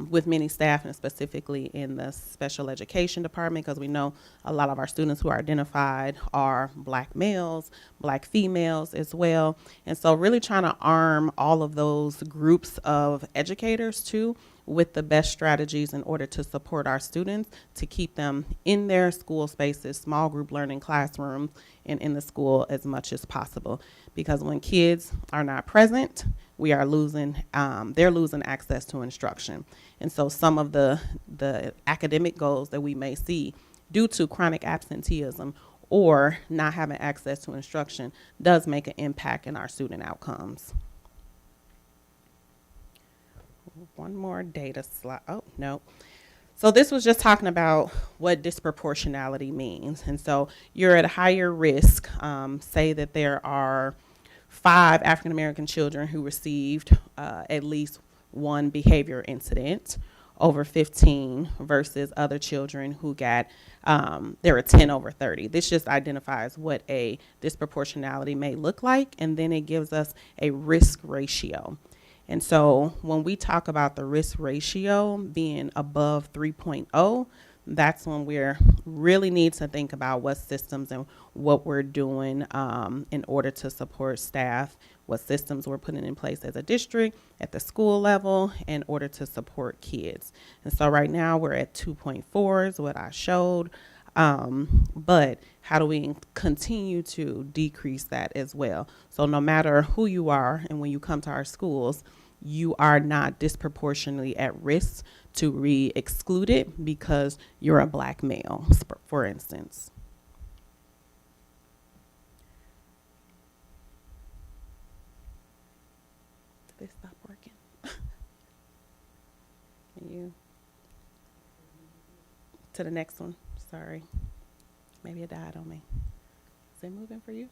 with many staff, and specifically in the special education department, because we know a lot of our students who are identified are Black males, Black females as well. And so really trying to arm all of those groups of educators too with the best strategies in order to support our students, to keep them in their school spaces, small group learning classrooms, and in the school as much as possible. Because when kids are not present, we are losing, they're losing access to instruction. And so some of the academic goals that we may see due to chronic absenteeism or not having access to instruction does make an impact in our student outcomes. One more data slide. Oh, no. So this was just talking about what disproportionality means. And so you're at a higher risk. Say that there are 5 African American children who received at least one behavior incident over 15 versus other children who got, there were 10 over 30. This just identifies what a disproportionality may look like, and then it gives us a risk ratio. And so when we talk about the risk ratio being above 3.0, that's when we're really need to think about what systems and what we're doing in order to support staff, what systems we're putting in place as a district at the school level in order to support kids. And so right now we're at 2.4 is what I showed. But how do we continue to decrease that as well? So no matter who you are, and when you come to our schools, you are not disproportionately at risk to be excluded because you're a Black male, for instance. Did they stop working? Can you? To the next one. Sorry. Maybe it died on me. Is it moving for you?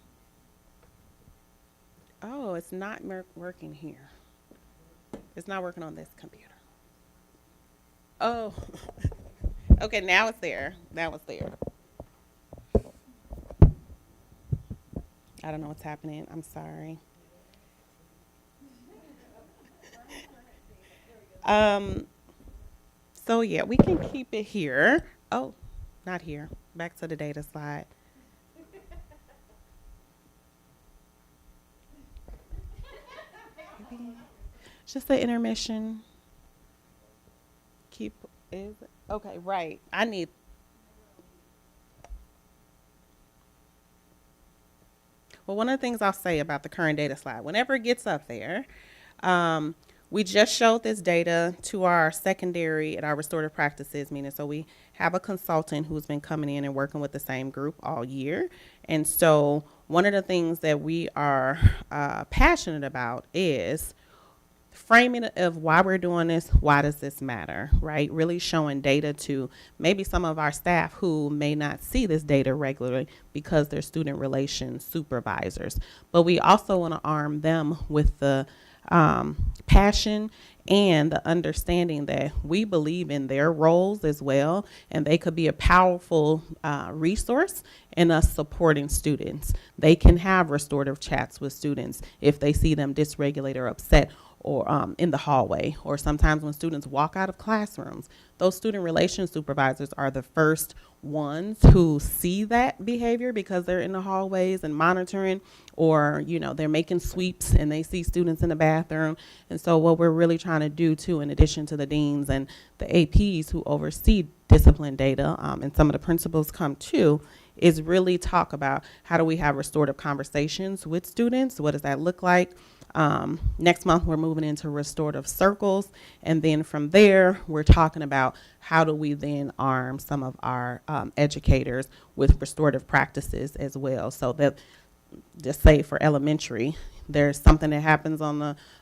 Oh, it's not working here. It's not working on this computer. Oh, okay, now it's there. Now it's there. I don't know what's happening. I'm sorry. So yeah, we can keep it here. Oh, not here. Back to the data slide. Just the intermission. Okay, right. Well, one of the things I'll say about the current data slide, whenever it gets up there, we just showed this data to our secondary and our restorative practices meeting. So we have a consultant who's been coming in and working with the same group all year. And so one of the things that we are passionate about is framing of why we're doing this, why does this matter, right? Really showing data to maybe some of our staff who may not see this data regularly because they're student relations supervisors. But we also want to arm them with the passion and the understanding that we believe in their roles as well, and they could be a powerful resource in us supporting students. They can have restorative chats with students if they see them dysregulated or upset, or in the hallway, or sometimes when students walk out of classrooms. Those student relations supervisors are the first ones who see that behavior because they're in the hallways and monitoring, or they're making sweeps and they see students in the bathroom. And so what we're really trying to do too, in addition to the deans and the APs who oversee discipline data, and some of the principals come too, is really talk about how do we have restorative conversations with students? What does that look like? Next month, we're moving into restorative circles. And then from there, we're talking about how do we then arm some of our educators with restorative practices as well. So that, just say for elementary, there's something that happens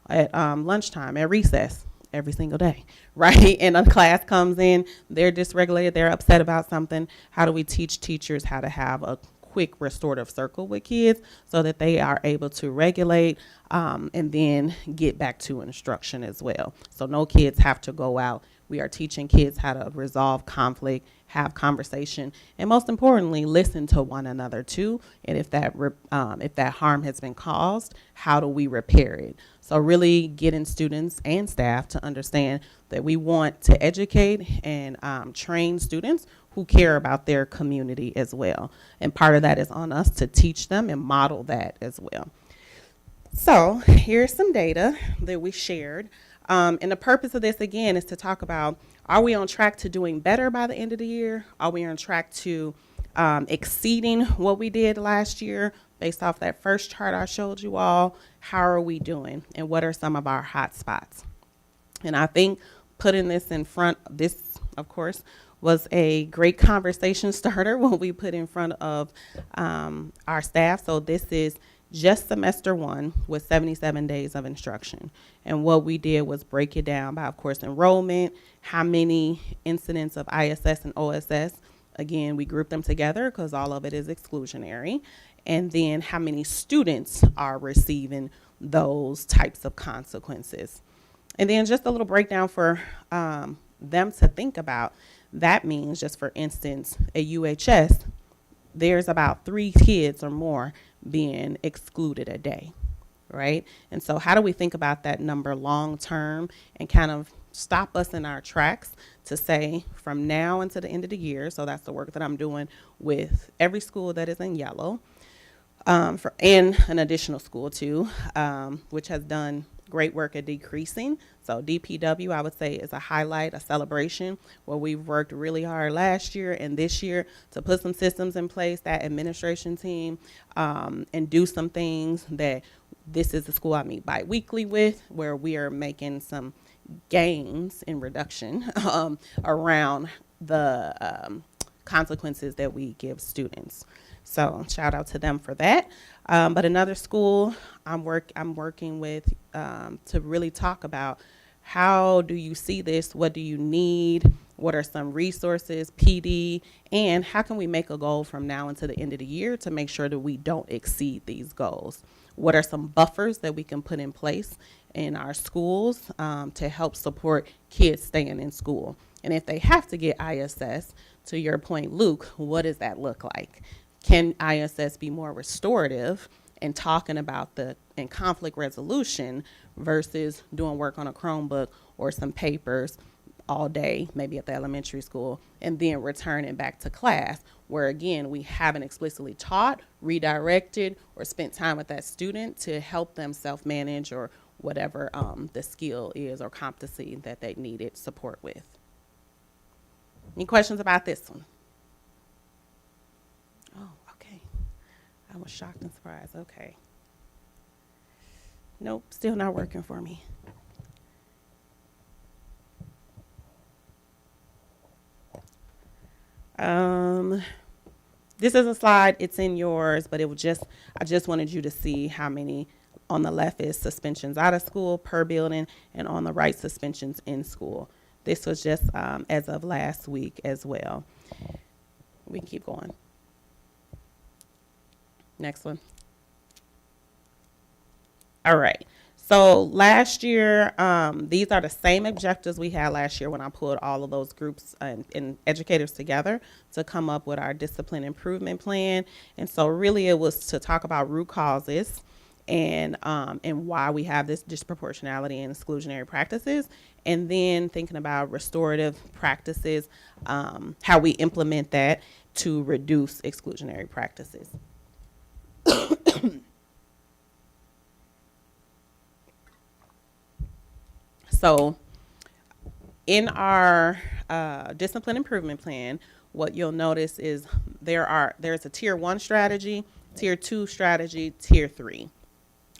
at lunchtime, at recess, every single day, right? And a class comes in, they're dysregulated, they're upset about something. How do we teach teachers how to have a quick restorative circle with kids so that they are able to regulate and then get back to instruction as well? So no kids have to go out. We are teaching kids how to resolve conflict, have conversation, and most importantly, listen to one another too. And if that harm has been caused, how do we repair it? So really getting students and staff to understand that we want to educate and train students who care about their community as well. And part of that is on us to teach them and model that as well. So here's some data that we shared. And the purpose of this, again, is to talk about, are we on track to doing better by the end of the year? Are we on track to exceeding what we did last year based off that first chart I showed you all? How are we doing? And what are some of our hot spots? And I think putting this in front, this, of course, was a great conversation starter when we put in front of our staff. So this is just semester one with 77 days of instruction. And what we did was break it down by, of course, enrollment, how many incidents of ISS and OSS. Again, we grouped them together because all of it is exclusionary. And then how many students are receiving those types of consequences. And then just a little breakdown for them to think about. That means, just for instance, at UHS, there's about 3 kids or more being excluded a day, right? And so how do we think about that number long term and kind of stop us in our tracks to say from now until the end of the year? So that's the work that I'm doing with every school that is in yellow, and an additional school too, which has done great work at decreasing. So DPW, I would say, is a highlight, a celebration, where we've worked really hard last year and this year to put some systems in place, that administration team, and do some things that this is the school I meet bi-weekly with, where we are making some gains in reduction around the consequences that we give students. So shout out to them for that. But another school I'm working with to really talk about, how do you see this? What do you need? What are some resources, PD, and how can we make a goal from now until the end of the year to make sure that we don't exceed these goals? What are some buffers that we can put in place in our schools to help support kids staying in school? And if they have to get ISS, to your point, Luke, what does that look like? Can ISS be more restorative and talking about in conflict resolution versus doing work on a Chromebook or some papers all day, maybe at the elementary school, and then returning back to class, where again, we haven't explicitly taught, redirected, or spent time with that student to help them self-manage or whatever the skill is or competency that they needed support with. Any questions about this one? Oh, okay. I was shocked and surprised. Okay. Nope, still not working for me. This is a slide, it's in yours, but I just wanted you to see how many. On the left is suspensions out of school per building, and on the right, suspensions in school. This was just as of last week as well. We can keep going. Next one. All right. So last year, these are the same objectives we had last year when I pulled all of those groups and educators together to come up with our discipline improvement plan. And so really it was to talk about root causes and why we have this disproportionality and exclusionary practices, and then thinking about restorative practices, how we implement that to reduce exclusionary practices. So in our discipline improvement plan, what you'll notice is there's a tier 1 strategy, tier 2 strategy, tier 3.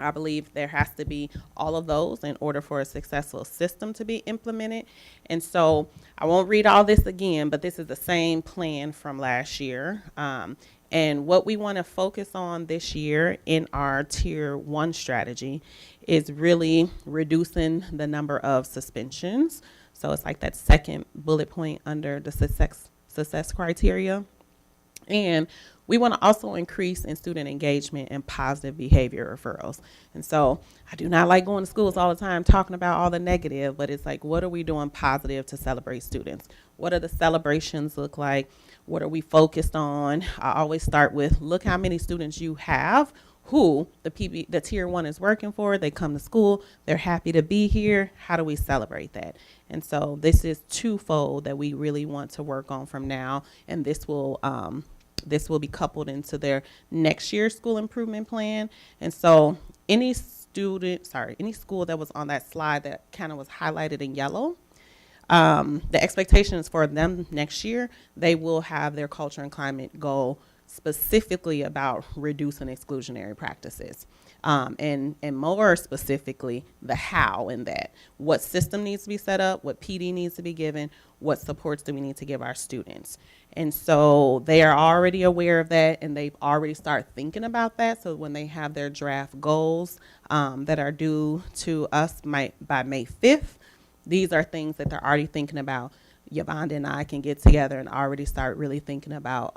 I believe there has to be all of those in order for a successful system to be implemented. And so I won't read all this again, but this is the same plan from last year. And what we want to focus on this year in our tier 1 strategy is really reducing the number of suspensions. So it's like that second bullet point under the success criteria. And we want to also increase in student engagement and positive behavior referrals. And so I do not like going to schools all the time talking about all the negative, but it's like, what are we doing positive to celebrate students? What do the celebrations look like? What are we focused on? I always start with, look how many students you have who the tier 1 is working for. They come to school, they're happy to be here. How do we celebrate that? And so this is twofold that we really want to work on from now, and this will be coupled into their next year's school improvement plan. And so any school that was on that slide that kind of was highlighted in yellow, the expectation is for them next year, they will have their culture and climate goal specifically about reducing exclusionary practices. And more specifically, the how in that. What system needs to be set up, what PD needs to be given, what supports do we need to give our students. And so they are already aware of that, and they've already started thinking about that. So when they have their draft goals that are due to us by May 5th, these are things that they're already thinking about. Yvonne and I can get together and already start really thinking about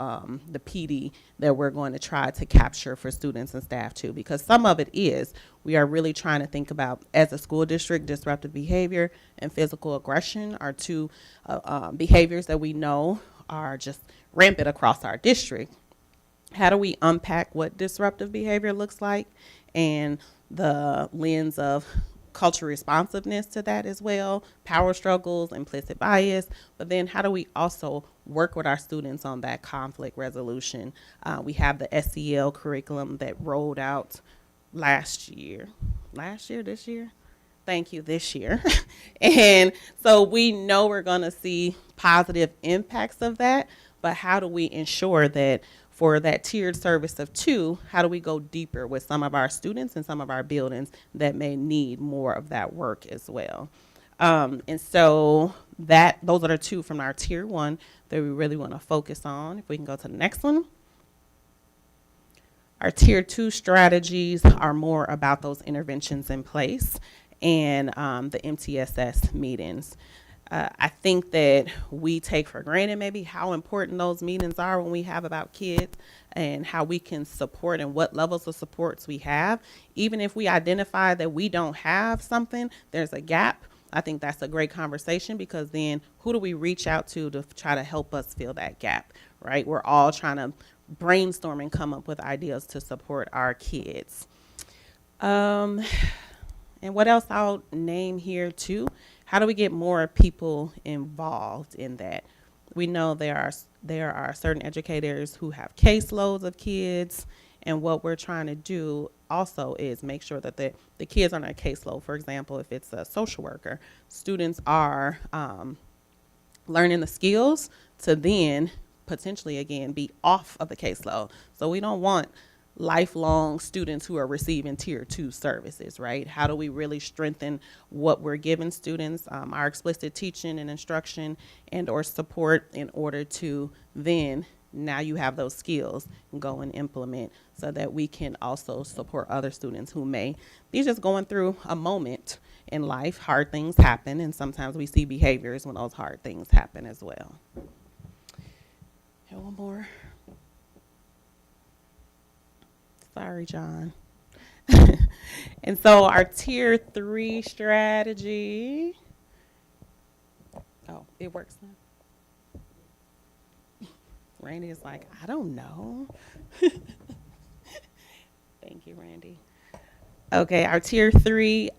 the PD that we're going to try to capture for students and staff too, because some of it is, we are really trying to think about, as a school district, disruptive behavior and physical aggression are two behaviors that we know are just rampant across our district. How do we unpack what disruptive behavior looks like and the lens of cultural responsiveness to that as well, power struggles, implicit bias, but then how do we also work with our students on that conflict resolution? We have the SEL curriculum that rolled out this year. And so we know we're going to see positive impacts of that, but how do we ensure that for that tiered service of 2, how do we go deeper with some of our students and some of our buildings that may need more of that work as well? And so those are the 2 from our tier 1 that we really want to focus on. If we can go to the next one. Our tier 2 strategies are more about those interventions in place and the MTSS meetings. I think that we take for granted maybe how important those meetings are when we have about kids and how we can support and what levels of supports we have. Even if we identify that we don't have something, there's a gap, I think that's a great conversation, because then who do we reach out to try to help us fill that gap, right? We're all trying to brainstorm and come up with ideas to support our kids. And what else I'll name here too, how do we get more people involved in that? We know there are certain educators who have caseloads of kids, and what we're trying to do also is make sure that the kids on a caseload, for example, if it's a social worker, students are learning the skills to then potentially again be off of the caseload. So we don't want lifelong students who are receiving tier 2 services, right? How do we really strengthen what we're giving students, our explicit teaching and instruction and or support, in order to then now you have those skills, go and implement, so that we can also support other students who may be just going through a moment in life. Hard things happen, and sometimes we see behaviors when those hard things happen as well. And one more. Sorry, John. And so our tier 3 strategy. Oh, it works now. Randy is like, I don't know. Thank you, Randy. Okay, our tier 3,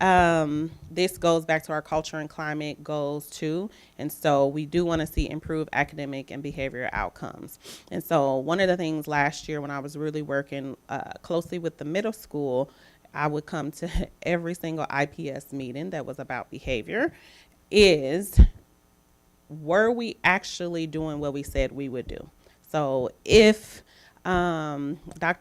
this goes back to our culture and climate goals too. And so we do want to see improved academic and behavioral outcomes. And so one of the things last year when I was really working closely with the middle school, I would come to every single IPS meeting that was about behavior, is were we actually doing what we said we would do? So if Dr.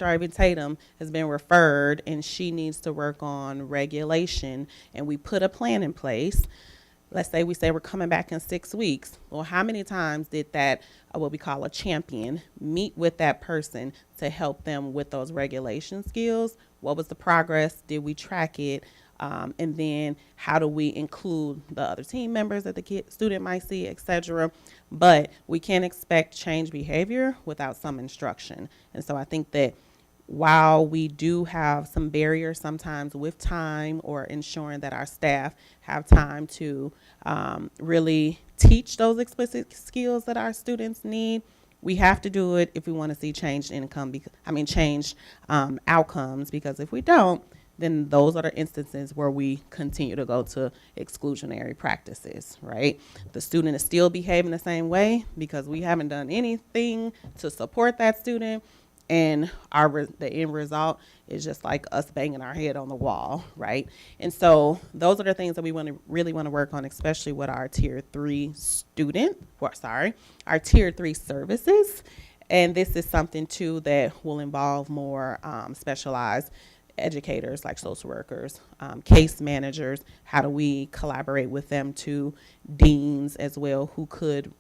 Ivy Tatum has been referred and she needs to work on regulation, and we put a plan in place, let's say we say we're coming back in 6 weeks. Well, how many times did that, what we call a champion, meet with that person to help them with those regulation skills? What was the progress? Did we track it? And then how do we include the other team members that the student might see, et cetera? But we can't expect change behavior without some instruction. And so I think that while we do have some barriers sometimes with time or ensuring that our staff have time to really teach those explicit skills that our students need, we have to do it if we want to see changed change outcomes, because if we don't, then those are the instances where we continue to go to exclusionary practices, right? The student is still behaving the same way because we haven't done anything to support that student, and the end result is just like us banging our head on the wall, right? And so those are the things that we really want to work on, especially with our tier 3 our tier 3 services. And this is something too that will involve more specialized educators like social workers, case managers. How do we collaborate with them, to deans as well, who could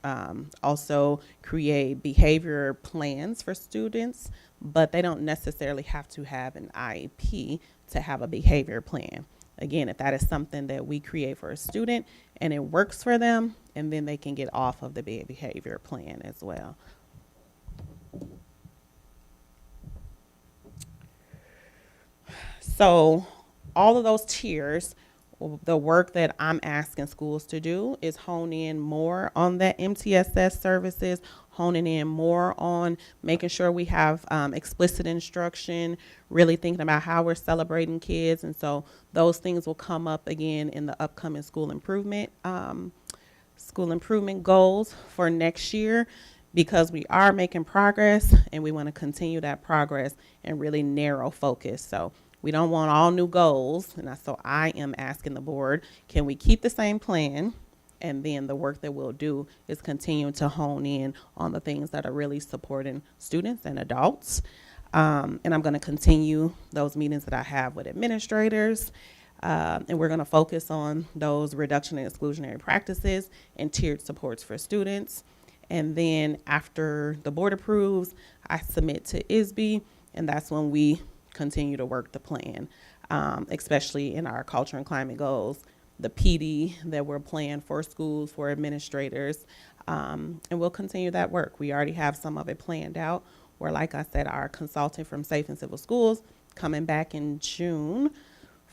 also create behavior plans for students, but they don't necessarily have to have an IEP to have a behavior plan. Again, if that is something that we create for a student and it works for them, and then they can get off of the behavior plan as well. So all of those tiers, the work that I'm asking schools to do is hone in more on that MTSS services, honing in more on making sure we have explicit instruction, really thinking about how we're celebrating kids. And so those things will come up again in the upcoming school improvement goals for next year, because we are making progress and we want to continue that progress and really narrow focus. So we don't want all new goals, and so I am asking the board, can we keep the same plan? And then the work that we'll do is continue to hone in on the things that are really supporting students and adults. And I'm going to continue those meetings that I have with administrators, and we're going to focus on those reduction and exclusionary practices and tiered supports for students. And then after the board approves, I submit to ISB, and that's when we continue to work the plan, especially in our culture and climate goals, the PD that we're planning for schools, for administrators, and we'll continue that work. We already have some of it planned out, where, like I said, our consultant from Safe and Civil Schools coming back in June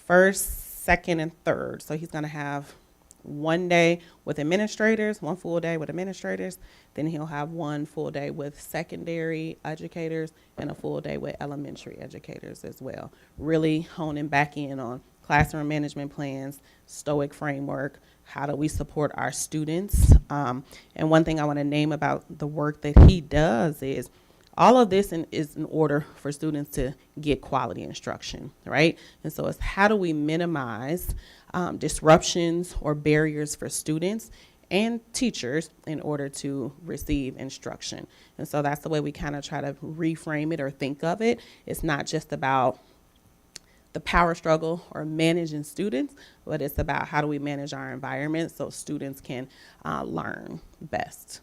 1st, 2nd, and 3rd. So he's going to have one day with administrators, one full day with administrators, then he'll have one full day with secondary educators and a full day with elementary educators as well. Really honing back in on classroom management plans, STOIC framework, how do we support our students? And one thing I want to name about the work that he does is all of this is in order for students to get quality instruction, right? And so it's how do we minimize disruptions or barriers for students and teachers in order to receive instruction. And so that's the way we kind of try to reframe it or think of it. It's not just about the power struggle or managing students, but it's about how do we manage our environment so students can learn best.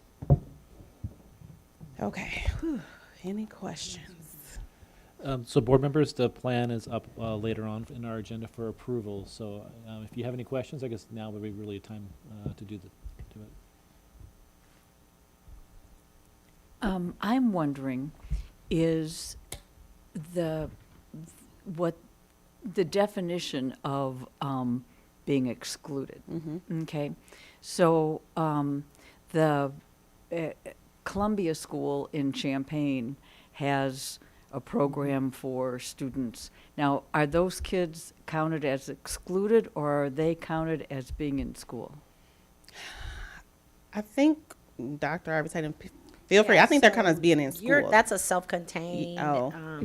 Okay, whew. Any questions? So board members, the plan is up later on in our agenda for approval. So if you have any questions, I guess now would be really a time to do it. I'm wondering, is what the definition of being excluded? Okay, so the Columbia School in Champaign has a program for students. Now, are those kids counted as excluded, or are they counted as being in school? I think Dr. Arbitrator, feel free. I think they're kind of being in school. That's a self-contained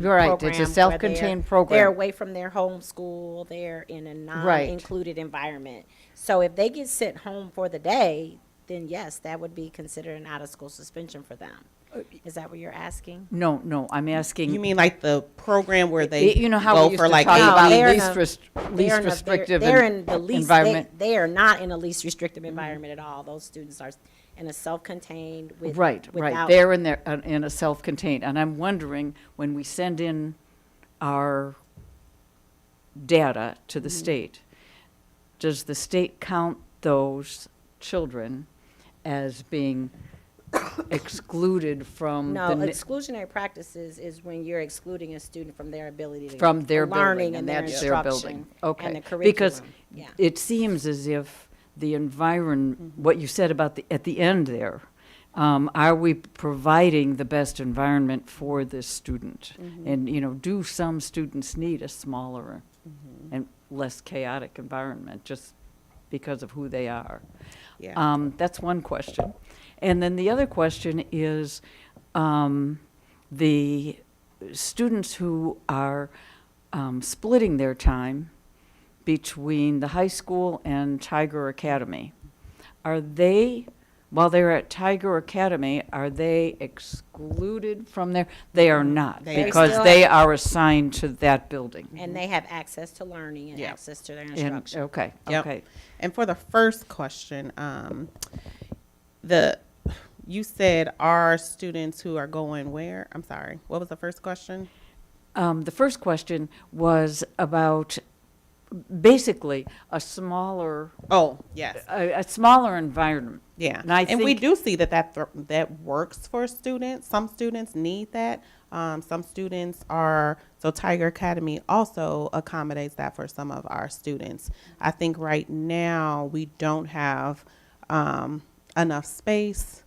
You're right, it's a program where self-contained program. They're away from their home school. They're in a non-included environment. So if they get sent home for the day, then yes, that would be considered an out-of-school suspension for them. Is that what you're asking? No, I'm asking. You mean like the program where they you know how go we used for to like talk eight about weeks? least restrictive they're in the least environment? They are not in a least restrictive environment at all. Those students are in a self-contained Right. They're in a self-contained, and I'm wondering, when we send in our data to the state, does the state count those children as being excluded from No, exclusionary practices is when you're excluding a student from their ability to from their learning building, and and their that's their instruction building. Okay, and the curriculum. because Yeah. it seems as if the environment, what you said about at the end there, are we providing the best environment for this student? And do some students need a smaller and less chaotic environment just because of who they are? Yeah. That's one question. And then the other question is the students who are splitting their time between the high school and Tiger Academy. Are they, while they're at Tiger Academy, are they excluded from there? They are not, because they are assigned to that building. And they have access to learning and access to their instruction. Okay. And for the first question, you said our students who are going where? I'm sorry. What was the first question? The first question was about basically a smaller. Oh, yes. A smaller environment. Yeah. And we do see that works for students. Some students need that. Some students so Tiger Academy also accommodates that for some of our students. I think right now we don't have enough space,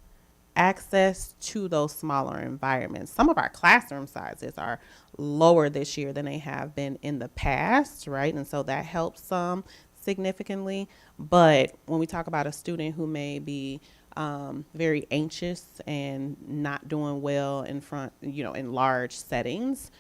access to those smaller environments. Some of our classroom sizes are lower this year than they have been in the past, right? And so that helps some significantly. But when we talk about a student who may be very anxious and not doing well in large settings,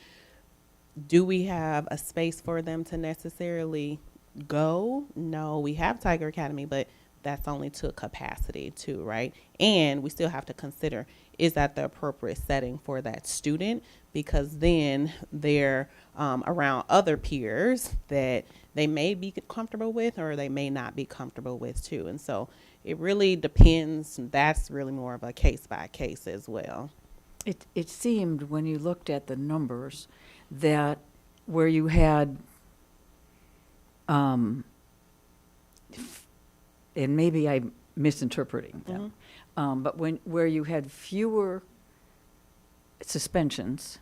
do we have a space for them to necessarily go? No, we have Tiger Academy, but that's only to capacity too, right? And we still have to consider, is that the appropriate setting for that student? Because then they're around other peers that they may be comfortable with or they may not be comfortable with too. And so it really depends. That's really more of a case by case as well. It seemed when you looked at the numbers that where you had and maybe I'm misinterpreting them, but where you had fewer suspensions,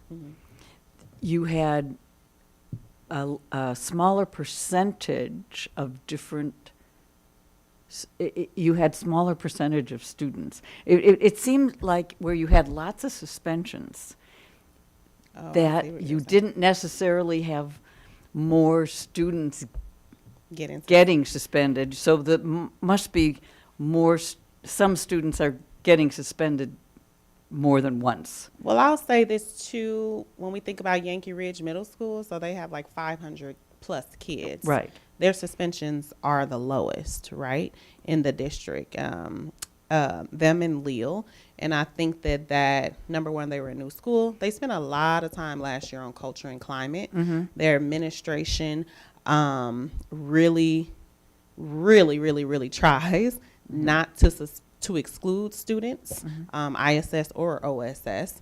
you had a smaller percentage of different. You had smaller percentage of students. It seemed like where you had lots of suspensions, that you didn't necessarily have more students getting suspended, so that must be more. Some students are getting suspended more than once. Well, I'll say this too. When we think about Yankee Ridge Middle School, so they have like 500 plus kids. Right. their suspensions are the lowest, right, in the district. Them and Lille. And I think that number one, they were a new school. They spent a lot of time last year on culture and climate. Their administration really, really, really, really tries not to exclude students, ISS or OSS.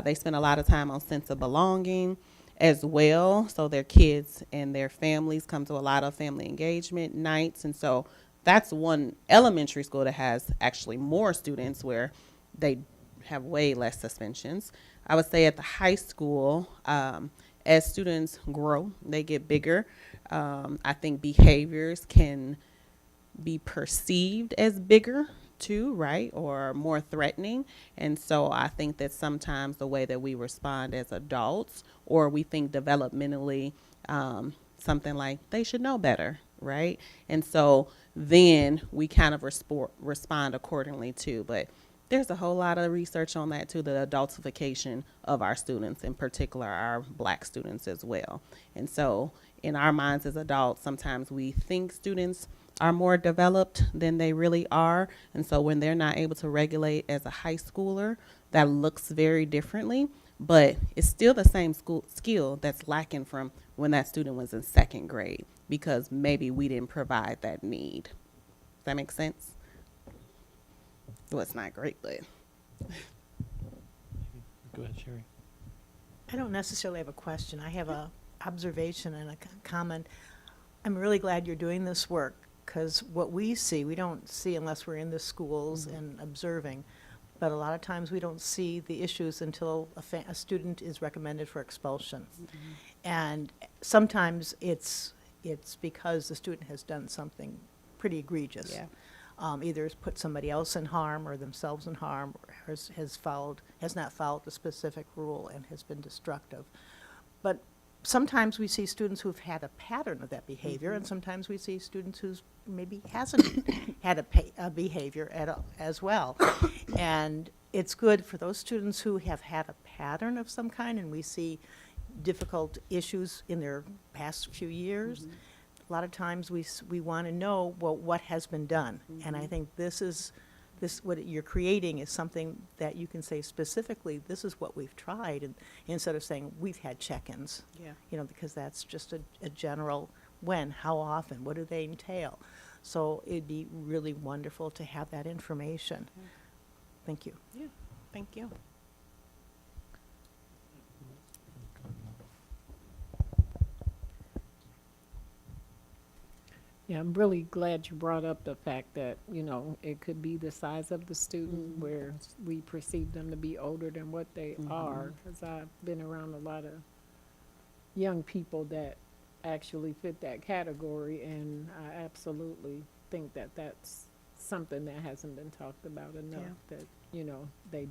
They spend a lot of time on sense of belonging as well. So their kids and their families come to a lot of family engagement nights. And so that's one elementary school that has actually more students where they have way less suspensions. I would say at the high school, as students grow, they get bigger. I think behaviors can be perceived as bigger too, right, or more threatening. And so I think that sometimes the way that we respond as adults, or we think developmentally, something like they should know better, right? And so then we kind of respond accordingly too. But there's a whole lot of research on that too, the adultification of our students, in particular our Black students as well. And so in our minds as adults, sometimes we think students are more developed than they really are. And so when they're not able to regulate as a high schooler, that looks very differently, but it's still the same skill that's lacking from when that student was in second grade, because maybe we didn't provide that need. Does that make sense? Well, it's not great, but. Go ahead, Sherry. I don't necessarily have a question. I have a observation and a comment. I'm really glad you're doing this work, because what we see, we don't see unless we're in the schools and observing. But a lot of times we don't see the issues until a student is recommended for expulsion. And sometimes it's because the student has done something pretty egregious. Yeah. Either has put somebody else in harm or themselves in harm, or has not followed the specific rule and has been destructive. But sometimes we see students who've had a pattern of that behavior, and sometimes we see students who's maybe hasn't had a behavior as well. And it's good for those students who have had a pattern of some kind, and we see difficult issues in their past few years. A lot of times we want to know, well, what has been done. And I think this what you're creating is something that you can say specifically, this is what we've tried, and instead of saying we've had check-ins. Yeah. You know, because that's just a general when, how often, what do they entail. So it'd be really wonderful to have that information. Thank you. Yeah, thank you. Yeah, I'm really glad you brought up the fact that, you know, it could be the size of the student where we perceive them to be older than what they are. Because I've been around a lot of young people that actually fit that category, and I absolutely think that that's something that hasn't been talked about enough, that, you know, they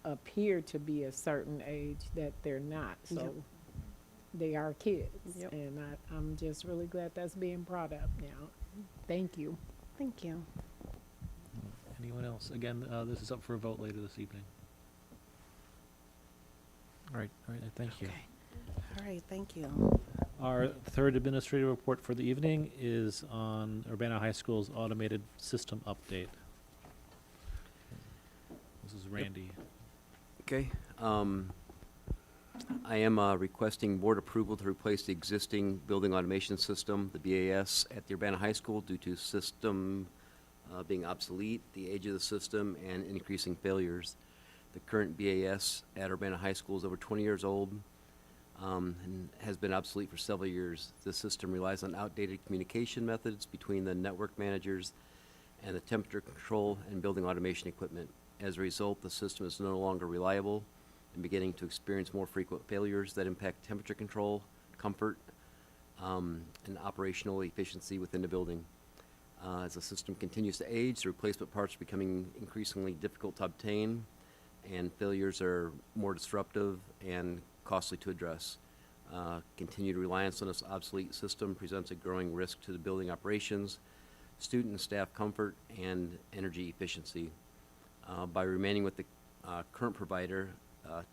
appear to be a certain age that they're not. So they are kids. And I'm just really glad that's being brought up now. Thank you. Thank you. Anyone else? Again, this is up for a vote later this evening. All right, thank you. All right, thank you. Our third administrative report for the evening is on Urbana High School's automated system update. This is Randy. Okay. I am requesting board approval to replace the existing building automation system, the BAS, at the Urbana High School due to system being obsolete, the age of the system, and increasing failures. The current BAS at Urbana High School is over 20 years old and has been obsolete for several years. The system relies on outdated communication methods between the network managers and the temperature control and building automation equipment. As a result, the system is no longer reliable and beginning to experience more frequent failures that impact temperature control, comfort, and operational efficiency within the building. As the system continues to age, the replacement parts are becoming increasingly difficult to obtain, and failures are more disruptive and costly to address. Continued reliance on this obsolete system presents a growing risk to the building operations, student and staff comfort, and energy efficiency. By remaining with the current provider,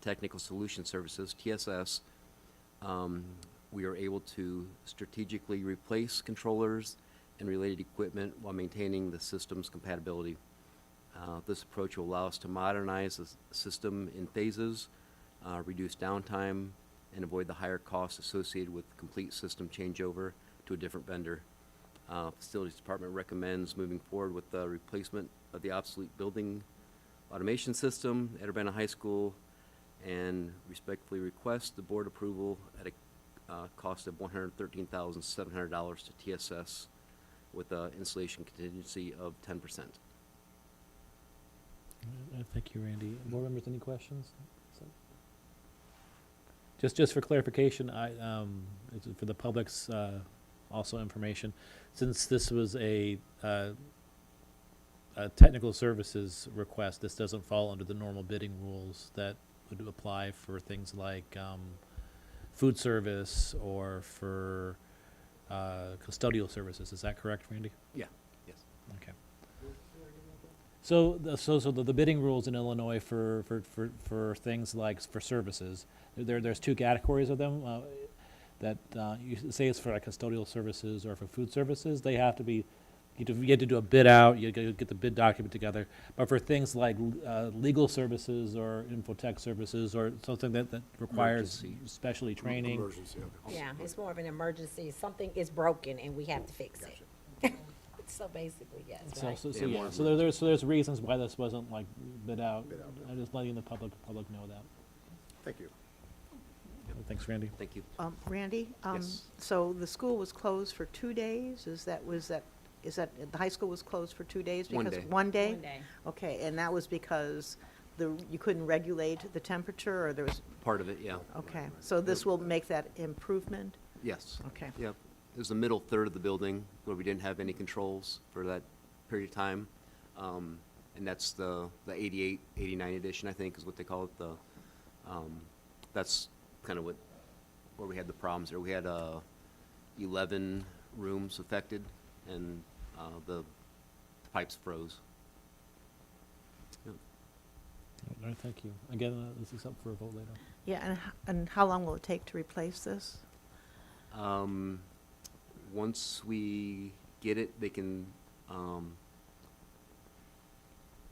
Technical Solution Services, TSS, we are able to strategically replace controllers and related equipment while maintaining the system's compatibility. This approach will allow us to modernize the system in phases, reduce downtime, and avoid the higher costs associated with complete system changeover to a different vendor. Facilities Department recommends moving forward with the replacement of the obsolete building automation system at Urbana High School, and respectfully request the board approval at a cost of $113,700 to TSS with an installation contingency of 10%. Thank you, Randy. Board members, any questions? Just for clarification, for the public's also information, since this was a technical services request, this doesn't fall under the normal bidding rules that would apply for things like food service or for custodial services. Is that correct, Randy? Yeah, yes. Okay. So the bidding rules in Illinois for things like for services, there's two categories of them. That you say it's for like custodial services or for food services. They have to be, you have to do a bid out. You get the bid document together. But for things like legal services or infotech services or something that requires specialty training. Emergency, okay. Yeah, it's more of an emergency. Something is broken and we have to fix it. So basically, yes, right? So there's reasons why this wasn't like bid out. I'm just letting the public know that. Thank you. Thanks, Randy. Thank you. Randy, Yes. so the school was closed for 2 days? Is that the high school was closed for 2 days? 1 because day. 1 day? 1 day. Okay, and that was because you couldn't regulate the temperature, or there was, Part of it, yeah. okay, so this will make that improvement? Yes. Okay. Yep. It was the middle third of the building where we didn't have any controls for that period of time. And that's the 88, 89 edition, I think, is what they call it. That's kind of where we had the problems there. We had 11 rooms affected, and the pipes froze. Yep. All right, thank you. Again, this is up for a vote later. Yeah, and how long will it take to replace this? Once we get it, they can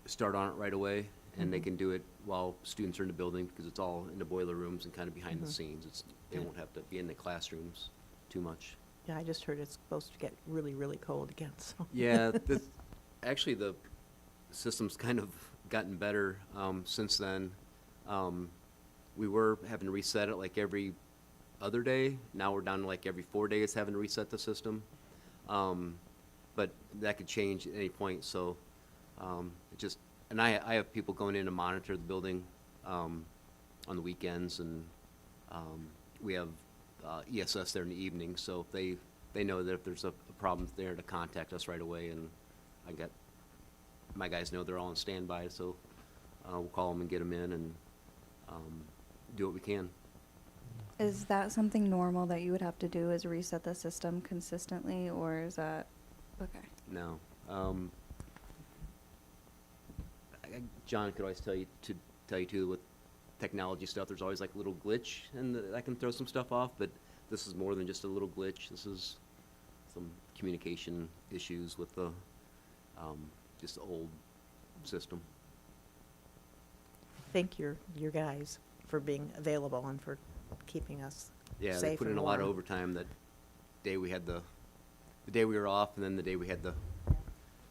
start on it right away, and they can do it while students are in the building, because it's all in the boiler rooms and kind of behind the scenes. They won't have to be in the classrooms too much. Yeah, I just heard it's supposed to get really, really cold again, so. Yeah, actually, the system's kind of gotten better since then. We were having to reset it like every other day. Now we're down to like every 4 days having to reset the system. But that could change at any point, so and I have people going in to monitor the building on the weekends, and we have ESS there in the evening, so if they know that if there's a problem there to contact us right away, and my guys know they're all on standby, so we'll call them and get them in and do what we can. Is that something normal that you would have to do, is reset the system consistently, or is that, okay? No. John could always tell you too, with technology stuff, there's always like a little glitch, and that can throw some stuff off, but this is more than just a little glitch. This is some communication issues with the just the old system. Thank your guys for being available and for keeping us Yeah, safe they put in and a lot of warm. overtime that day we had the day we were off, and then the day we had the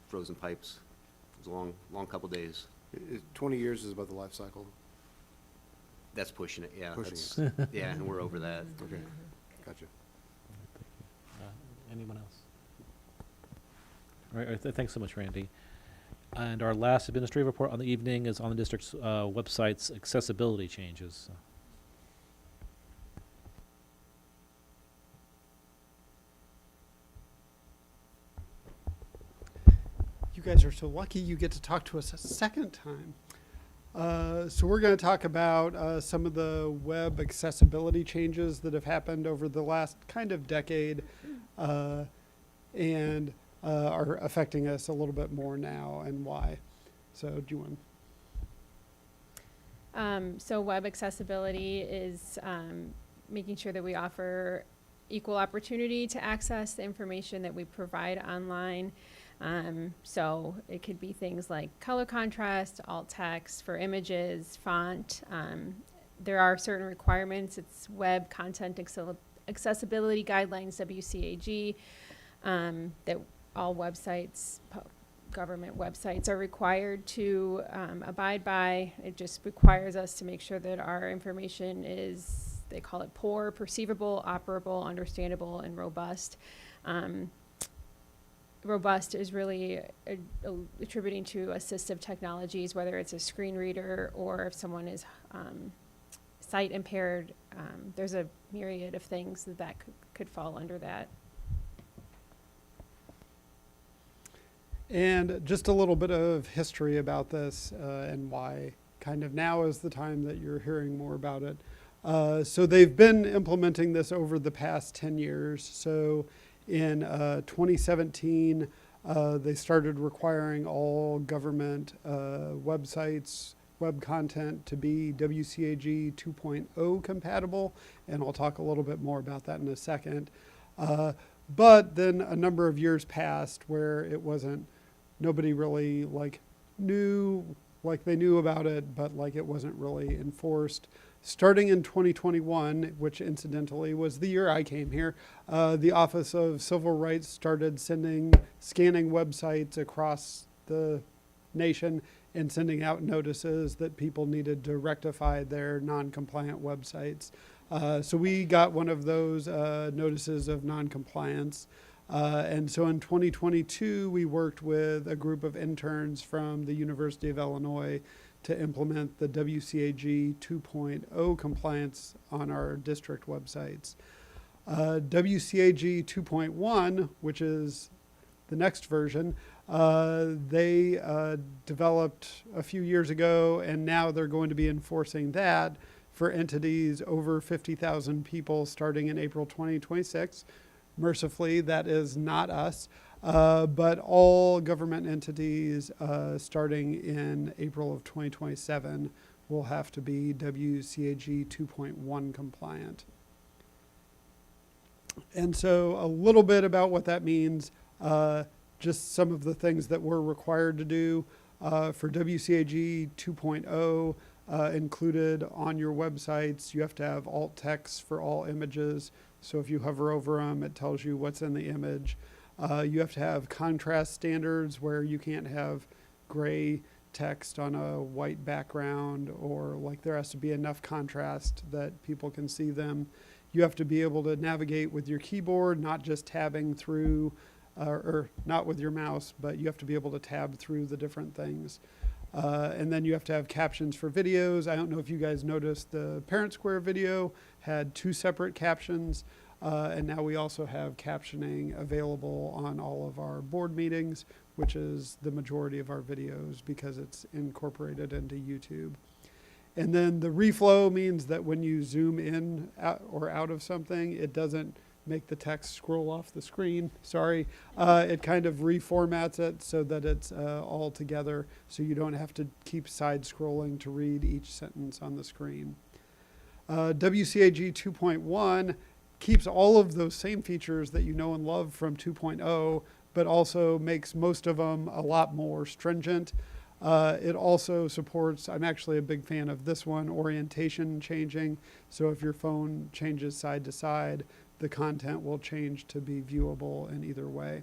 frozen pipes. It was a long couple days. 20 years is about the life cycle. That's pushing it, yeah. Pushing That's- yeah, and we're over that. Okay, gotcha. Anyone else? All right, thanks so much, Randy. And our last administrative report on the evening is on the district's website's accessibility changes. You guys are so lucky you get to talk to us a second time. So we're going to talk about some of the web accessibility changes that have happened over the last kind of decade and are affecting us a little bit more now, and why. So do you want? So web accessibility is making sure that we offer equal opportunity to access the information that we provide online. So it could be things like color contrast, alt text for images, font. There are certain requirements. It's Web Content Accessibility Guidelines, WCAG, that all websites, government websites are required to abide by. It just requires us to make sure that our information is, they call it POUR, perceivable, operable, understandable, and robust. Robust is really attributing to assistive technologies, whether it's a screen reader or if someone is sight impaired. There's a myriad of things that could fall under that. And just a little bit of history about this and why kind of now is the time that you're hearing more about it. So they've been implementing this over the past 10 years. So in 2017, they started requiring all government websites, web content to be WCAG 2.0 compatible, and I'll talk a little bit more about that in a second. But then a number of years passed where it wasn't, nobody really knew, they knew about it, but it wasn't really enforced. Starting in 2021, which incidentally was the year I came here, the Office of Civil Rights started scanning websites across the nation and sending out notices that people needed to rectify their non-compliant websites. So we got one of those notices of non-compliance. And so in 2022, we worked with a group of interns from the University of Illinois to implement the WCAG 2.0 compliance on our district websites. WCAG 2.1, which is the next version, they developed a few years ago, and now they're going to be enforcing that for entities over 50,000 people starting in April 2026. Mercifully, that is not us, but all government entities starting in April of 2027 will have to be WCAG 2.1 compliant. And so a little bit about what that means, just some of the things that we're required to do for WCAG 2.0 included on your websites. You have to have alt text for all images. So if you hover over them, it tells you what's in the image. You have to have contrast standards where you can't have gray text on a white background, or there has to be enough contrast that people can see them. You have to be able to navigate with your keyboard, not just tabbing through, or not with your mouse, but you have to be able to tab through the different things. And then you have to have captions for videos. I don't know if you guys noticed the Parent Square video had 2 separate captions. And now we also have captioning available on all of our board meetings, which is the majority of our videos because it's incorporated into YouTube. And then the reflow means that when you zoom in or out of something, it doesn't make the text scroll off the screen. Sorry. It kind of reformats it so that it's all together, so you don't have to keep side scrolling to read each sentence on the screen. WCAG 2.1 keeps all of those same features that you know and love from 2.0, but also makes most of them a lot more stringent. It also supports, I'm actually a big fan of this one, orientation changing. So if your phone changes side to side, the content will change to be viewable in either way.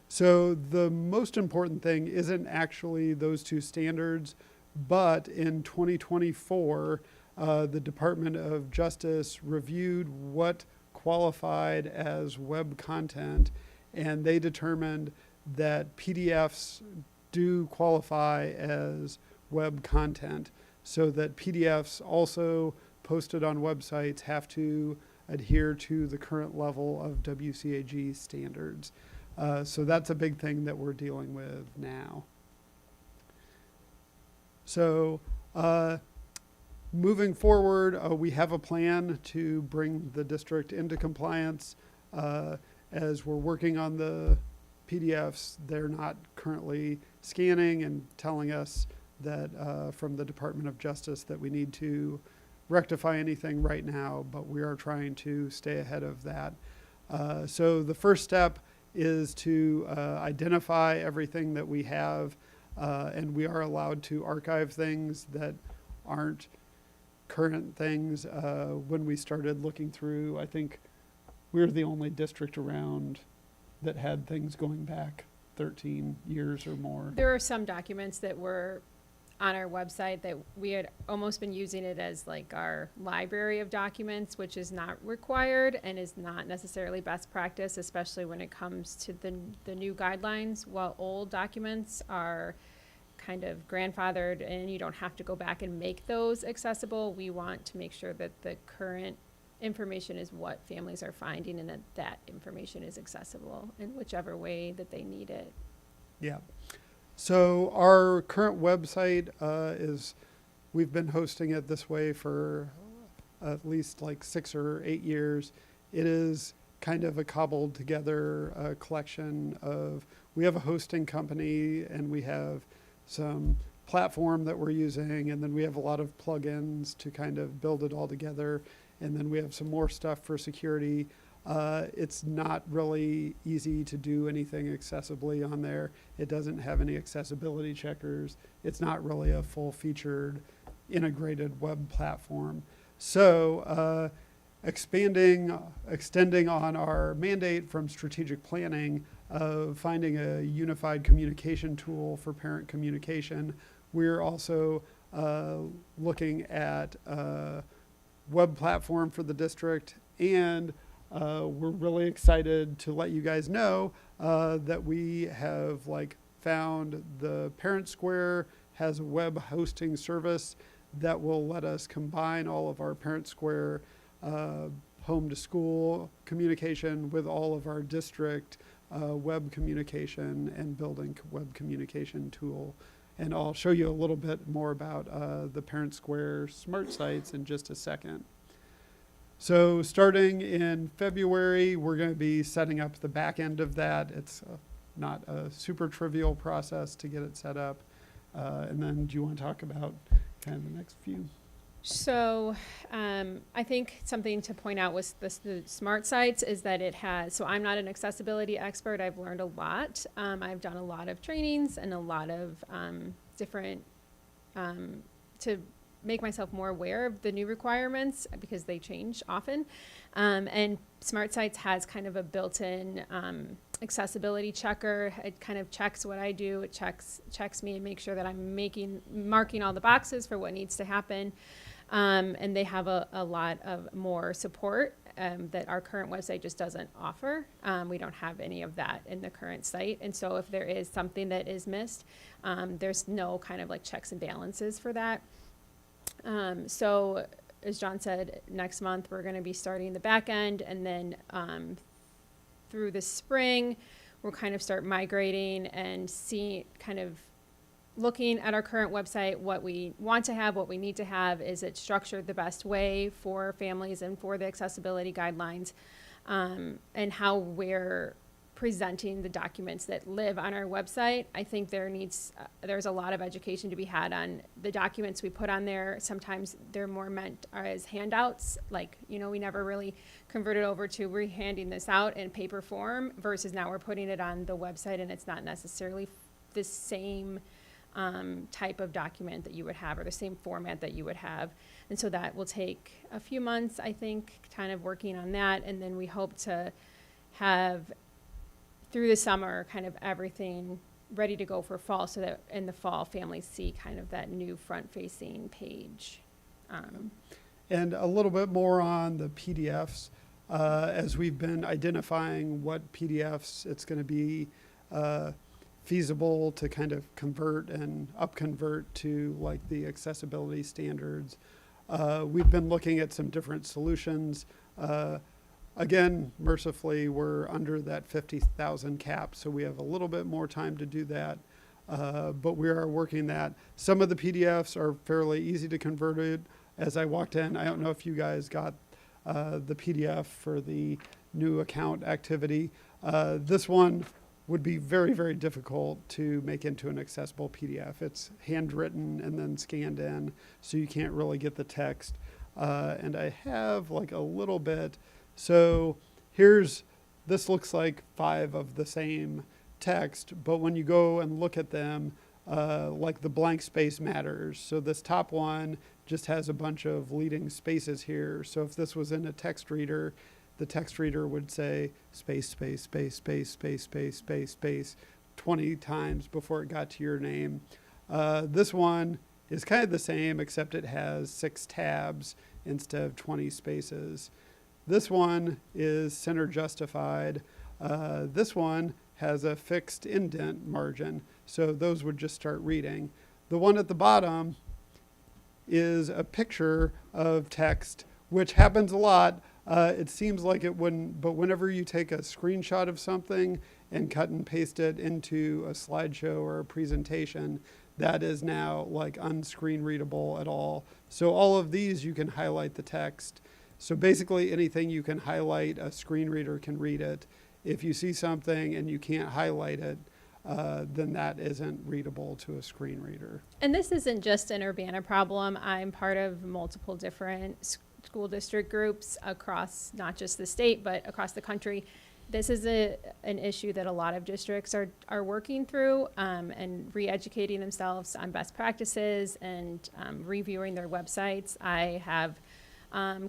So the most important thing isn't actually those 2 standards, but in 2024, the Department of Justice reviewed what qualified as web content, and they determined that PDFs do qualify as web content, so that PDFs also posted on websites have to adhere to the current level of WCAG standards. So that's a big thing that we're dealing with now. So moving forward, we have a plan to bring the district into compliance. As we're working on the PDFs, they're not currently scanning and telling us that from the Department of Justice that we need to rectify anything right now, but we are trying to stay ahead of that. So the first step is to identify everything that we have, and we are allowed to archive things that aren't current things. When we started looking through, I think we're the only district around that had things going back 13 years or more. There are some documents that were on our website that we had almost been using it as like our library of documents, which is not required and is not necessarily best practice, especially when it comes to the new guidelines. While old documents are kind of grandfathered and you don't have to go back and make those accessible, we want to make sure that the current information is what families are finding and that that information is accessible in whichever way that they need it. Yeah. So our current website we've been hosting it this way for at least like 6 or 8 years. It is kind of a cobbled together collection of, we have a hosting company and we have some platform that we're using, and then we have a lot of plugins to kind of build it all together. And then we have some more stuff for security. It's not really easy to do anything accessibly on there. It doesn't have any accessibility checkers. It's not really a full-featured integrated web platform. So extending on our mandate from strategic planning of finding a unified communication tool for parent communication, we're also looking at a web platform for the district, and we're really excited to let you guys know that we have found the Parent Square has a web hosting service that will let us combine all of our Parent Square home to school communication with all of our district web communication and building web communication tool. And I'll show you a little bit more about the Parent Square smart sites in just a second. So starting in February, we're going to be setting up the back end of that. It's not a super trivial process to get it set up. And then do you want to talk about kind of the next few? So I think something to point out with the smart sites is that it has, so I'm not an accessibility expert. I've learned a lot. I've done a lot of trainings and a lot of different, to make myself more aware of the new requirements because they change often. And smart sites has kind of a built-in accessibility checker. It kind of checks what I do. It checks me and makes sure that I'm marking all the boxes for what needs to happen. And they have a lot of more support that our current website just doesn't offer. We don't have any of that in the current site. And so if there is something that is missed, there's no kind of checks and balances for that. So as John said, next month we're going to be starting the back end, and then through the spring we'll kind of start migrating and looking at our current website, what we want to have, what we need to have. Is it structured the best way for families and for the accessibility guidelines, and how we're presenting the documents that live on our website. I think there's a lot of education to be had on the documents we put on there. Sometimes they're more meant as handouts, we never really converted over to we're handing this out in paper form versus now we're putting it on the website, and it's not necessarily the same type of document that you would have or the same format that you would have. And so that will take a few months, I think, kind of working on that. And then we hope to have through the summer kind of everything ready to go for fall, so that in the fall families see kind of that new front-facing page. And a little bit more on the PDFs. As we've been identifying what PDFs it's going to be feasible to kind of convert and upconvert to the accessibility standards. We've been looking at some different solutions. Again, mercifully, we're under that 50,000 cap, so we have a little bit more time to do that. But we are working that. Some of the PDFs are fairly easy to convert it. As I walked in, I don't know if you guys got the PDF for the new account activity. This one would be very, very difficult to make into an accessible PDF. It's handwritten and then scanned in, so you can't really get the text. And I have like a little bit. So this looks like 5 of the same text, but when you go and look at them, like the blank space matters. So this top one just has a bunch of leading spaces here. So if this was in a text reader, the text reader would say space, space, space, space, space, space, space, space 20 times before it got to your name. This one is kind of the same, except it has 6 tabs instead of 20 spaces. This one is center justified. This one has a fixed indent margin, so those would just start reading. The one at the bottom is a picture of text, which happens a lot. It seems like it wouldn't, but whenever you take a screenshot of something and cut and paste it into a slideshow or a presentation, that is now like unscreen readable at all. So all of these, you can highlight the text. So basically anything you can highlight, a screen reader can read it. If you see something and you can't highlight it, then that isn't readable to a screen reader. And this isn't just an Urbana problem. I'm part of multiple different school district groups across not just the state, but across the country. This is an issue that a lot of districts are working through and re-educating themselves on best practices and reviewing their websites. I have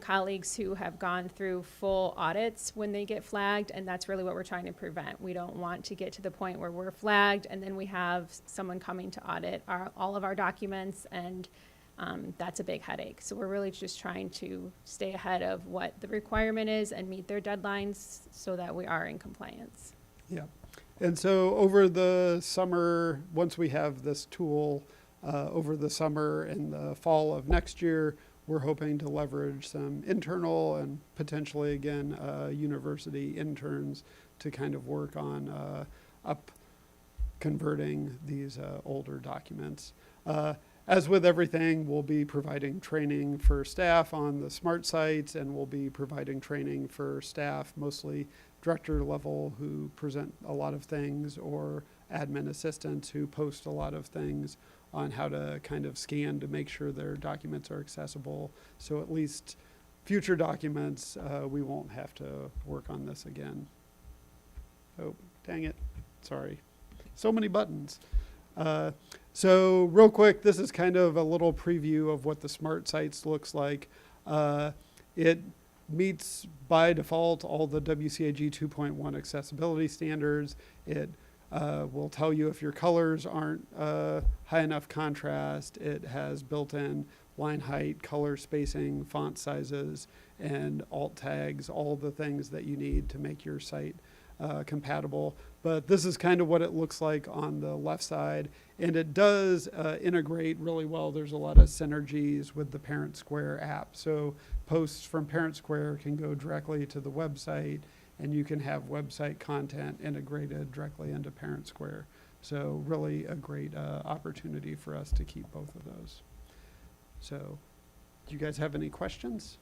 colleagues who have gone through full audits when they get flagged, and that's really what we're trying to prevent. We don't want to get to the point where we're flagged and then we have someone coming to audit all of our documents, and that's a big headache. So we're really just trying to stay ahead of what the requirement is and meet their deadlines so that we are in compliance. Yeah. And so over the summer, once we have this tool, over the summer and the fall of next year, we're hoping to leverage some internal and potentially, again, university interns to kind of work on converting these older documents. As with everything, we'll be providing training for staff on the smart sites, and we'll be providing training for staff, mostly director level, who present a lot of things, or admin assistants who post a lot of things on how to kind of scan to make sure their documents are accessible. So at least future documents, we won't have to work on this again. Oh, dang it. Sorry. So many buttons. So real quick, this is kind of a little preview of what the smart sites looks like. It meets by default all the WCAG 2.1 accessibility standards. It will tell you if your colors aren't high enough contrast. It has built-in line height, color spacing, font sizes, and alt tags, all the things that you need to make your site compatible. But this is kind of what it looks like on the left side. And it does integrate really well. There's a lot of synergies with the Parent Square app. So posts from Parent Square can go directly to the website, and you can have website content integrated directly into Parent Square. So really a great opportunity for us to keep both of those. So do you guys have any questions?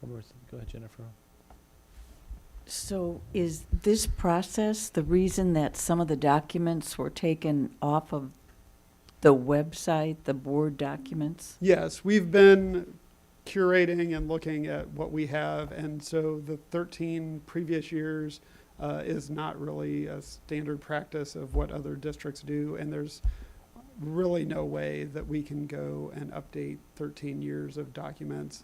Go ahead, Jennifer. So is this process the reason that some of the documents were taken off of the website, the board documents? Yes, we've been curating and looking at what we have, and so the 13 previous years is not really a standard practice of what other districts do, and there's really no way that we can go and update 13 years of documents.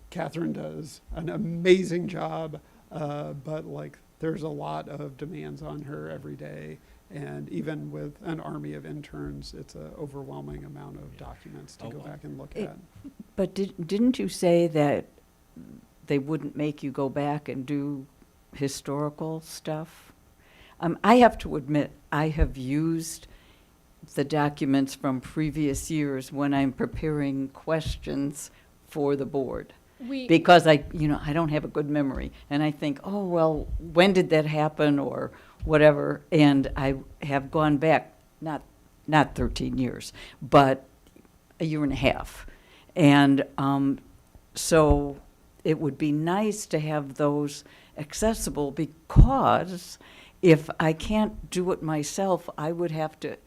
Catherine does an amazing job, but like there's a lot of demands on her every day. And even with an army of interns, it's an overwhelming amount of documents to go back and look at. But didn't you say that they wouldn't make you go back and do historical stuff? I have to admit, I have used the documents from previous years when I'm preparing questions for the board. Because I don't have a good memory, and I think, oh, well, when did that happen, or whatever, and I have gone back, not 13 years, but a year and a half. And so it would be nice to have those accessible, because if I can't do it myself, I would have to,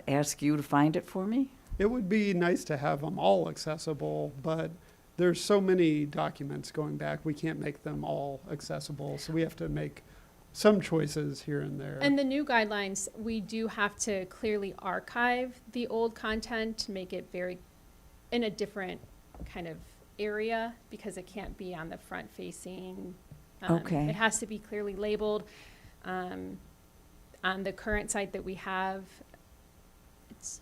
ask you to find it for me? It would be nice to have them all accessible, but there's so many documents going back, we can't make them all accessible, so we have to make some choices here and there. And the new guidelines, we do have to clearly archive the old content to make it very, in a different kind of area, because it can't be on the front facing. Okay. It has to be clearly labeled. On the current site that we have, it's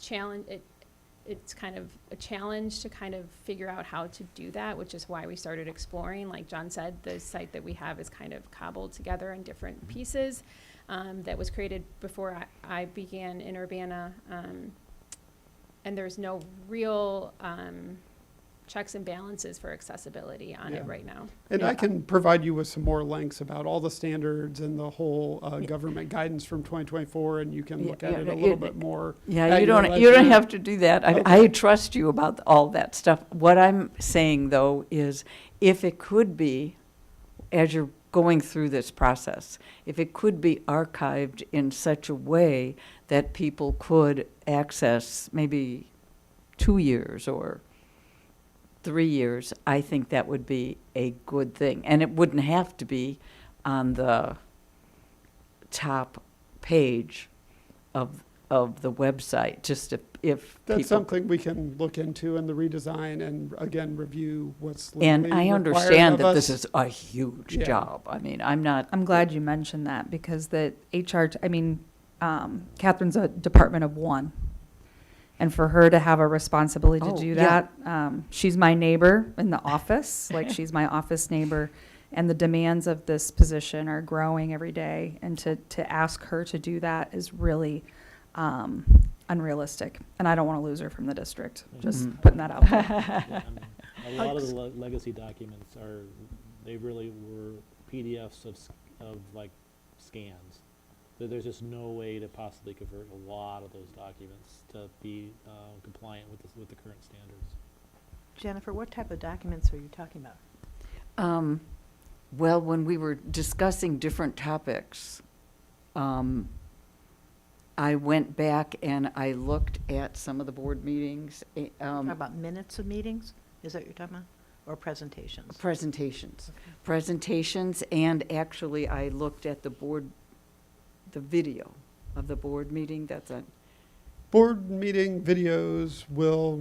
kind of a challenge to kind of figure out how to do that, which is why we started exploring. Like John said, the site that we have is kind of cobbled together in different pieces that was created before I began in Urbana. And there's no real checks and balances for accessibility on it right now. And I can provide you with some more links about all the standards and the whole government guidance from 2024, and you can look at it a little bit more. Yeah, you don't have to do that. I trust you about all that stuff. What I'm saying, though, is if it could be, as you're going through this process, if it could be archived in such a way that people could access maybe 2 years or 3 years, I think that would be a good thing. And it wouldn't have to be on the top page of the website, just if That's people. something we can look into in the redesign and, again, review what's And legally I required understand of that this us. is a huge Yeah. job. I mean, I'm glad you mentioned that because the HR, Catherine's a department of one. And for her to have a responsibility to Oh, do yeah. that, she's my neighbor in the office, like she's my office neighbor. And the demands of this position are growing every day. And to ask her to do that is really unrealistic. And I don't want to lose her from the district, just putting that out there. Yeah, I mean, a lot of the legacy documents they really were PDFs of like scans. There's just no way to possibly convert a lot of those documents to be compliant with the current standards. Jennifer, what type of documents are you talking about? Well, when we were discussing different topics, I went back and I looked at some of the board meetings. Talking about minutes of meetings? Is that what you're talking about? Or presentations? Presentations. Okay. Presentations, and actually I looked at the video of the board meeting. That's a Board meeting videos will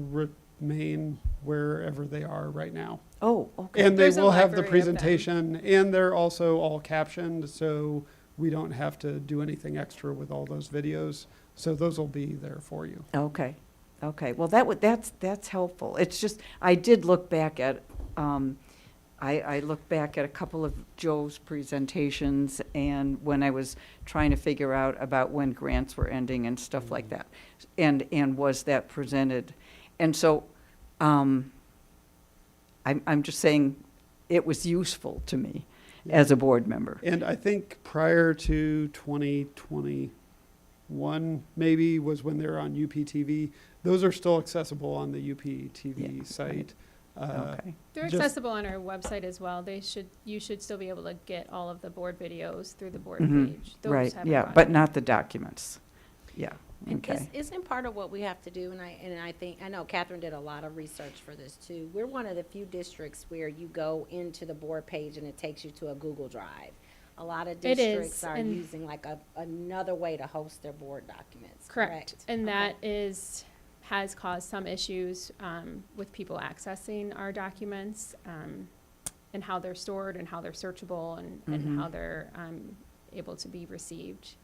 remain wherever they are right now. Oh, okay. And they There's a will have the library of them. presentation, and they're also all captioned, so we don't have to do anything extra with all those videos. So those will be there for you. Okay, okay. Well, that's helpful. It's just, I did look back at, I looked back at a couple of Joe's presentations, and when I was trying to figure out about when grants were ending and stuff like that, and was that presented. And so, I'm just saying, it was useful to me as a board member. And I think prior to 2021, maybe, was when they were on UPTV. Those are still accessible on the UPTV site. Okay. They're Just- accessible on our website as well. You should still be able to get all of the board videos through the board Mhm. page. Those Right, haven't yeah, gone but away. not the documents. Yeah, And okay. isn't part of what we have to do, and I think, I know Catherine did a lot of research for this too. We're one of the few districts where you go into the board page and it takes you to a Google Drive. A lot of It districts is, are and- using like another way to host their board documents, Correct. correct? And Okay. that has caused some issues with people accessing our documents and how they're stored and how they're searchable and Mhm. how they're able to be received.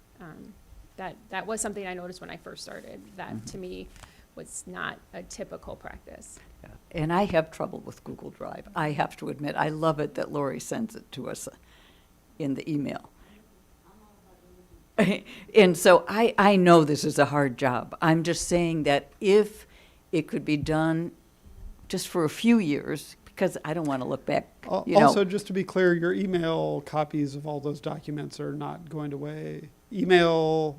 That was something I noticed when I first started. That to me was not a typical practice. Yeah. And I have trouble with Google Drive. I have to admit, I love it that Lori sends it to us in the email. And so I know this is a hard job. I'm just saying that if it could be done just for a few years, because I don't want to look back, you know. Also, just to be clear, your email copies of all those documents are not going away. Email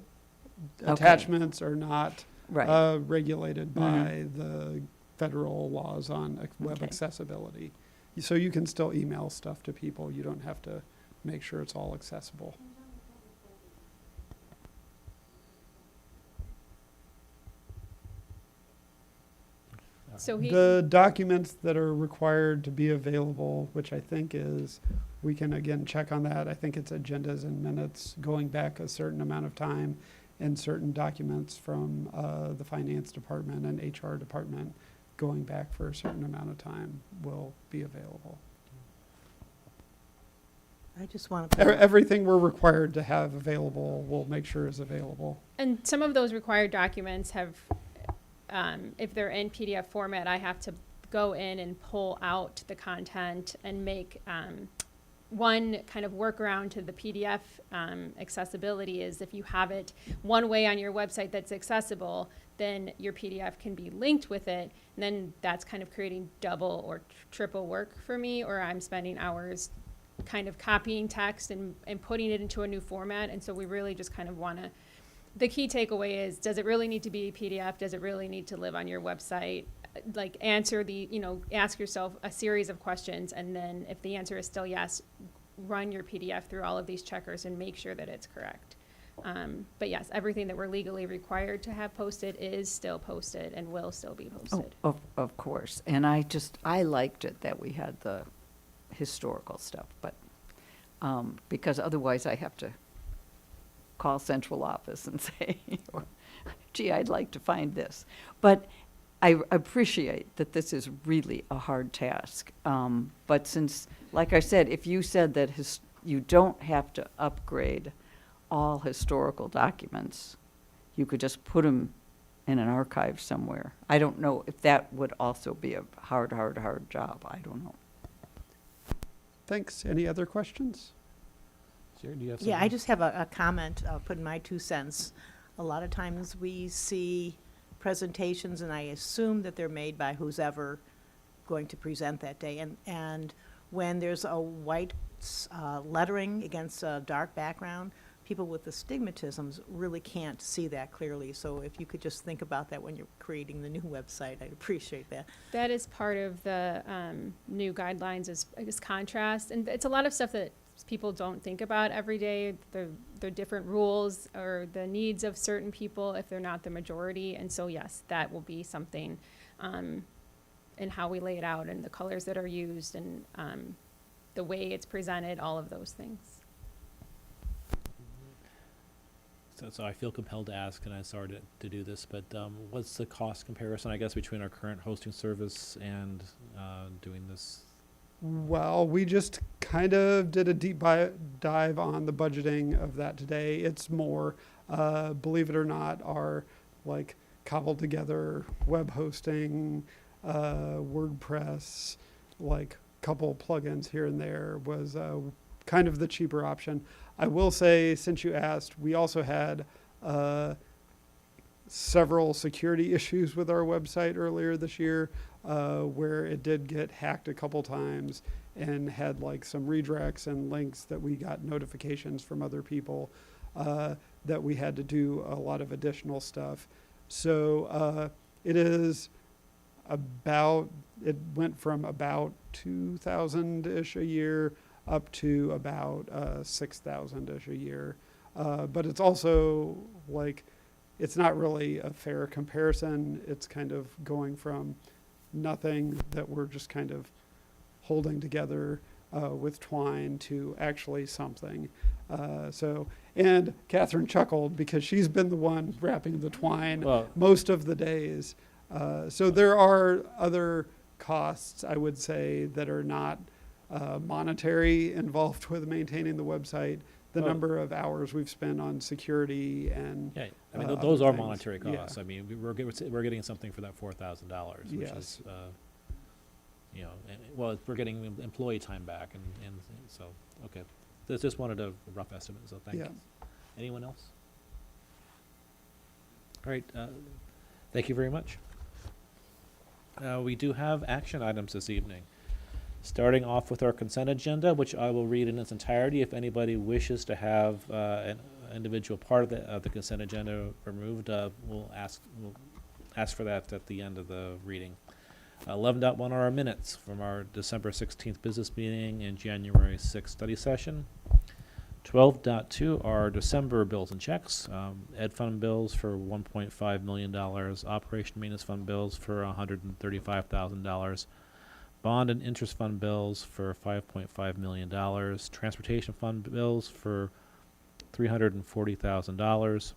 attachments are not Right. regulated by the federal laws on web Okay. accessibility. So you can still email stuff to people. You don't have to make sure it's all accessible. So he, The documents that are required to be available, which I think is, we can again check on that. I think it's agendas and minutes going back a certain amount of time, and certain documents from the finance department and HR department going back for a certain amount of time will be available. I just want to. Everything we're required to have available, we'll make sure is available. and some of those required documents have, if they're in PDF format, I have to go in and pull out the content and make, one kind of workaround to the PDF accessibility is if you have it one way on your website that's accessible, then your PDF can be linked with it. And then that's kind of creating double or triple work for me, or I'm spending hours kind of copying text and putting it into a new format. And so we really just kind of want to, the key takeaway is, does it really need to be a PDF? Does it really need to live on your website? Like answer the, ask yourself a series of questions. And then if the answer is still yes, run your PDF through all of these checkers and make sure that it's correct. But yes, everything that we're legally required to have posted is still posted and will still be posted. Of course. And I liked it that we had the historical stuff, but, because otherwise I have to call central office and say, gee, I'd like to find this. But I appreciate that this is really a hard task. But since, like I said, if you said that you don't have to upgrade all historical documents, you could just put them in an archive somewhere. I don't know if that would also be a hard job. I don't know. Thanks. Any other questions? Sarah, do you have Yeah, I something? just have a comment, putting my 2 cents. A lot of times we see presentations, and I assume that they're made by who's ever going to present that day. And when there's a white lettering against a dark background, people with astigmatisms really can't see that clearly. So if you could just think about that when you're creating the new website, I'd appreciate that. That is part of the new guidelines is contrast. And it's a lot of stuff that people don't think about every day, the different rules or the needs of certain people if they're not the majority. And so, yes, that will be something in how we lay it out and the colors that are used and the way it's presented, all of those things. So I feel compelled to ask, and I'm sorry to do this, but what's the cost comparison, I guess, between our current hosting service and doing this? Well, we just kind of did a deep dive on the budgeting of that today. It's more, believe it or not, our like cobbled together web hosting, WordPress, like couple plugins here and there was kind of the cheaper option. I will say, since you asked, we also had several security issues with our website earlier this year, where it did get hacked a couple times and had like some redirects and links that we got notifications from other people that we had to do a lot of additional stuff. So it went from about 2,000-ish a year up to about 6,000-ish a year. But it's also like, it's not really a fair comparison. It's kind of going from nothing that we're just kind of holding together with twine to actually something. And Catherine chuckled because she's been the one wrapping the twine most of the days. So there are other costs, I would say, that are not monetary involved with maintaining the website. The number of hours we've spent on security and I mean, those are things. monetary costs. Yeah. I mean, we're getting something for that $4,000, which Yes. is, we're getting employee time back, and so okay. Just wanted a rough estimate. So thank you. Anyone else? All right. Thank you very much. We do have action items this evening. Starting off with our consent agenda, which I will read in its entirety. If anybody wishes to have an individual part of the consent agenda removed, we'll ask for that at the end of the reading. 11.1 are our minutes from our December 16th business meeting and January 6th study session. 12.2 are December bills and checks. Ed fund bills for $1.5 million. Operation maintenance fund bills for $135,000. Bond and interest fund bills for $5.5 million. Transportation fund bills for $340,000.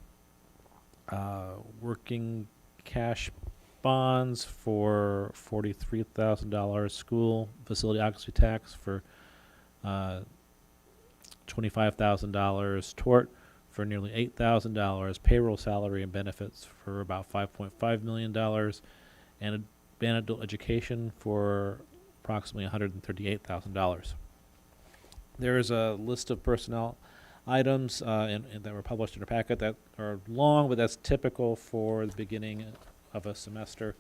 Working cash bonds for $43,000. School facility occupancy tax for $25,000. Tort for nearly $8,000. Payroll, salary, and benefits for about $5.5 million. And adult education for approximately $138,000. There is a list of personnel items that were published in our packet that are long, but that's typical for the beginning of a semester.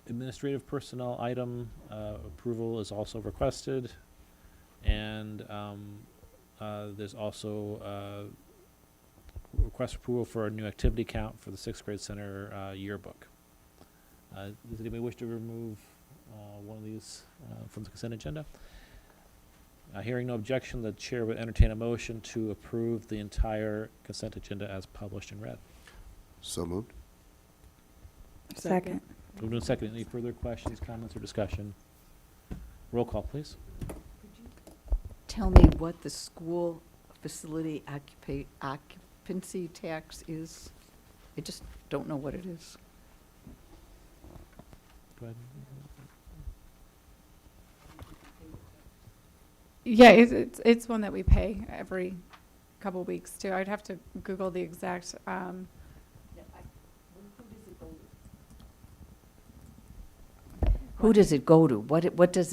Administrative personnel item approval is also requested, and there's also request approval for a new activity count for the 6th grade center yearbook. Does anybody wish to remove one of these from the consent agenda? Hearing no objection, the chair would entertain a motion to approve the entire consent agenda as published and read. So moved. Second. Moved and seconded. Any further questions, comments, or discussion? Roll call, please. Tell me what the school facility occupancy tax is. I just don't know what it is. Go ahead. Yeah, it's one that we pay every couple weeks too. I'd have to Google the exact. Who does it go to? What is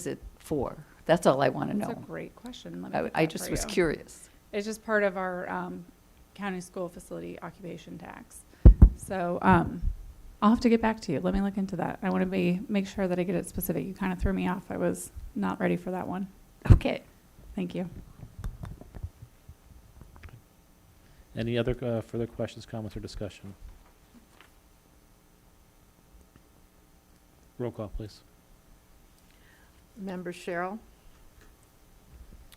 it for? That's all I want to know. That's a great question. Let me get I that just for was you. curious. It's just part of our county school facility occupation tax. So I'll have to get back to you. Let me look into that. I want to make sure that I get it specific. You kind of threw me off. I was not ready for that one. Okay. Thank you. Any other further questions, comments, or discussion? Roll call, please. Member Cheryl,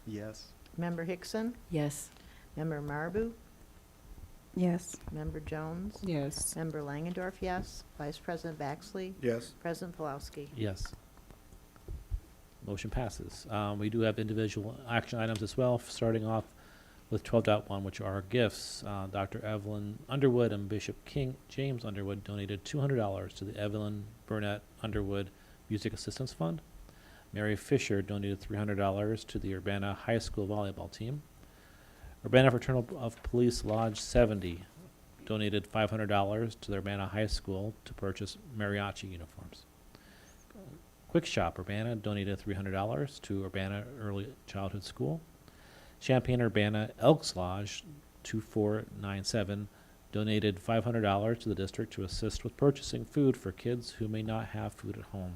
Yes. Member Hickson, Yes. Member Marabou, Yes. Member Jones, Yes. Member Langendorf, yes. Vice President Baxley, Yes. President Pulowski. Yes. Motion passes. We do have individual action items as well, starting off with 12.1, which are gifts. Dr. Evelyn Underwood and Bishop King James Underwood donated $200 to the Evelyn Burnett Underwood Music Assistance Fund. Mary Fisher donated $300 to the Urbana High School volleyball team. Urbana Fraternal of Police Lodge 70 donated $500 to the Urbana High School to purchase mariachi uniforms. Quick Shop Urbana donated $300 to Urbana Early Childhood School. Champaign-Urbana Elks Lodge 2497 donated $500 to the district to assist with purchasing food for kids who may not have food at home.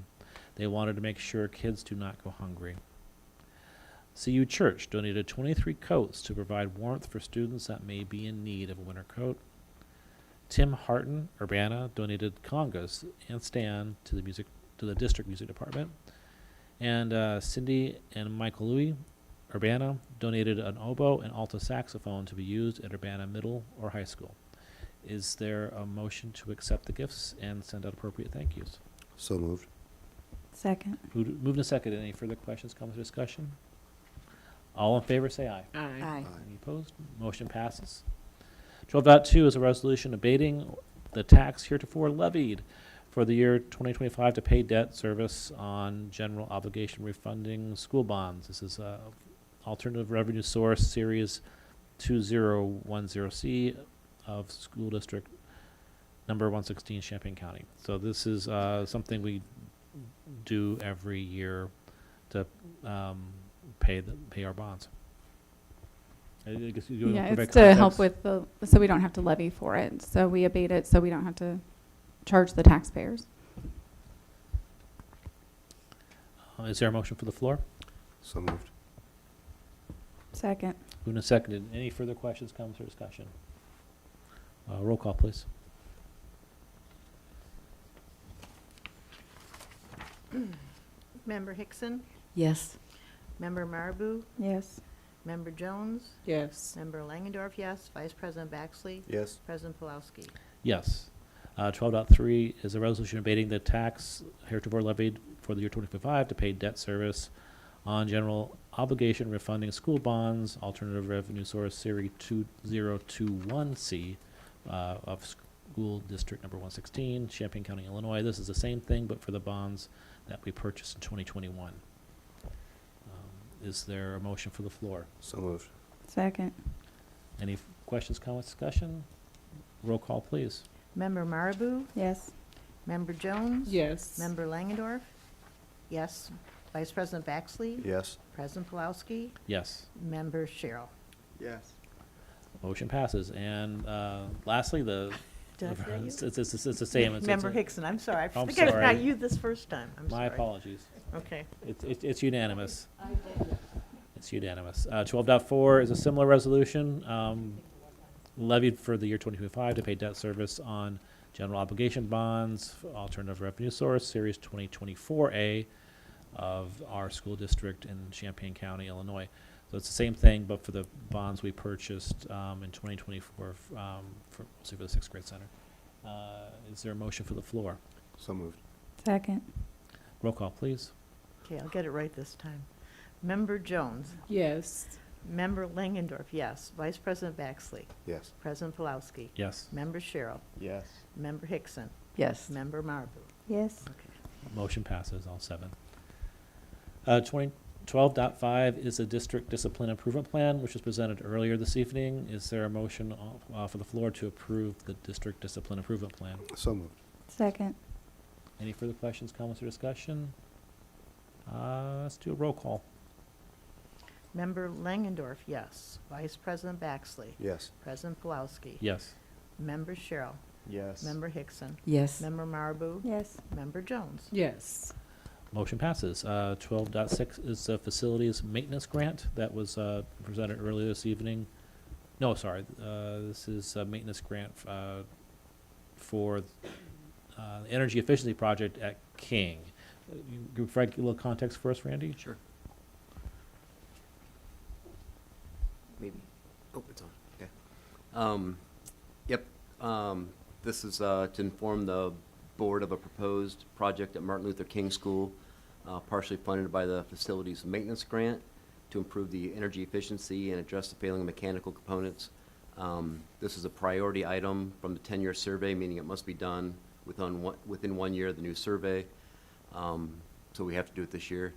They wanted to make sure kids do not go hungry. CU Church donated 23 coats to provide warmth for students that may be in need of a winter coat. Tim Harton, Urbana, donated congas and stand to the district music department. And Cindy and Michael Louie, Urbana, donated an oboe and alto saxophone to be used at Urbana Middle or High School. Is there a motion to accept the gifts and send out appropriate thank yous? So moved. Second. Moved and seconded. Any further questions, comments, or discussion? All in favor, say aye. Aye. Any opposed? Motion passes. 12.2 is a resolution abating the tax heretofore levied for the year 2025 to pay debt service on general obligation refunding school bonds. This is alternative revenue source series 2010C of school district number 116 Champaign County. So this is something we do every year to pay our bonds. I guess you Yeah, provide it's to help context. with so we don't have to levy for it. So we abate it so we don't have to charge the taxpayers. Is there a motion for the floor? So moved. Second. Moved and seconded. Any further questions, comments, or discussion? Roll call, please. Member Hickson, Yes. Member Marabou, Yes. Member Jones? Yes. Member Langendorf, yes. Vice President Baxley? Yes. President Pulowski? Yes. 12.3 is a resolution abating the tax heretofore levied for the year 2025 to pay debt service on general obligation refunding school bonds, alternative revenue source Series 2021C of School District Number 116, Champaign County, Illinois. This is the same thing, but for the bonds that we purchased in 2021. Is there a motion for the floor? So moved. Second. Any questions, comments, discussion? Roll call, please. Member Marabou? Yes. Member Jones? Yes. Member Langendorf? Yes. Vice President Baxley? Yes. President Pulowski? Yes. Member Cheryl? Yes. Motion passes. And lastly, the Did I forget you? it's the same. It's Member a- Hickson, I'm sorry. I I'm think I sorry. got you this first time. I'm My sorry. apologies. Okay. It's unanimous. It's unanimous. 12.4 is a similar resolution levied for the year 2025 to pay debt service on general obligation bonds, alternative revenue source, Series 2024A of our school district in Champaign County, Illinois. So it's the same thing, but for the bonds we purchased in 2024 mostly for the sixth grade center. Is there a motion for the floor? So moved. Second. Roll call, please. Okay, I'll get it right this time. Member Jones? Yes. Member Langendorf, yes. Vice President Baxley? Yes. President Pulowski? Yes. Member Cheryl? Yes. Member Hickson? Yes. Member Marabou? Yes. Motion passes, all seven. 12.5 is a district discipline improvement plan, which was presented earlier this evening. Is there a motion for the floor to approve the district discipline improvement plan? So moved. Second. Any further questions, comments, or discussion? Let's do a roll call. Member Langendorf, yes. Vice President Baxley? Yes. President Pulowski? Yes. Member Cheryl? Yes. Member Hickson? Yes. Member Marabou? Yes. Member Jones? Yes. Motion passes. 12.6 is a facilities maintenance grant that was presented earlier this evening. No, sorry. This is a maintenance grant for the energy efficiency project at King. You give Frank a little context for us, Randy? Sure. Maybe. Oh, it's on. Okay. Yep. This is to inform the board of a proposed project at Martin Luther King School, partially funded by the facilities maintenance grant to improve the energy efficiency and address the failing mechanical components. This is a priority item from the 10-year survey, meaning it must be done within 1 year of the new survey. So we have to do it this year.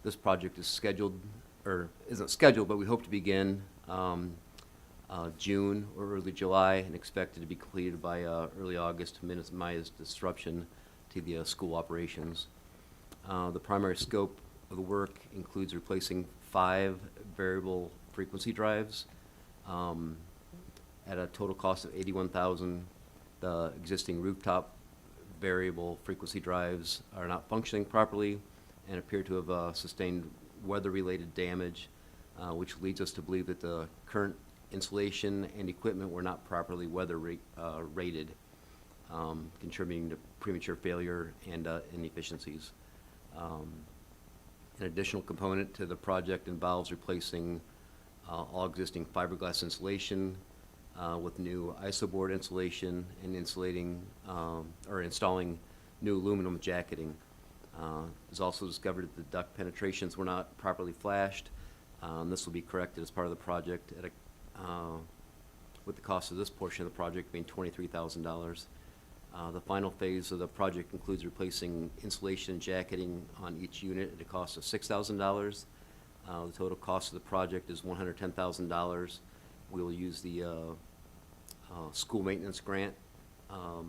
This project is scheduled, or isn't scheduled, but we hope to begin June or early July and expected to be completed by early August to minimize disruption to the school operations. The primary scope of the work includes replacing 5 variable frequency drives at a total cost of $81,000. The existing rooftop variable frequency drives are not functioning properly and appear to have sustained weather-related damage, which leads us to believe that the current insulation and equipment were not properly weather rated, contributing to premature failure and inefficiencies. An additional component to the project involves replacing all existing fiberglass insulation with new isoboard insulation and installing new aluminum jacketing. It was also discovered that the duct penetrations were not properly flashed. This will be corrected as part of the project at with the cost of this portion of the project being $23,000. The final phase of the project includes replacing insulation and jacketing on each unit at a cost of $6,000. The total cost of the project is $110,000. We will use the school maintenance grant of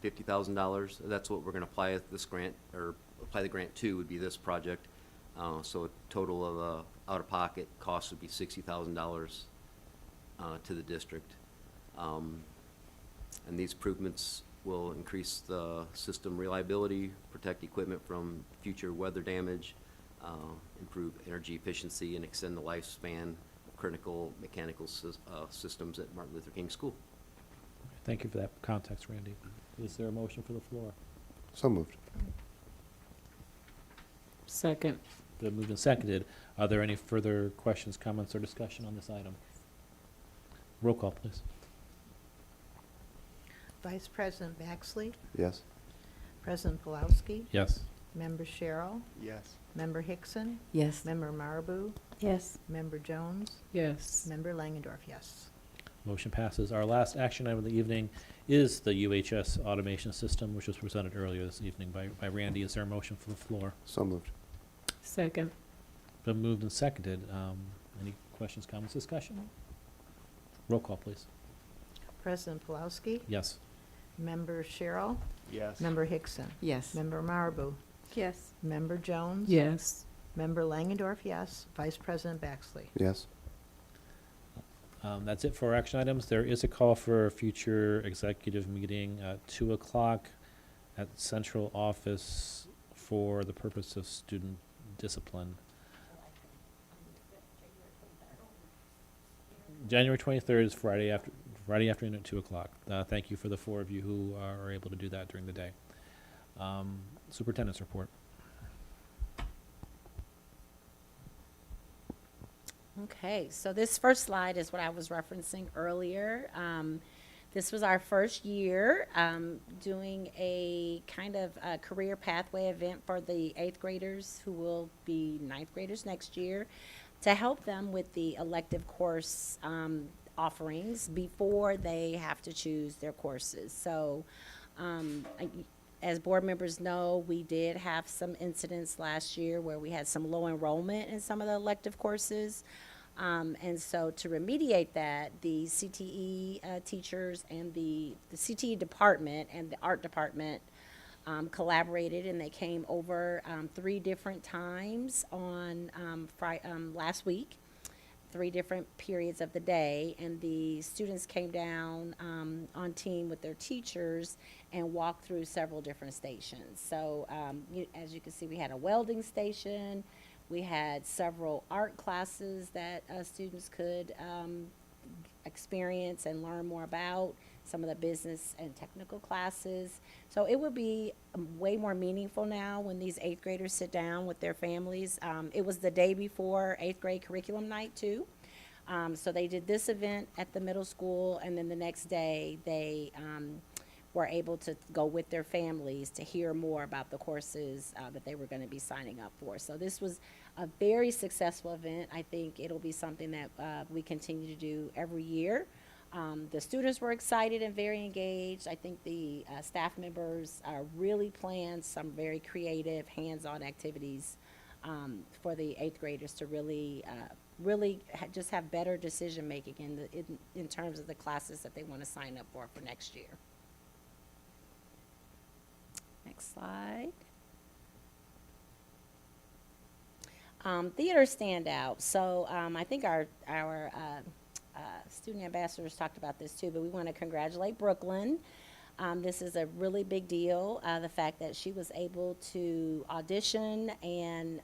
$50,000. That's what we're going to apply this grant, or apply the grant to, would be this project. So a total of out-of-pocket cost would be $60,000 to the district. And these improvements will increase the system reliability, protect equipment from future weather damage, improve energy efficiency, and extend the lifespan of critical mechanical systems at Martin Luther King School. Thank you for that context, Randy. Is there a motion for the floor? So moved. Second. Been moved and seconded. Are there any further questions, comments, or discussion on this item? Roll call, please. Vice President Baxley, Yes. President Pulowski, Yes. Member Cheryl, Yes. Member Hickson, Yes. Member Marabou, Yes. Member Jones, Yes. Member Langendorf, yes. Motion passes. Our last action item of the evening is the UHS automation system, which was presented earlier this evening by Randy. Is there a motion for the floor? So moved. Second. Been moved and seconded. Any questions, comments, discussion? Roll call, please. President Pulowski, Yes. Member Cheryl, Yes. Member Hickson, Yes. Member Marabou, Yes. Member Jones, Yes. Member Langendorf, yes. Vice President Baxley. Yes. That's it for our action items. There is a call for a future executive meeting at 2 o'clock at central office for the purpose of student discipline. January 23rd is Friday afternoon at 2 o'clock. Thank you for the 4 of you who are able to do that during the day. Superintendent's report. Okay, so this first slide is what I was referencing earlier. This was our first year doing a kind of a career pathway event for the 8th graders who will be 9th graders next year to help them with the elective course offerings before they have to choose their courses. So as board members know, we did have some incidents last year where we had some low enrollment in some of the elective courses. And so to remediate that, the CTE teachers and the CTE department and the art department collaborated, and they came over 3 different times on last week, 3 different periods of the day, and the students came down on team with their teachers and walked through several different stations. So as you can see, we had a welding station. We had several art classes that students could experience and learn more about, some of the business and technical classes. So it would be way more meaningful now when these 8th graders sit down with their families. It was the day before 8th grade curriculum night too. So they did this event at the middle school, and then the next day they were able to go with their families to hear more about the courses that they were going to be signing up for. So this was a very successful event. I think it'll be something that we continue to do every year. The students were excited and very engaged. I think the staff members really planned some very creative, hands-on activities for the 8th graders to really just have better decision-making in terms of the classes that they want to sign up for next year. Next slide. Theater standout. So I think our student ambassadors talked about this too, but we want to congratulate Brooklyn. This is a really big deal, the fact that she was able to audition and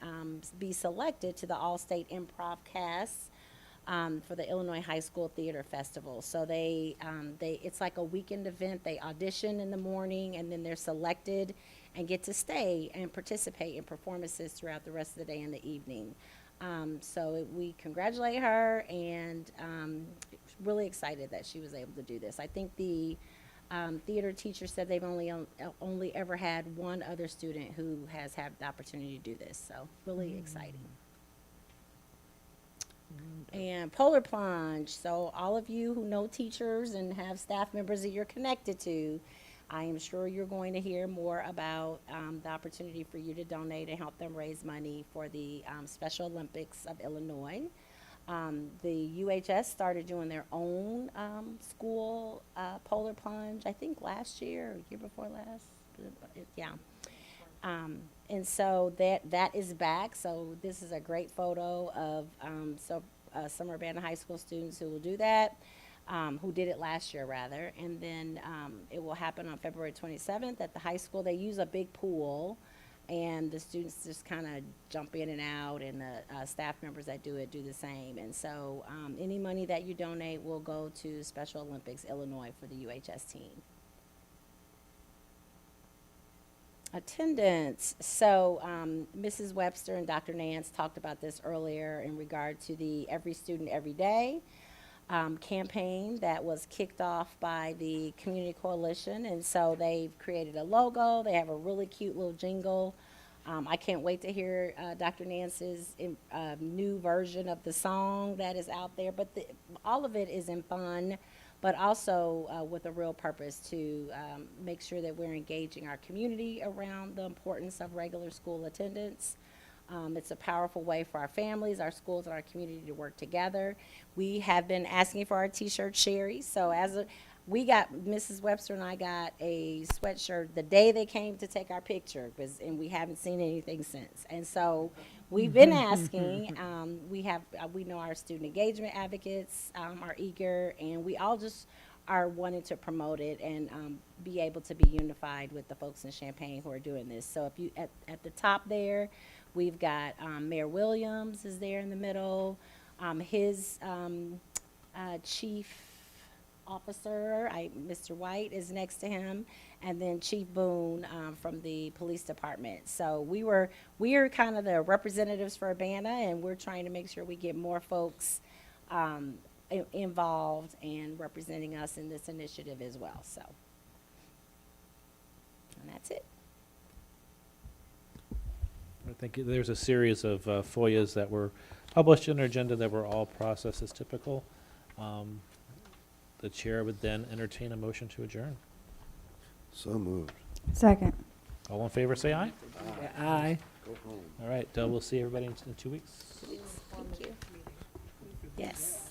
be selected to the All-State Improv Cast for the Illinois High School Theater Festival. So it's like a weekend event. They audition in the morning, and then they're selected and get to stay and participate in performances throughout the rest of the day and the evening. So we congratulate her, and really excited that she was able to do this. I think the theater teacher said they've only ever had one other student who has had the opportunity to do this. So really exciting. And Polar Plunge. So all of you who know teachers and have staff members that you're connected to, I am sure you're going to hear more about the opportunity for you to donate and help them raise money for the Special Olympics of Illinois. The UHS started doing their own school Polar Plunge, I think last year or year before last. Yeah. And so that is back. So this is a great photo of some Urbana High School students who will do that, who did it last year rather. And then it will happen on February 27th at the high school. They use a big pool, and the students just kind of jump in and out, and the staff members that do it do the same. And so any money that you donate will go to Special Olympics Illinois for the UHS team. Attendance. So Mrs. Webster and Dr. Nance talked about this earlier in regard to the Every Student Every Day campaign that was kicked off by the Community Coalition. And so they've created a logo. They have a really cute little jingle. I can't wait to hear Dr. Nance's new version of the song that is out there. But all of it is in fun, but also with a real purpose to make sure that we're engaging our community around the importance of regular school attendance. It's a powerful way for our families, our schools, and our community to work together. We have been asking for our T-shirt Sherry. So Mrs. Webster and I got a sweatshirt the day they came to take our picture, and we haven't seen anything since. And so we've been asking. We know our student engagement advocates are eager, and we all just are wanting to promote it and be able to be unified with the folks in Champaign who are doing this. So if you at the top there, we've got Mayor Williams is there in the middle. His chief officer, Mr. White, is next to him, and then Chief Boone from the police department. So we are kind of the representatives for Urbana, and we're trying to make sure we get more folks involved and representing us in this initiative as well. So, and that's it. I think there's a series of FOIAs that were published in our agenda that were all processed as typical. The chair would then entertain a motion to adjourn. So moved. Second. All in favor, say aye. Aye. Go home. All right, we'll see everybody in 2 weeks. Thank you. Yes.